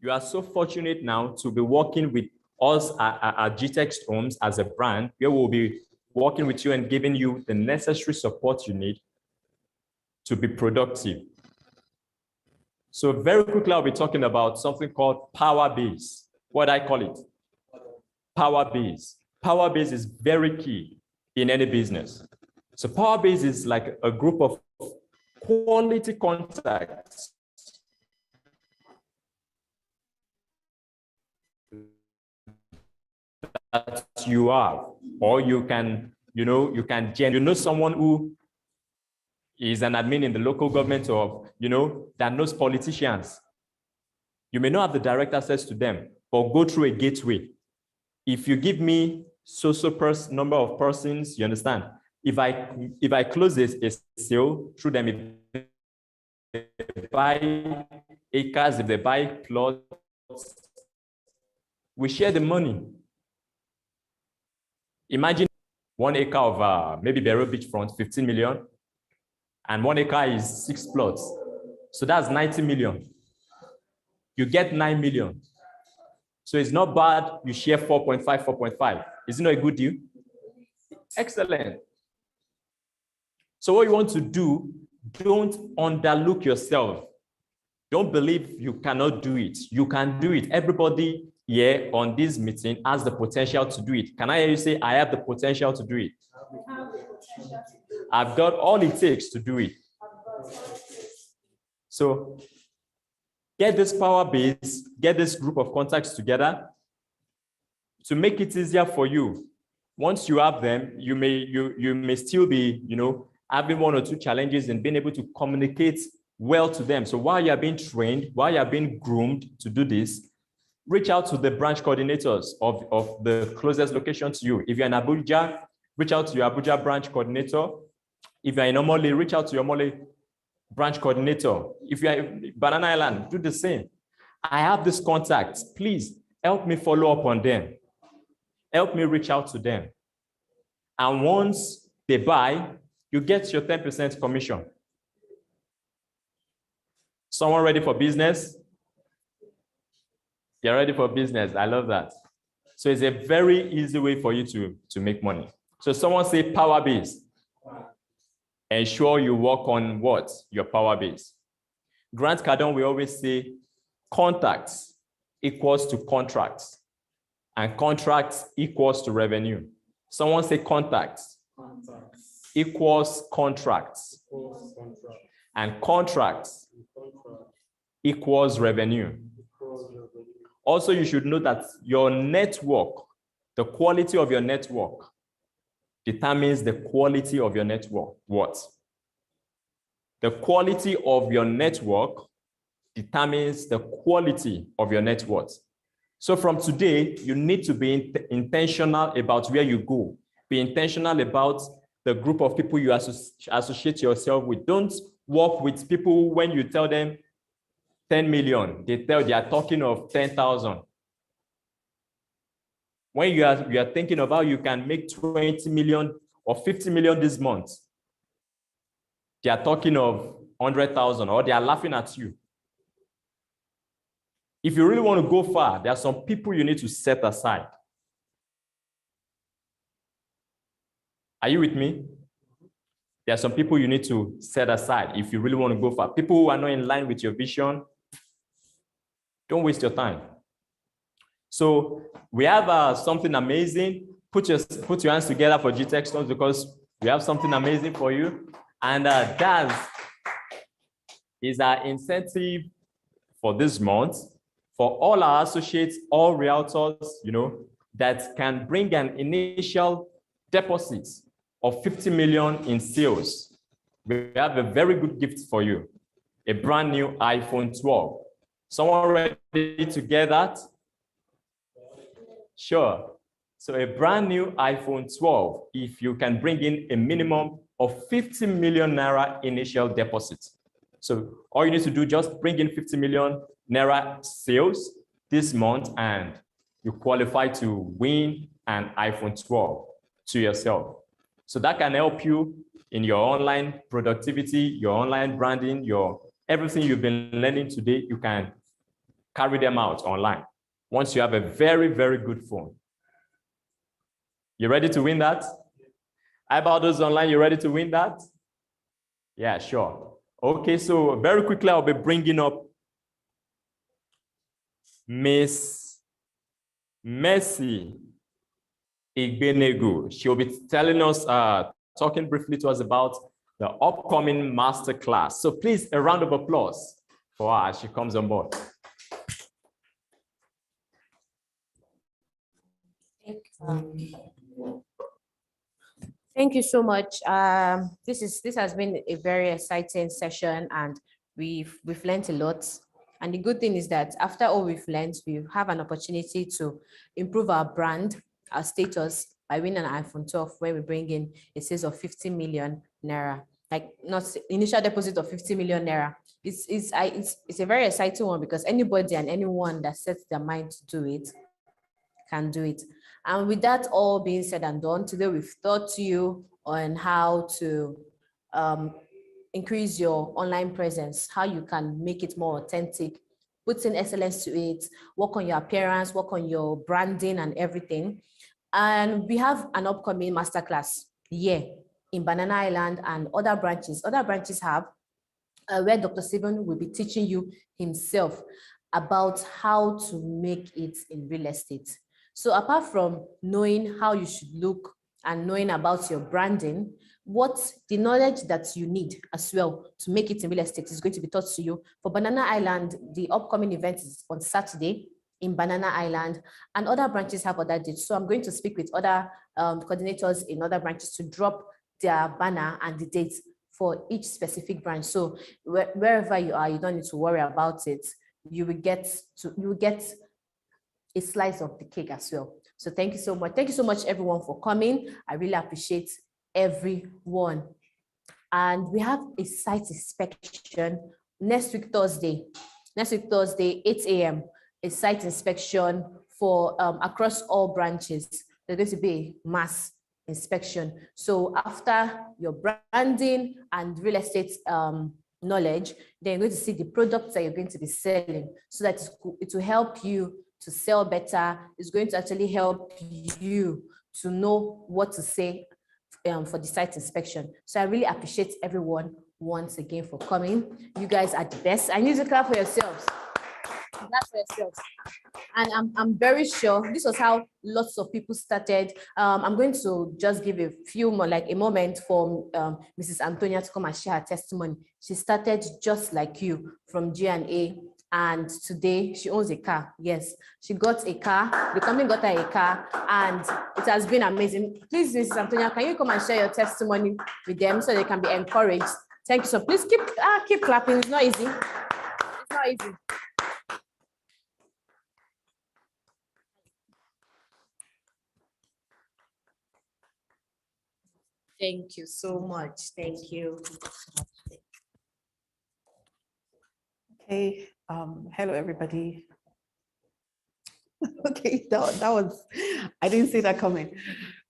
You are so fortunate now to be working with us at GTEX Homes as a brand, where we'll be working with you and giving you the necessary support you need to be productive. So very quickly, I'll be talking about something called Power Base. What do I call it? Power Base. Power Base is very key in any business. So Power Base is like a group of quality contacts that you have, or you can you can someone who is an admin in the local government, or that knows politicians. You may not have the direct access to them, but go through a gateway. If you give me number of persons, you understand? If I close a sale through them, if they buy acres, if they buy plots, we share the money. Imagine 1 acre of maybe Barrow Beachfront, 15 million, and 1 acre is 6 plots. So that's 90 million. You get 9 million. So it's not bad. You share 4.5, 4.5. Is it not a good deal? Excellent. So what you want to do, don't underlook yourself. Don't believe you cannot do it. You can do it. Everybody here on this meeting has the potential to do it. Can I hear you say, I have the potential to do it? I've got all it takes to do it. So get this power base, get this group of contacts together to make it easier for you. Once you have them, you may still be, having 1 or 2 challenges in being able to communicate well to them. So while you're being trained, while you're being groomed to do this, reach out to the branch coordinators of the closest location to you. If you're in Abuja, reach out to your Abuja branch coordinator. If you're in Omole, reach out to your Omole branch coordinator. If you're in Banana Island, do the same. I have this contact. Please help me follow up on them. Help me reach out to them. And once they buy, you get your 10% commission. Someone ready for business? You're ready for business. I love that. So it's a very easy way for you to make money. So someone say power base. Ensure you work on what? Your power base. Grant Cardone, we always say contacts equals to contracts, and contracts equals to revenue. Someone say contacts equals contracts, and contracts equals revenue. Also, you should know that your network, the quality of your network, determines the quality of your network. What? The quality of your network determines the quality of your net worth. So from today, you need to be intentional about where you go. Be intentional about the group of people you associate yourself with. Don't work with people when you tell them 10 million, they are talking of 10,000. When you are thinking of how you can make 20 million or 50 million this month, they are talking of 100,000, or they are laughing at you. If you really want to go far, there are some people you need to set aside. Are you with me? There are some people you need to set aside if you really want to go far. People who are not in line with your vision, don't waste your time. So we have something amazing. Put your hands together for GTech Stones, because we have something amazing for you. And that is our incentive for this month for all our associates, all realtors, that can bring an initial deposit of 50 million in sales. We have a very good gift for you, a brand new iPhone 12. Someone ready to get that? Sure. So a brand new iPhone 12, if you can bring in a minimum of 50 million naira initial deposit. So all you need to do, just bring in 50 million naira sales this month, and you qualify to win an iPhone 12 to yourself. So that can help you in your online productivity, your online branding, everything you've been learning today. You can carry them out online once you have a very, very good phone. You ready to win that? How about those online? You ready to win that? Yeah, sure. Okay, so very quickly, I'll be bringing up Miss Mercy Igbenegu. She'll be telling us, talking briefly to us about the upcoming masterclass. So please, a round of applause for her as she comes on board. Thank you so much. This has been a very exciting session, and we've learned a lot. And the good thing is that after all we've learned, we have an opportunity to improve our brand, our status by winning an iPhone 12, where we bring in a sales of 50 million naira. Like not initial deposit of 50 million naira. It's a very exciting one because anybody and anyone that sets their mind to do it can do it. And with that all being said and done, today we've taught you on how to increase your online presence, how you can make it more authentic, put in excellence to it, work on your appearance, work on your branding and everything. And we have an upcoming masterclass here in Banana Island and other branches. Other branches have where Dr. Stephen will be teaching you himself about how to make it in real estate. So apart from knowing how you should look and knowing about your branding, what the knowledge that you need as well to make it in real estate is going to be taught to you. For Banana Island, the upcoming event is on Saturday in Banana Island, and other branches have other dates. So I'm going to speak with other coordinators in other branches to drop their banner and the dates for each specific branch. So wherever you are, you don't need to worry about it. You will get a slice of the cake as well. So thank you so much. Thank you so much, everyone, for coming. I really appreciate everyone. And we have a site inspection next week, Thursday. Next week, Thursday, 8 a.m. A site inspection for across all branches. There's going to be a mass inspection. So after your branding and real estate knowledge, then you're going to see the products that you're going to be selling so that it will help you to sell better. It's going to actually help you to know what to say for the site inspection. So I really appreciate everyone once again for coming. You guys are the best. I need to clap for yourselves. Clap for yourselves. And I'm very sure this was how lots of people started. I'm going to just give a few more, like a moment for Mrs. Antonia to come and share her testimony. She started just like you from G&A, and today she owns a car. Yes, she got a car. The company got her a car, and it has been amazing. Please, Mrs. Antonia, can you come and share your testimony with them so they can be encouraged? Thank you. So please keep clapping. It's not easy. It's not easy. Thank you so much. Thank you. Okay. Hello, everybody. Okay, that was, I didn't see that coming,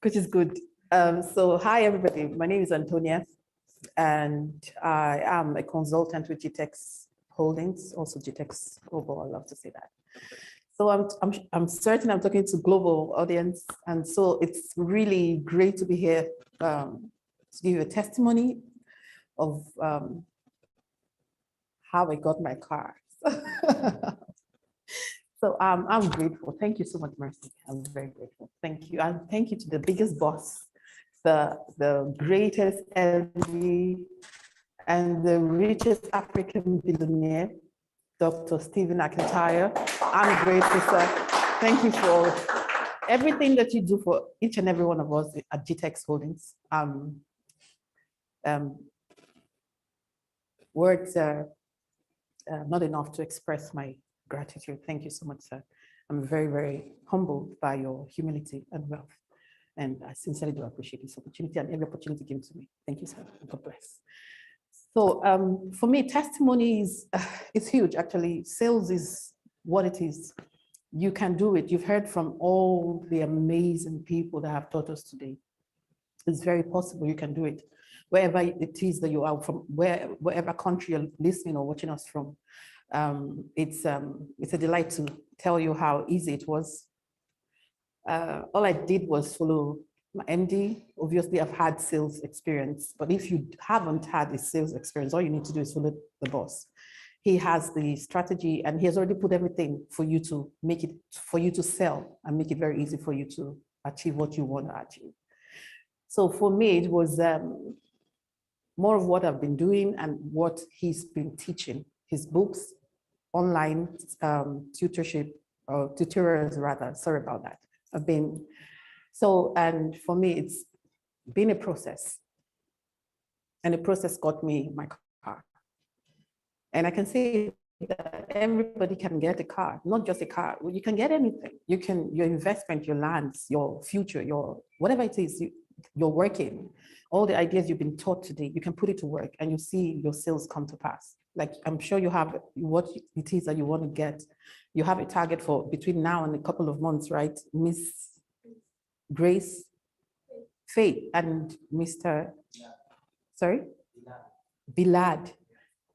which is good. So hi, everybody. My name is Antonia, and I am a consultant with GTEX Holdings, also GTEX Global. I love to say that. So I'm certain I'm talking to global audience, and so it's really great to be here to give you a testimony of how I got my car. So I'm grateful. Thank you so much, Mercy. I'm very grateful. Thank you, and thank you to the biggest boss, the greatest LD, and the richest African billionaire, Dr. Stephen Akintaya. I'm grateful, sir. Thank you for everything that you do for each and every one of us at GTEX Holdings. Words are not enough to express my gratitude. Thank you so much, sir. I'm very, very humbled by your humility and wealth. And I sincerely do appreciate this opportunity and every opportunity given to me. Thank you, sir. God bless. So for me, testimony is it's huge, actually. Sales is what it is. You can do it. You've heard from all the amazing people that have taught us today. It's very possible you can do it. Wherever it is that you are from, wherever country you're listening or watching us from, it's a delight to tell you how easy it was. All I did was follow my MD. Obviously, I've had sales experience, but if you haven't had a sales experience, all you need to do is follow the boss. He has the strategy and he has already put everything for you to make it, for you to sell and make it very easy for you to achieve what you want to achieve. So for me, it was more of what I've been doing and what he's been teaching, his books, online tutorship, or tutorials rather, sorry about that. And for me, been a process. And the process got me my car. And I can say that everybody can get a car, not just a car. You can get anything. You can, your investment, your lands, your future, your whatever it is, you're working. All the ideas you've been taught today, you can put it to work and you see your sales come to pass. Like I'm sure you have what it is that you want to get. You have a target for between now and a couple of months, right? Miss Grace, Faith, and Mr. Sorry? Bilad.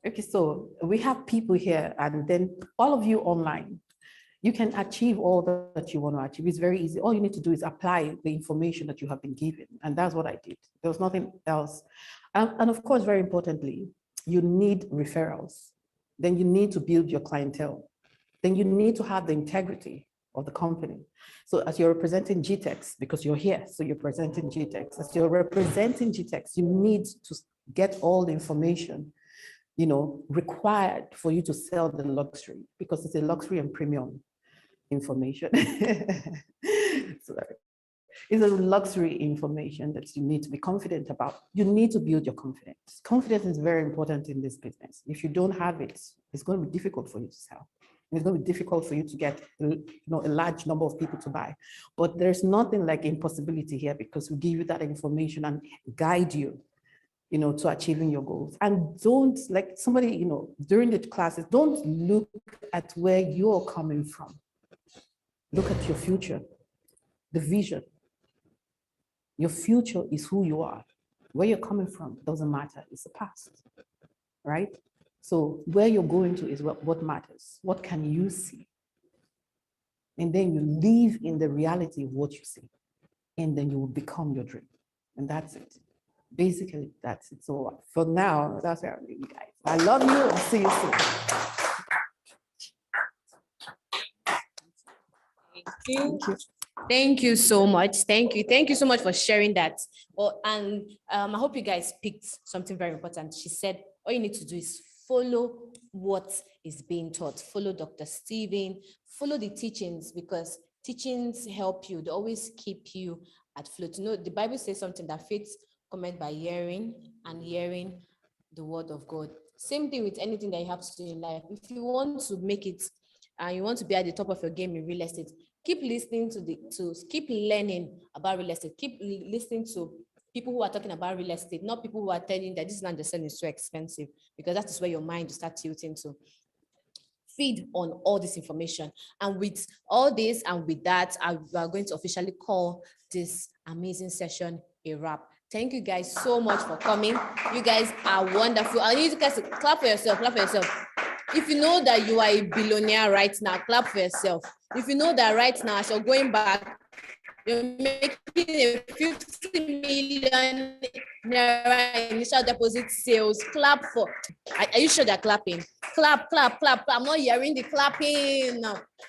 Okay, so we have people here and then all of you online. You can achieve all that you want to achieve. It's very easy. All you need to do is apply the information that you have been given. And that's what I did. There was nothing else. And of course, very importantly, you need referrals. Then you need to build your clientele. Then you need to have the integrity of the company. So as you're representing GTEx, because you're here, so you're presenting GTEx. As you're representing GTEx, you need to get all the information, you know, required for you to sell the luxury, because it's a luxury and premium information. Sorry. It's a luxury information that you need to be confident about. You need to build your confidence. Confidence is very important in this business. If you don't have it, it's going to be difficult for you to sell. It's going to be difficult for you to get, you know, a large number of people to buy. But there's nothing like impossibility here, because we give you that information and guide you, you know, to achieving your goals. And don't, like somebody, you know, during the classes, don't look at where you're coming from. Look at your future, the vision. Your future is who you are. Where you're coming from doesn't matter, it's the past, right? So where you're going to is what matters. What can you see? And then you live in the reality of what you see. And then you will become your dream. And that's it. Basically, that's it. So for now, that's where I leave you guys. I love you. I'll see you soon. Thank you. Thank you so much. Thank you. Thank you so much for sharing that. Well, and I hope you guys picked something very important. She said, all you need to do is follow what is being taught. Follow Dr. Steven, follow the teachings, because teachings help you. They always keep you at float. You know, the Bible says something that faith comes by hearing, and hearing the word of God. Same thing with anything that you have to do in life. If you want to make it and you want to be at the top of your game in real estate, keep listening keep learning about real estate. Keep listening to people who are talking about real estate, not people who are telling you that this land is so expensive, because that is where your mind will start tilting to. Feed on all this information. And with all this and with that, we are going to officially call this amazing session a wrap. Thank you guys so much for coming. You guys are wonderful. I need you guys to clap for yourself, clap for yourself. If you know that you are a billionaire right now, clap for yourself. If you know that right now, as you're going back, you're making a 50 million naira initial deposit sales, clap for. Are you sure they're clapping? Clap, clap, clap. I'm not hearing the clapping.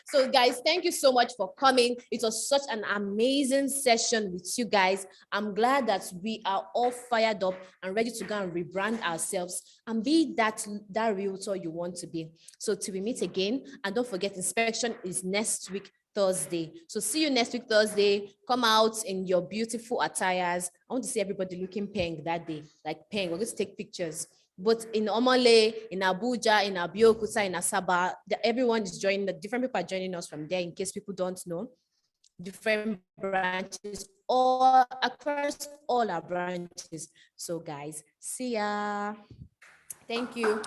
So guys, thank you so much for coming. It was such an amazing session with you guys. I'm glad that we are all fired up and ready to go and rebrand ourselves and be that realtor you want to be. So till we meet again, and don't forget, inspection is next week, Thursday. So see you next week, Thursday. Come out in your beautiful attires. I want to see everybody looking pink that day, like pink. We're going to take pictures. But in Omale, in Abuja, in Abeokuta, in Asaba, everyone is joining. The different people are joining us from there. In case people don't know, different branches, all across all our branches. So guys, see ya. Thank you.